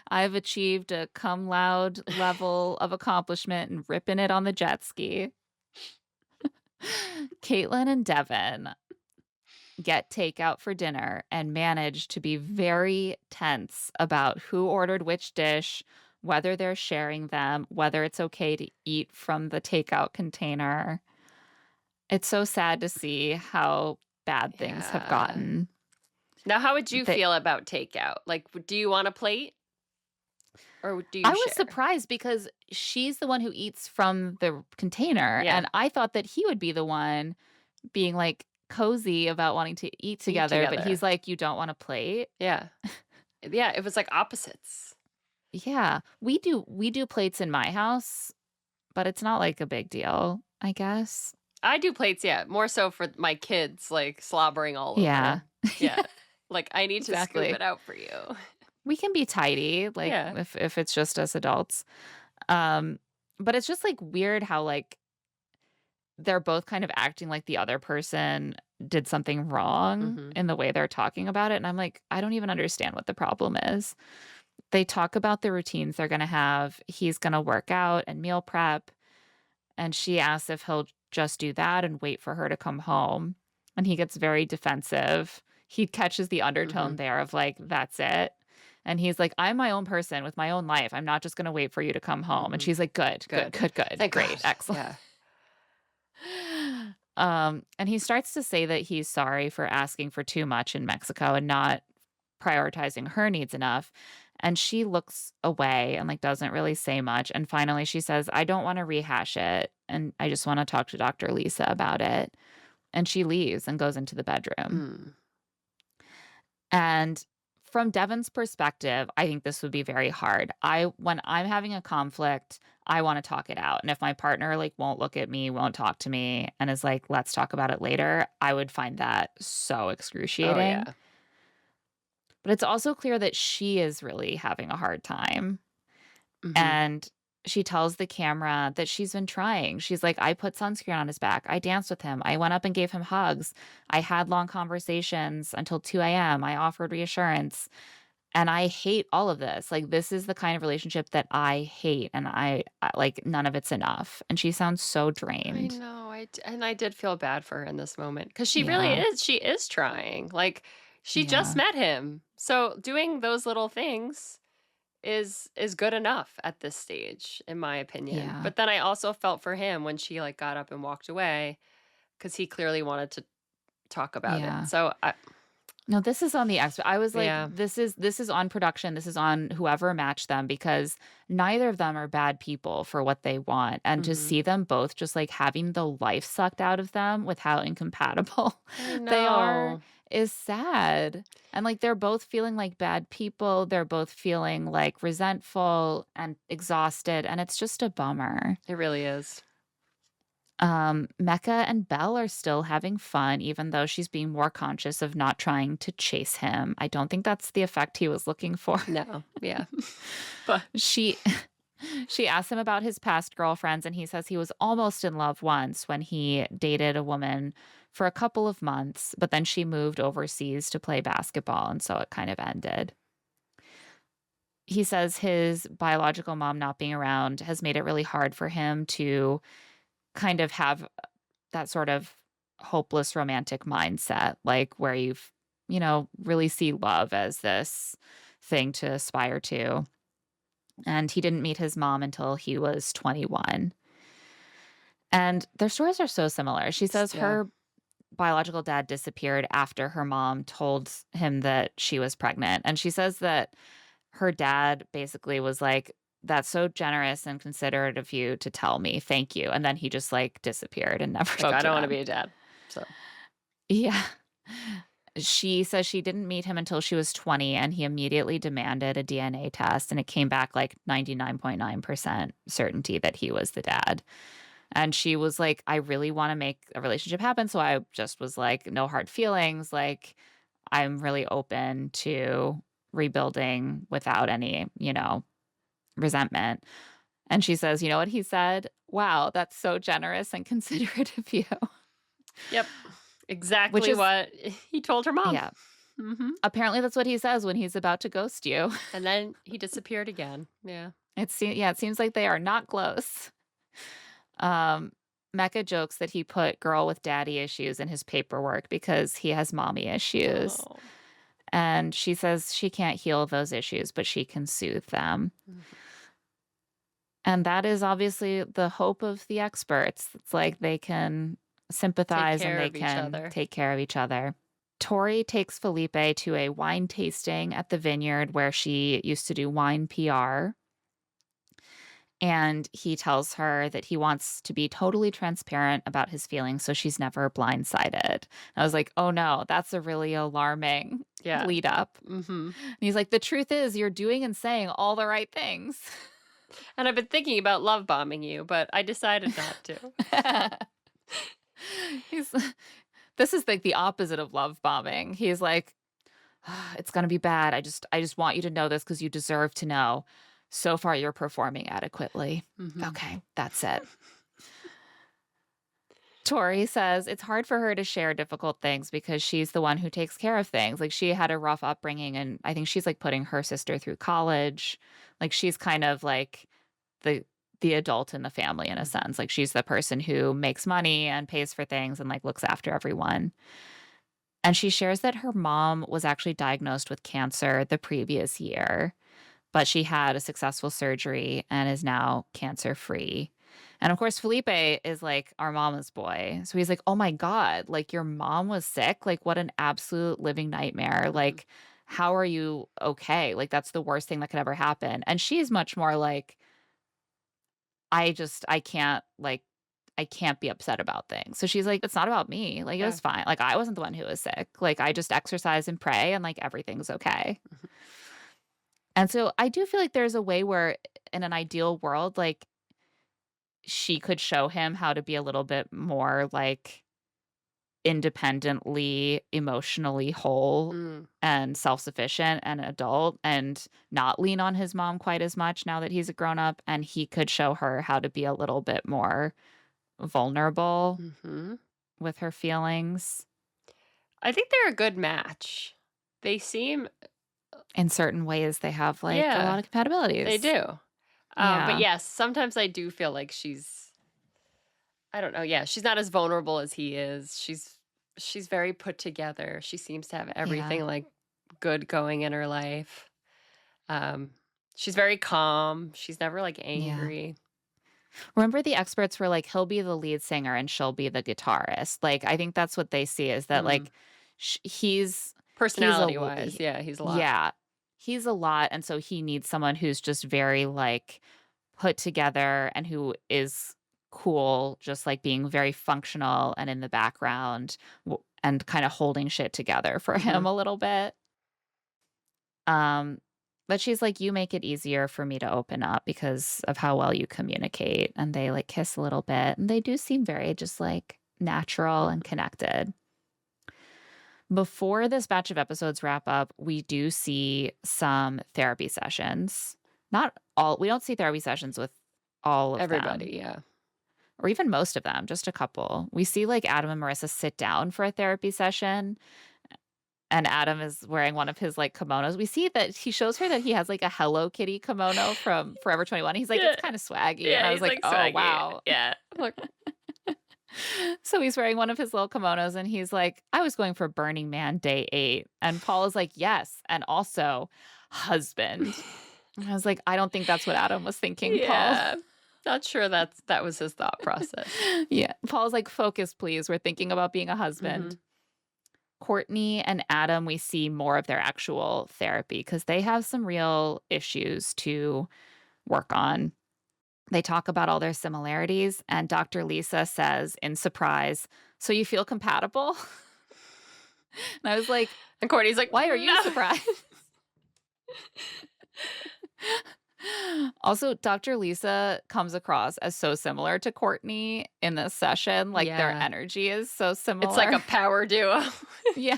Speaker 1: I've achieved a cum laude level of accomplishment and ripping it on the jet ski. Caitlin and Devin get takeout for dinner and manage to be very tense about who ordered which dish, whether they're sharing them, whether it's okay to eat from the takeout container. It's so sad to see how bad things have
Speaker 2: Yeah.
Speaker 1: gotten.
Speaker 2: Now, how would you
Speaker 1: They
Speaker 2: feel about takeout? Like, do you want a plate or do
Speaker 1: I
Speaker 2: you
Speaker 1: was
Speaker 2: share?
Speaker 1: surprised because she's the one who eats from the container,
Speaker 2: Yeah.
Speaker 1: and I thought that he would be the one being, like, cozy about wanting to eat
Speaker 2: Eat
Speaker 1: together, but he's
Speaker 2: together.
Speaker 1: like, "You don't want a plate?"
Speaker 2: Yeah. Yeah. It was like opposites.
Speaker 1: Yeah, we do plates in my house, but it's not, like, a big deal, I guess.
Speaker 2: I do plates, yeah, more so for my kids, like, slobbering all
Speaker 1: Yeah.
Speaker 2: over. Yeah. Like, I need to scoop
Speaker 1: Exactly.
Speaker 2: it out for you.
Speaker 1: We can be tidy, like,
Speaker 2: Yeah.
Speaker 1: if it's just us adults. Um, but it's just, like, weird how, like, they're both kind of acting like the other person did something wrong
Speaker 2: Mhm.
Speaker 1: in the way they're talking about it, and I'm like, "I don't even understand what the problem is." They talk about the routines they're gonna have. He's gonna work out and meal prep, and she asks if he'll just do that and wait for her to come home, and he gets very defensive. He catches the undertone
Speaker 2: Mhm.
Speaker 1: there of like, "That's it." And he's like, "I'm my own person with my own life. I'm not just gonna wait for you to come home." And
Speaker 2: Mhm.
Speaker 1: she's like, "Good, good,
Speaker 2: Good.
Speaker 1: good, good.
Speaker 2: Thank
Speaker 1: Great,
Speaker 2: God.
Speaker 1: excellent."
Speaker 2: Yeah.
Speaker 1: And he starts to say that he's sorry for asking for too much in Mexico and not prioritizing her needs enough. And she looks away and like doesn't really say much. And finally she says, "I don't want to rehash it. And I just want to talk to Dr. Lisa about it." And she leaves and goes into the bedroom.
Speaker 2: Mm.
Speaker 1: And from Devin's perspective, I think this would be very hard. When I'm having a conflict, I want to talk it out. And if my partner like won't look at me, won't talk to me and is like, "Let's talk about it later," I would find that so
Speaker 2: Oh,
Speaker 1: excruciating.
Speaker 2: yeah.
Speaker 1: But it's also clear that she is really having a hard time.
Speaker 2: Mhm.
Speaker 1: And she tells the camera that she's been trying. She's like, "I put sunscreen on his back. I danced with him. I went up and gave him hugs. I had long conversations until 2 a.m. I offered reassurance. And I hate all of this. Like, this is the kind of relationship that I hate. And like, none of it's enough." And she sounds so
Speaker 2: I
Speaker 1: drained.
Speaker 2: know, I did feel bad for her in this moment because
Speaker 1: Yeah.
Speaker 2: she is trying, like, she just
Speaker 1: Yeah.
Speaker 2: met him, so doing those little things is good enough at this stage, in my opinion,
Speaker 1: Yeah.
Speaker 2: but then I also felt for him when she, like, got up and walked away because he clearly wanted to talk about it,
Speaker 1: Yeah.
Speaker 2: so I
Speaker 1: No, this is on the X. I was like,
Speaker 2: yeah,
Speaker 1: this is on production. This is on whoever matched them because neither of them are bad people for what they want. And to
Speaker 2: mhm.
Speaker 1: see them both just like having the life sucked out of them with how incompatible
Speaker 2: I
Speaker 1: they are
Speaker 2: know.
Speaker 1: is sad. And like they're both feeling like bad people. They're both feeling like resentful and exhausted. And it's just a bummer.
Speaker 2: It really is.
Speaker 1: Mecca and Belle are still having fun, even though she's being more conscious of not trying to chase him. I don't think that's the effect he was looking for.
Speaker 2: No, yeah. But
Speaker 1: She she asks him about his past girlfriends, and he says he was almost in love once when he dated a woman for a couple of months, but then she moved overseas to play basketball, and so it kind of ended. He says his biological mom not being around has made it really hard for him to kind of have that sort of hopeless romantic mindset, like where really see love as this thing to aspire to. And he didn't meet his mom until he was 21. And their stories are so similar. She says
Speaker 2: yeah.
Speaker 1: her biological dad disappeared after her mom told him that she was pregnant. And she says that her dad basically was like, "That's so generous and considerate of you to tell me. Thank you." And then he just like disappeared and never
Speaker 2: Like,
Speaker 1: spoke
Speaker 2: I
Speaker 1: to
Speaker 2: don't wanna
Speaker 1: them.
Speaker 2: be a dad. So
Speaker 1: Yeah. She says she didn't meet him until she was 20, and he immediately demanded a DNA test, and it came back like 99.9% certainty that he was the dad. And she was like, "I really wanna make a relationship happen," so I just was like, "No hard feelings, like, I'm really open to rebuilding without any, resentment." And she says, "You know what he said? Wow, that's so generous and considerate of you."
Speaker 2: yep.
Speaker 1: Which
Speaker 2: Exactly
Speaker 1: is
Speaker 2: what he told her mom.
Speaker 1: yeah.
Speaker 2: Mhm.
Speaker 1: Apparently, that's what he says when he's about to ghost you.
Speaker 2: And then he disappeared again. Yeah.
Speaker 1: It seems like they are not close. Um, Mecca jokes that he put girl with daddy issues in his paperwork because he has mommy issues.
Speaker 2: Oh.
Speaker 1: And she says she can't heal those issues, but she can soothe them.
Speaker 2: Mhm.
Speaker 1: And that is obviously the hope of the experts. It's like they can
Speaker 2: Take
Speaker 1: sympathize and
Speaker 2: care
Speaker 1: they
Speaker 2: of each
Speaker 1: can
Speaker 2: other.
Speaker 1: take care of each other. Tori takes Felipe to a wine tasting at the vineyard where she used to do wine PR. And he tells her that he wants to be totally transparent about his feelings so she's never blindsided. I was like, oh no, that's a really alarming
Speaker 2: Yeah.
Speaker 1: lead up.
Speaker 2: Mhm.
Speaker 1: And he's like, the truth is, you're doing and saying all the right things.
Speaker 2: And I've been thinking about love bombing you, but I decided not to.
Speaker 1: he's this is like the opposite of love bombing. He's like, "Ah, it's gonna be bad. I just want you to know this because you deserve to know. So far, you're performing adequately.
Speaker 2: Mhm.
Speaker 1: Okay, that's it." Tori says it's hard for her to share difficult things because she's the one who takes care of things. Like she had a rough upbringing and I think she's like putting her sister through college. Like she's kind of like the the adult in the family in a
Speaker 2: Mhm.
Speaker 1: sense. Like she's the person who makes money and pays for things and like looks after everyone. And she shares that her mom was actually diagnosed with cancer the previous year, but she had a successful surgery and is now cancer free. And of course, Felipe is like our mama's boy. So he's like, oh my God, like your mom was sick. Like, what an absolute living nightmare.
Speaker 2: Mhm.
Speaker 1: Like, how are you okay? Like, that's the worst thing that could ever happen. And she's much more like, I can't, like, I can't be upset about things. So she's like, it's not about me. Like, it
Speaker 2: Yeah.
Speaker 1: was fine. Like, I wasn't the one who was sick. Like, I just exercise and pray and like everything's okay.
Speaker 2: Mhm.
Speaker 1: And so I do feel like there's a way where in an ideal world, like she could show him how to be a little bit more like independently, emotionally whole
Speaker 2: Mm.
Speaker 1: and self-sufficient and adult and not lean on his mom quite as much now that he's a grown up. And he could show her how to be a little bit more vulnerable
Speaker 2: Mhm.
Speaker 1: with her feelings
Speaker 2: I think they're a good match. They seem
Speaker 1: in certain ways. They have like a
Speaker 2: yeah,
Speaker 1: lot of
Speaker 2: they
Speaker 1: compatibilities.
Speaker 2: do. But
Speaker 1: Yeah.
Speaker 2: yes, sometimes I do feel like she's I don't know, yeah, she's not as vulnerable as he is. She's very put together. She seems to have
Speaker 1: Yeah.
Speaker 2: everything like good going in her life. Um, she's very calm. She's never like
Speaker 1: Yeah.
Speaker 2: angry.
Speaker 1: Remember the experts were like, he'll be the lead singer and she'll be the guitarist. Like, I think that's what they see is that
Speaker 2: Mm.
Speaker 1: like he's
Speaker 2: Personality wise, yeah, he's a lot.
Speaker 1: yeah, he's a lot. And so he needs someone who's just very like put together and who is cool, just like being very functional and in the background and kind of holding shit together for him
Speaker 2: Mhm.
Speaker 1: a little bit. Um, But she's like, "You make it easier for me to open up because of how well you communicate." And they, like, kiss a little bit, and they do seem very just, like, natural and connected. Before this batch of episodes wrap up, we do see some therapy sessions. Not all we don't see therapy sessions with all of them,
Speaker 2: Everybody, yeah.
Speaker 1: or even most of them, just a couple. We see, like, Adam and Marissa sit down for a therapy session, and Adam is wearing one of his, like, kimonos. We see that he shows her that he has, like, a Hello Kitty kimono from Forever 21. He's like,
Speaker 2: Yeah.
Speaker 1: "It's kinda swaggy," and
Speaker 2: Yeah,
Speaker 1: I was
Speaker 2: he's
Speaker 1: like,
Speaker 2: like
Speaker 1: "Oh,
Speaker 2: swaggy.
Speaker 1: wow."
Speaker 2: Yeah. Look.
Speaker 1: So he's wearing one of his little kimonos, and he's like, "I was going for Burning Man day 8." And Paul is like, "Yes, and also husband." And I was like, "I don't think that's what Adam was thinking, Paul."
Speaker 2: Yeah. Not sure that was his thought process.
Speaker 1: Yeah. Paul's like, "Focus, please. We're thinking about being a husband."
Speaker 2: Mhm.
Speaker 1: Courtney and Adam, we see more of their actual therapy because they have some real issues to work on. They talk about all their similarities, and Dr. Lisa says in surprise, "So you feel compatible?" And I was like,
Speaker 2: And Courtney's like,
Speaker 1: "Why are you
Speaker 2: "No."
Speaker 1: surprised?" Also, Dr. Lisa comes across as so similar to Courtney in this session, like, their
Speaker 2: Yeah.
Speaker 1: energy is so
Speaker 2: It's like
Speaker 1: similar.
Speaker 2: a power duo.
Speaker 1: Yeah.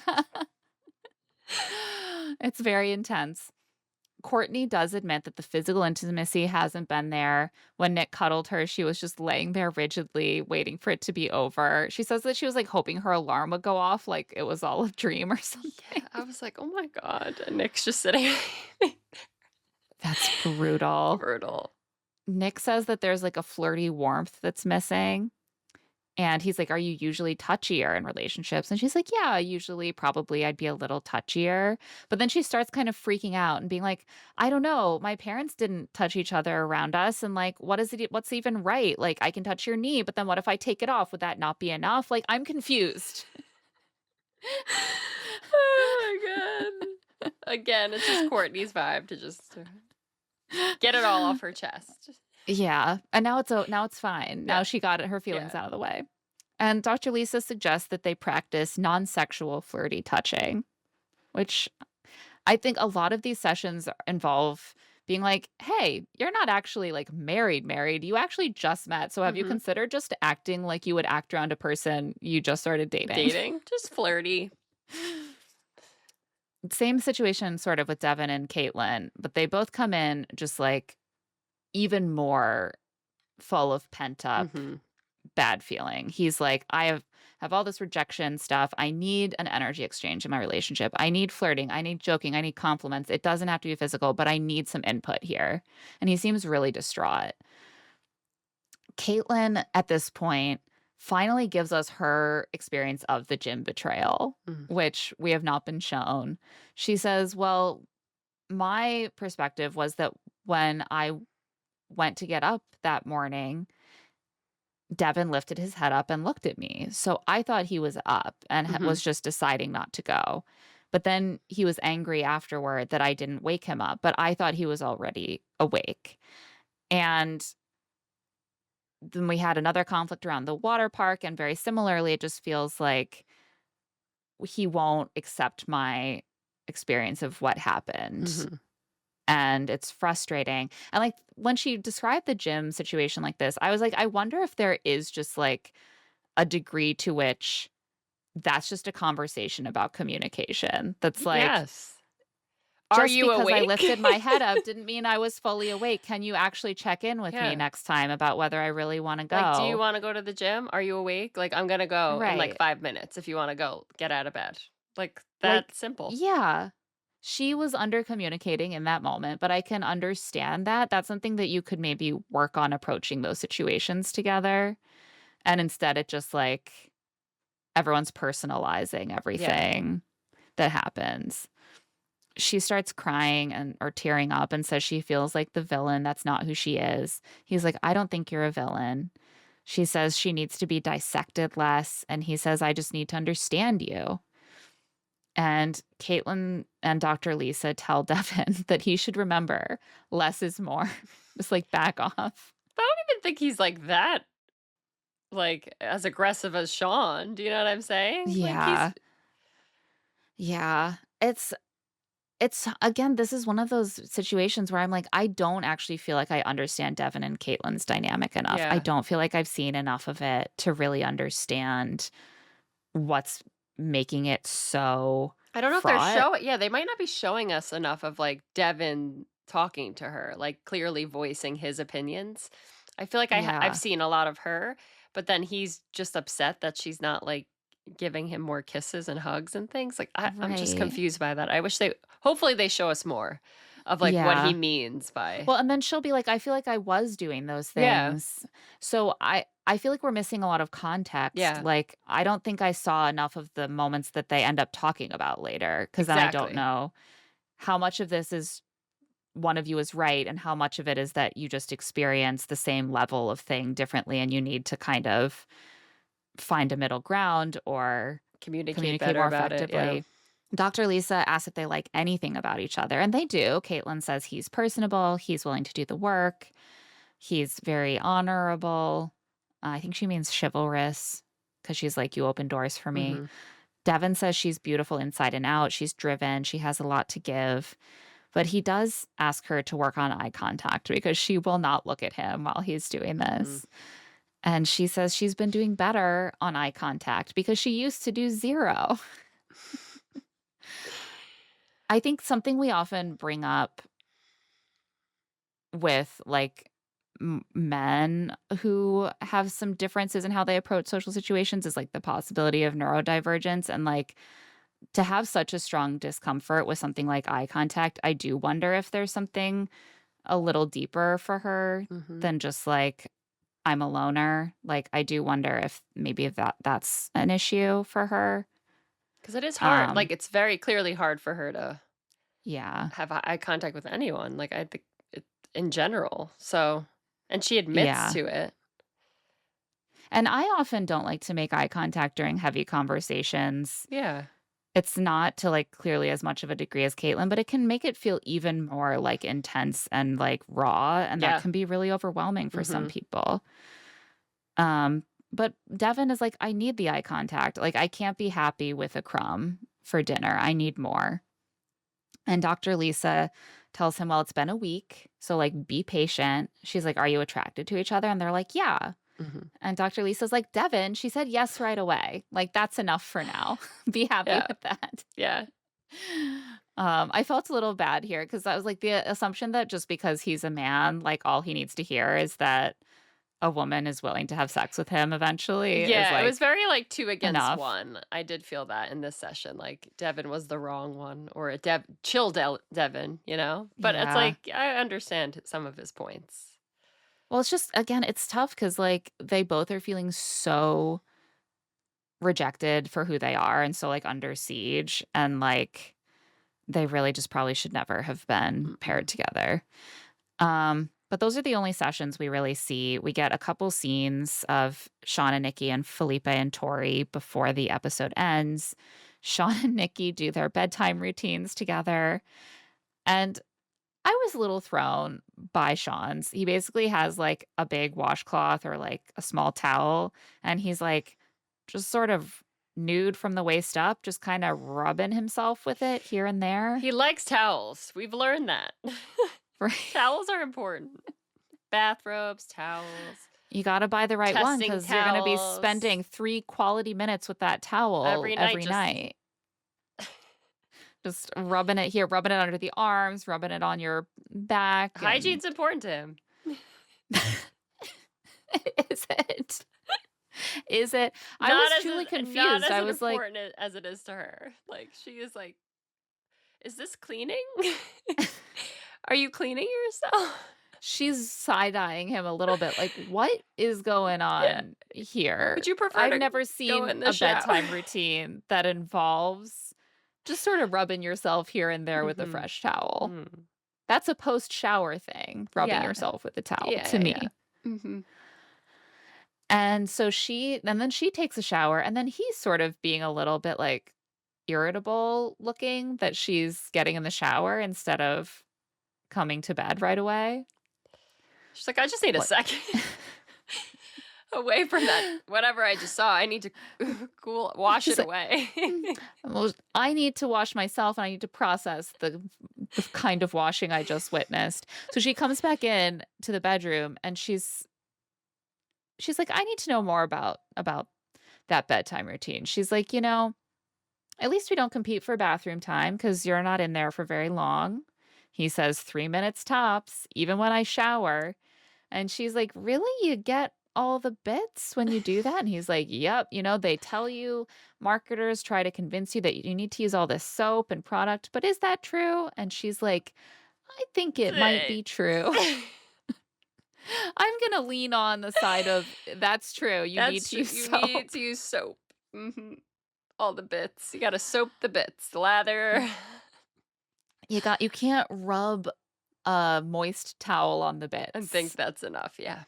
Speaker 1: It's very intense. Courtney does admit that the physical intimacy hasn't been there. When Nick cuddled her, she was just laying there rigidly, waiting for it to be over. She says that she was, like, hoping her alarm would go off, like it was all a dream or
Speaker 2: Yeah,
Speaker 1: something.
Speaker 2: I was like, "Oh my god." And Nick's just sitting
Speaker 1: That's brutal.
Speaker 2: brutal.
Speaker 1: Nick says that there's, like, a flirty warmth that's missing, and he's like, "Are you usually touchier in relationships?" And she's like, "Yeah, usually, probably, I'd be a little touchier." But then she starts kind of freaking out and being like, "I don't know, my parents didn't touch each other around us, and, like, what's even right? Like, I can touch your knee, but then what if I take it off? Would that not be enough?" Like, I'm confused.
Speaker 2: Oh my god. Again, it's just Courtney's vibe to just get it all off her chest.
Speaker 1: Yeah, and now it's fine.
Speaker 2: Yeah,
Speaker 1: Now she got her feelings
Speaker 2: yeah.
Speaker 1: out of the way. And Dr. Lisa suggests that they practice non-sexual flirty touching, which I think a lot of these sessions involve being like, "Hey, you're not actually, like, married. You actually just met. So have you
Speaker 2: Mhm.
Speaker 1: considered just acting like you would act around a person you just started dating?"
Speaker 2: Dating, just flirty.
Speaker 1: Same situation sort of with Devin and Caitlin, but they both come in just, like, even more full of pent-up
Speaker 2: Mhm.
Speaker 1: bad feeling. He's like, "I have all this rejection stuff. I need an energy exchange in my relationship. I need flirting. I need joking. I need compliments. It doesn't have to be physical, but I need some input here." And he seems really distraught. Caitlin, at this point, finally gives us her experience of the gym betrayal,
Speaker 2: Mhm.
Speaker 1: which we have not been shown. She says, "Well, my perspective was that when I went to get up that morning, Devin lifted his head up and looked at me. So I thought he was up and
Speaker 2: Mhm.
Speaker 1: was just deciding not to go. But then he was angry afterward that I didn't wake him up, but I thought he was already awake. And then we had another conflict around the water park. And very similarly, it just feels like he won't accept my experience of what happened.
Speaker 2: Mhm.
Speaker 1: And it's frustrating. And, like, when she described the gym situation like this, I was like, I wonder if there is just, like, a degree to which that's just a conversation about communication. That's like,
Speaker 2: Yes. Are
Speaker 1: "Just
Speaker 2: you
Speaker 1: because I
Speaker 2: awake?
Speaker 1: lifted my head up didn't mean I was fully awake. Can you actually check in with me
Speaker 2: Yeah.
Speaker 1: next time about whether I really wanna
Speaker 2: Like, "Do you
Speaker 1: go?"
Speaker 2: wanna go to the gym? Are you awake? Like, I'm gonna go in, like,
Speaker 1: Right.
Speaker 2: 5 minutes if you wanna go. Get out of bed." Like,
Speaker 1: Like,
Speaker 2: that simple.
Speaker 1: yeah. She was under communicating in that moment, but I can understand that. That's something that you could maybe work on approaching those situations together, and instead it just, like, everyone's personalizing
Speaker 2: Yeah.
Speaker 1: everything that happens. She starts crying and or tearing up and says she feels like the villain. That's not who she is. He's like, "I don't think you're a villain." She says she needs to be dissected less, and he says, "I just need to understand you." And Caitlin and Dr. Lisa tell Devin that he should remember less is more. Just, like, back off.
Speaker 2: I don't even think he's, like, that, like, as aggressive as Sean. Do you know what I'm saying? Like, he's
Speaker 1: Yeah. Yeah. It's it's again, this is one of those situations where I'm like, I don't actually feel like I understand Devin and Caitlin's dynamic enough. I
Speaker 2: Yeah.
Speaker 1: don't feel like I've seen enough of it to really understand what's making it so
Speaker 2: I don't know if they're
Speaker 1: fraught.
Speaker 2: showing yeah, they might not be showing us enough of, like, Devin talking to her, like, clearly voicing his opinions. I feel like I've
Speaker 1: Yeah,
Speaker 2: seen a lot of her, but then he's just upset that she's not, like, giving him more kisses and hugs and things, like, I'm just
Speaker 1: right.
Speaker 2: confused by that. I wish they hopefully they show us more of, like, what he
Speaker 1: Yeah.
Speaker 2: means by
Speaker 1: Well, and then she'll be like, "I feel like I was doing those
Speaker 2: Yeah,
Speaker 1: things." So I feel like we're missing a lot of context.
Speaker 2: yeah,
Speaker 1: Like, I don't think I saw enough of the moments that they end up talking about later, because then I don't
Speaker 2: exactly.
Speaker 1: know how much of this is one of you is right and how much of it is that you just experience the same level of thing differently and you need to kind of find a middle ground or
Speaker 2: Communicate
Speaker 1: communicate
Speaker 2: better
Speaker 1: more
Speaker 2: about it, yeah.
Speaker 1: effectively. Dr. Lisa asks if they like anything about each other, and they do. Caitlin says he's personable, he's willing to do the work, he's very honorable. I think she means chivalrous because she's like, you open doors for me.
Speaker 2: Mhm.
Speaker 1: Devin says she's beautiful inside and out. She's driven. She has a lot to give. But he does ask her to work on eye contact because she will not look at him while he's doing
Speaker 2: Mhm.
Speaker 1: this. And she says she's been doing better on eye contact because she used to do zero. I think something we often bring up with like men who have some differences in how they approach social situations is like the possibility of neurodivergence and like to have such a strong discomfort with something like eye contact. I do wonder if there's something a little deeper for her
Speaker 2: Mhm.
Speaker 1: than just like I'm a loner. Like I do wonder if maybe if that's an issue for her.
Speaker 2: 'Cause it is hard,
Speaker 1: Um
Speaker 2: like, it's very clearly hard for her to
Speaker 1: yeah.
Speaker 2: have eye contact with anyone, like, I think it in general, so and she admits
Speaker 1: Yeah.
Speaker 2: to it.
Speaker 1: And I often don't like to make eye contact during heavy conversations.
Speaker 2: Yeah.
Speaker 1: It's not to like clearly as much of a degree as Caitlin, but it can make it feel even more like intense and like raw. And that
Speaker 2: Yeah.
Speaker 1: can be really overwhelming for some
Speaker 2: Mhm.
Speaker 1: people. Um, but Devin is like, I need the eye contact. Like, I can't be happy with a crumb for dinner. I need more. And Dr. Lisa tells him, well, it's been a week. So, like, be patient. She's like, are you attracted to each other? And they're like, yeah.
Speaker 2: Mhm.
Speaker 1: And Dr. Lisa's like, Devin, she said yes right away. Like, that's enough for now. Be happy
Speaker 2: Yeah.
Speaker 1: with that.
Speaker 2: Yeah.
Speaker 1: I felt a little bad here because that was like the assumption that just because he's a man, like all he needs to hear is that a woman is willing to have sex with him eventually is
Speaker 2: Yeah, it was
Speaker 1: like
Speaker 2: very, like, 2 against
Speaker 1: enough.
Speaker 2: 1. I did feel that in this session, like, Devin was the wrong one or a Devin, you know? But it's
Speaker 1: Yeah.
Speaker 2: like, I understand some of his points.
Speaker 1: Well, it's just again, it's tough because like they both are feeling so rejected for who they are and so like under siege and like they really just probably should never have been paired
Speaker 2: Mhm.
Speaker 1: together. But those are the only sessions we really see. We get a couple scenes of Sean and Nikki and Felipe and Tori before the episode ends. Sean and Nikki do their bedtime routines together. And I was a little thrown by Sean's. He basically has like a big washcloth or like a small towel, and he's like just sort of nude from the waist up, just kind of rubbing himself with it here and there.
Speaker 2: He likes towels, we've learned that.
Speaker 1: Right.
Speaker 2: Towels are important. Bathrobes, towels,
Speaker 1: You got to buy the right one
Speaker 2: testing
Speaker 1: because you're going to be
Speaker 2: towels.
Speaker 1: spending 3 quality minutes with that towel
Speaker 2: Every night,
Speaker 1: every
Speaker 2: just
Speaker 1: night. Just rubbing it here, rubbing it under the arms, rubbing it on your back. And
Speaker 2: hygiene's important to him.
Speaker 1: is it? Is it? I
Speaker 2: Not
Speaker 1: was
Speaker 2: as
Speaker 1: truly
Speaker 2: not
Speaker 1: confused.
Speaker 2: as
Speaker 1: I
Speaker 2: an
Speaker 1: was like,
Speaker 2: important as it is to her. Like, she is like, "Is this cleaning? Are you cleaning yourself?"
Speaker 1: she's side eyeing him a little bit, like, what is going
Speaker 2: Yeah.
Speaker 1: on here?
Speaker 2: Would you prefer
Speaker 1: I've
Speaker 2: to
Speaker 1: never
Speaker 2: go
Speaker 1: seen
Speaker 2: in the
Speaker 1: a
Speaker 2: shower?
Speaker 1: bedtime routine that involves just sort of rubbing yourself here and there with a
Speaker 2: Mhm.
Speaker 1: fresh towel.
Speaker 2: Mm.
Speaker 1: That's a post-shower thing, rubbing
Speaker 2: Yeah.
Speaker 1: yourself with a towel
Speaker 2: Yeah,
Speaker 1: to
Speaker 2: yeah, yeah.
Speaker 1: me.
Speaker 2: Mhm.
Speaker 1: And then she takes a shower, and then he's sort of being a little bit, like, irritable looking that she's getting in the shower instead of coming to bed right away.
Speaker 2: She's like, "I just need a
Speaker 1: Like
Speaker 2: second." Away from that whatever I just saw, I need to wash
Speaker 1: She's
Speaker 2: it
Speaker 1: like,
Speaker 2: away.
Speaker 1: well, I need to wash myself and I need to process the kind of washing I just witnessed. So she comes back in to the bedroom and she's like, I need to know more about that bedtime routine. She's like, at least we don't compete for bathroom time because you're not in there for very long. He says 3 minutes tops, even when I shower. And she's like, really? You get all the bits when you do that? And he's like, yep. They tell you, marketers try to convince you that you need to use all this soap and product, but is that true? And she's like, I think it might be true. I'm going to lean on the side of that's true. You need
Speaker 2: That's
Speaker 1: to
Speaker 2: true.
Speaker 1: use
Speaker 2: You need
Speaker 1: soap.
Speaker 2: to use soap. All the bits. You gotta soap the bits, lather.
Speaker 1: You can't rub a moist towel on the
Speaker 2: And think
Speaker 1: bits.
Speaker 2: that's enough, yeah.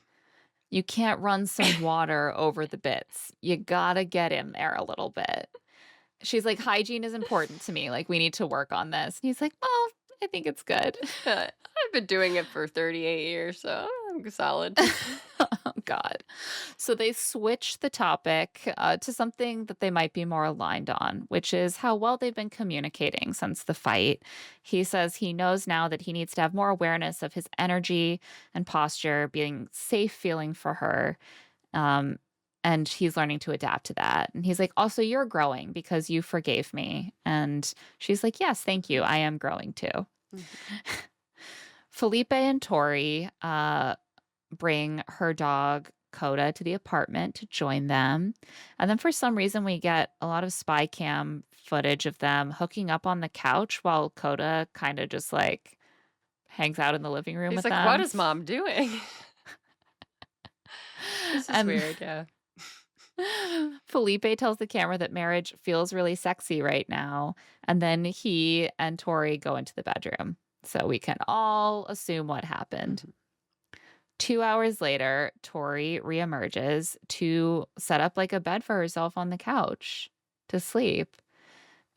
Speaker 1: You can't run some water over the bits. You gotta get in there a little bit. She's like, hygiene is important to me. Like, we need to work on this. And he's like, well, I think it's good.
Speaker 2: I've been doing it for 38 years, so I'm solid.
Speaker 1: Oh, God. So they switch the topic to something that they might be more aligned on, which is how well they've been communicating since the fight. He says he knows now that he needs to have more awareness of his energy and posture, being safe feeling for her. Um, and he's learning to adapt to that. And he's like, also, you're growing because you forgave me. And she's like, yes, thank you. I am growing too.
Speaker 2: Mhm.
Speaker 1: Felipe and Tori bring her dog Coda to the apartment to join them. And then for some reason, we get a lot of spy cam footage of them hooking up on the couch while Coda kind of just like hangs out in the living room
Speaker 2: He's
Speaker 1: with
Speaker 2: like, "What
Speaker 1: them.
Speaker 2: is mom doing?" This is
Speaker 1: And
Speaker 2: weird, yeah.
Speaker 1: Felipe tells the camera that marriage feels really sexy right now. And then he and Tori go into the bedroom. So we can all assume what happened.
Speaker 2: Mhm.
Speaker 1: 2 hours later, Tori reemerges to set up like a bed for herself on the couch to sleep.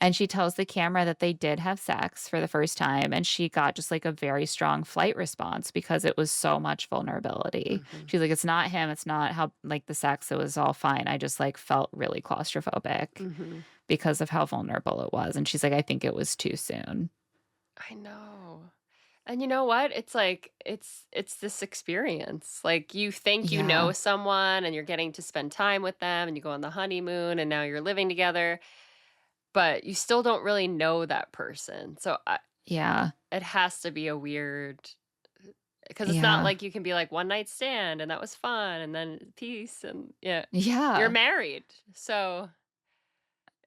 Speaker 1: And she tells the camera that they did have sex for the first time. And she got just like a very strong flight response because it was so much vulnerability.
Speaker 2: Mhm.
Speaker 1: She's like, it's not him. It's not how like the sex. It was all fine. I just like felt really claustrophobic
Speaker 2: Mhm.
Speaker 1: because of how vulnerable it was. And she's like, I think it was too soon.
Speaker 2: I know. And you know what? It's like it's this experience. Like you think you
Speaker 1: Yeah.
Speaker 2: know someone and you're getting to spend time with them and you go on the honeymoon and now you're living together, but you still don't really know that person. So
Speaker 1: Yeah.
Speaker 2: it has to be a weird because it's not
Speaker 1: Yeah.
Speaker 2: like you can be like one night stand and that was fun and then peace and yeah, you're
Speaker 1: Yeah.
Speaker 2: married. So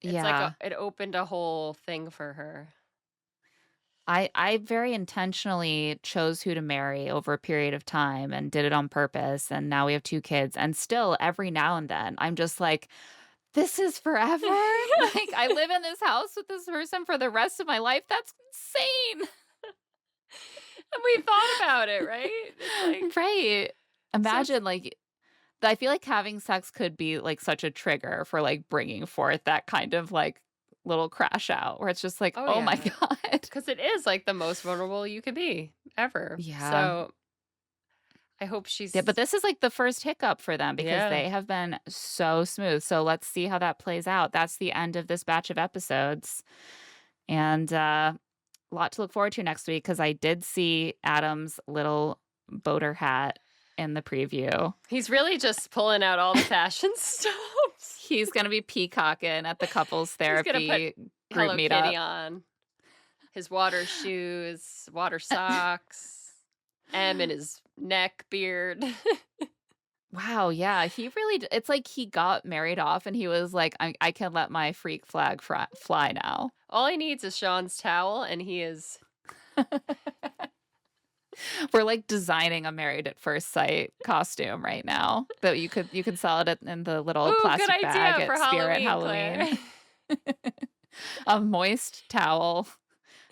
Speaker 2: it's like
Speaker 1: Yeah.
Speaker 2: it opened a whole thing for her.
Speaker 1: I very intentionally chose who to marry over a period of time and did it on purpose, and now we have 2 kids, and still every now and then, I'm just like, "This is forever?" Like, I live in this house with this person for the rest of my life? That's insane.
Speaker 2: And we thought about it, right? It's like
Speaker 1: Right.
Speaker 2: so it's
Speaker 1: Imagine, like I feel like having sex could be, like, such a trigger for, like, bringing forth that kind of, like, little crash out where it's just like,
Speaker 2: oh
Speaker 1: "Oh my
Speaker 2: yeah.
Speaker 1: god."
Speaker 2: 'Cause it is, like, the most vulnerable you could be ever.
Speaker 1: Yeah.
Speaker 2: So, I hope
Speaker 1: Yeah, but
Speaker 2: she's
Speaker 1: this is like the first hiccup for them because
Speaker 2: yeah.
Speaker 1: they have been so smooth. So let's see how that plays out. That's the end of this batch of episodes. And a lot to look forward to next week because I did see Adam's little boater hat in the preview.
Speaker 2: He's really just pulling out all the fashion stops.
Speaker 1: He's going to be peacocking at the couples
Speaker 2: He's gonna put
Speaker 1: therapy group
Speaker 2: Hello Kitty
Speaker 1: meetup.
Speaker 2: on, his water shoes, water socks, M in his neck beard.
Speaker 1: Wow, yeah, he really it's like he got married off and he was like, I can let my freak flag fly now.
Speaker 2: All he needs is Sean's towel, and he is
Speaker 1: We're like designing a married at first sight costume right now that you could sell it in the little
Speaker 2: ooh, good
Speaker 1: plastic bag
Speaker 2: idea for
Speaker 1: at Spirit
Speaker 2: Halloween, Claire.
Speaker 1: Halloween. A moist towel,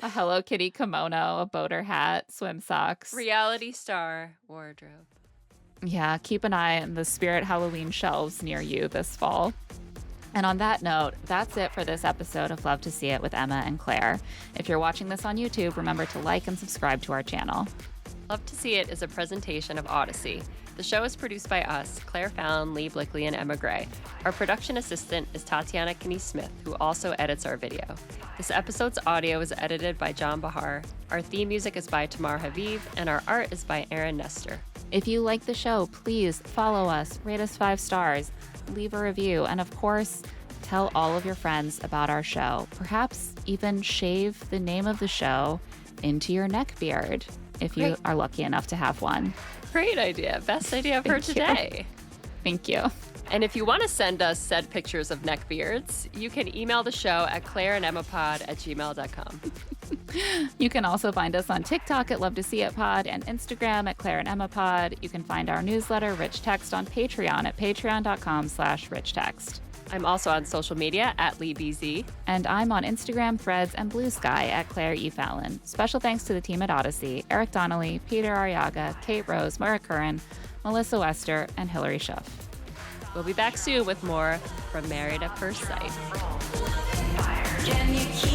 Speaker 1: a Hello Kitty kimono, a boater hat, swim socks.
Speaker 2: Reality star wardrobe.
Speaker 1: Yeah, keep an eye on the Spirit Halloween shelves near you this fall. And on that note, that's it for this episode of Love to See It with Emma and Claire. If you're watching this on YouTube, remember to like and subscribe to our channel.
Speaker 2: Love to See It is a presentation of Odyssey. The show is produced by us, Claire Fallon, Lee Blickley, and Emma Gray. Our production assistant is Tatiana Kinney-Smith, who also edits our video. This episode's audio is edited by John Bahar. Our theme music is by Tamar Haviv, and our art is by Aaron Nestor.
Speaker 1: If you like the show, please follow us, rate us 5 stars, leave a review, and of course, tell all of your friends about our show. Perhaps even shave the name of the show into your neck beard if you are lucky enough to have one.
Speaker 2: Great idea. Best idea I've heard today.
Speaker 1: Thank you.
Speaker 2: And if you want to send us said pictures of neck beards, you can email the show at claireandemmapod@gmail.com.
Speaker 1: You can also find us on TikTok at Love to See It Pod and Instagram at Claire and Emma Pod. You can find our newsletter, Rich Text, on Patreon at patreon.com/richtext.
Speaker 2: I'm also on social media at LeeBZ.
Speaker 1: And I'm on Instagram, Threads, and Blue Sky at Claire E. Fallon. Special thanks to the team at Odyssey, Eric Donnelly, Peter Arriaga, Kate Rose, Maura Curran, Melissa Wester, and Hillary Schuff.
Speaker 2: We'll be back soon with more from Married at First Sight.
Speaker 3: Can you keep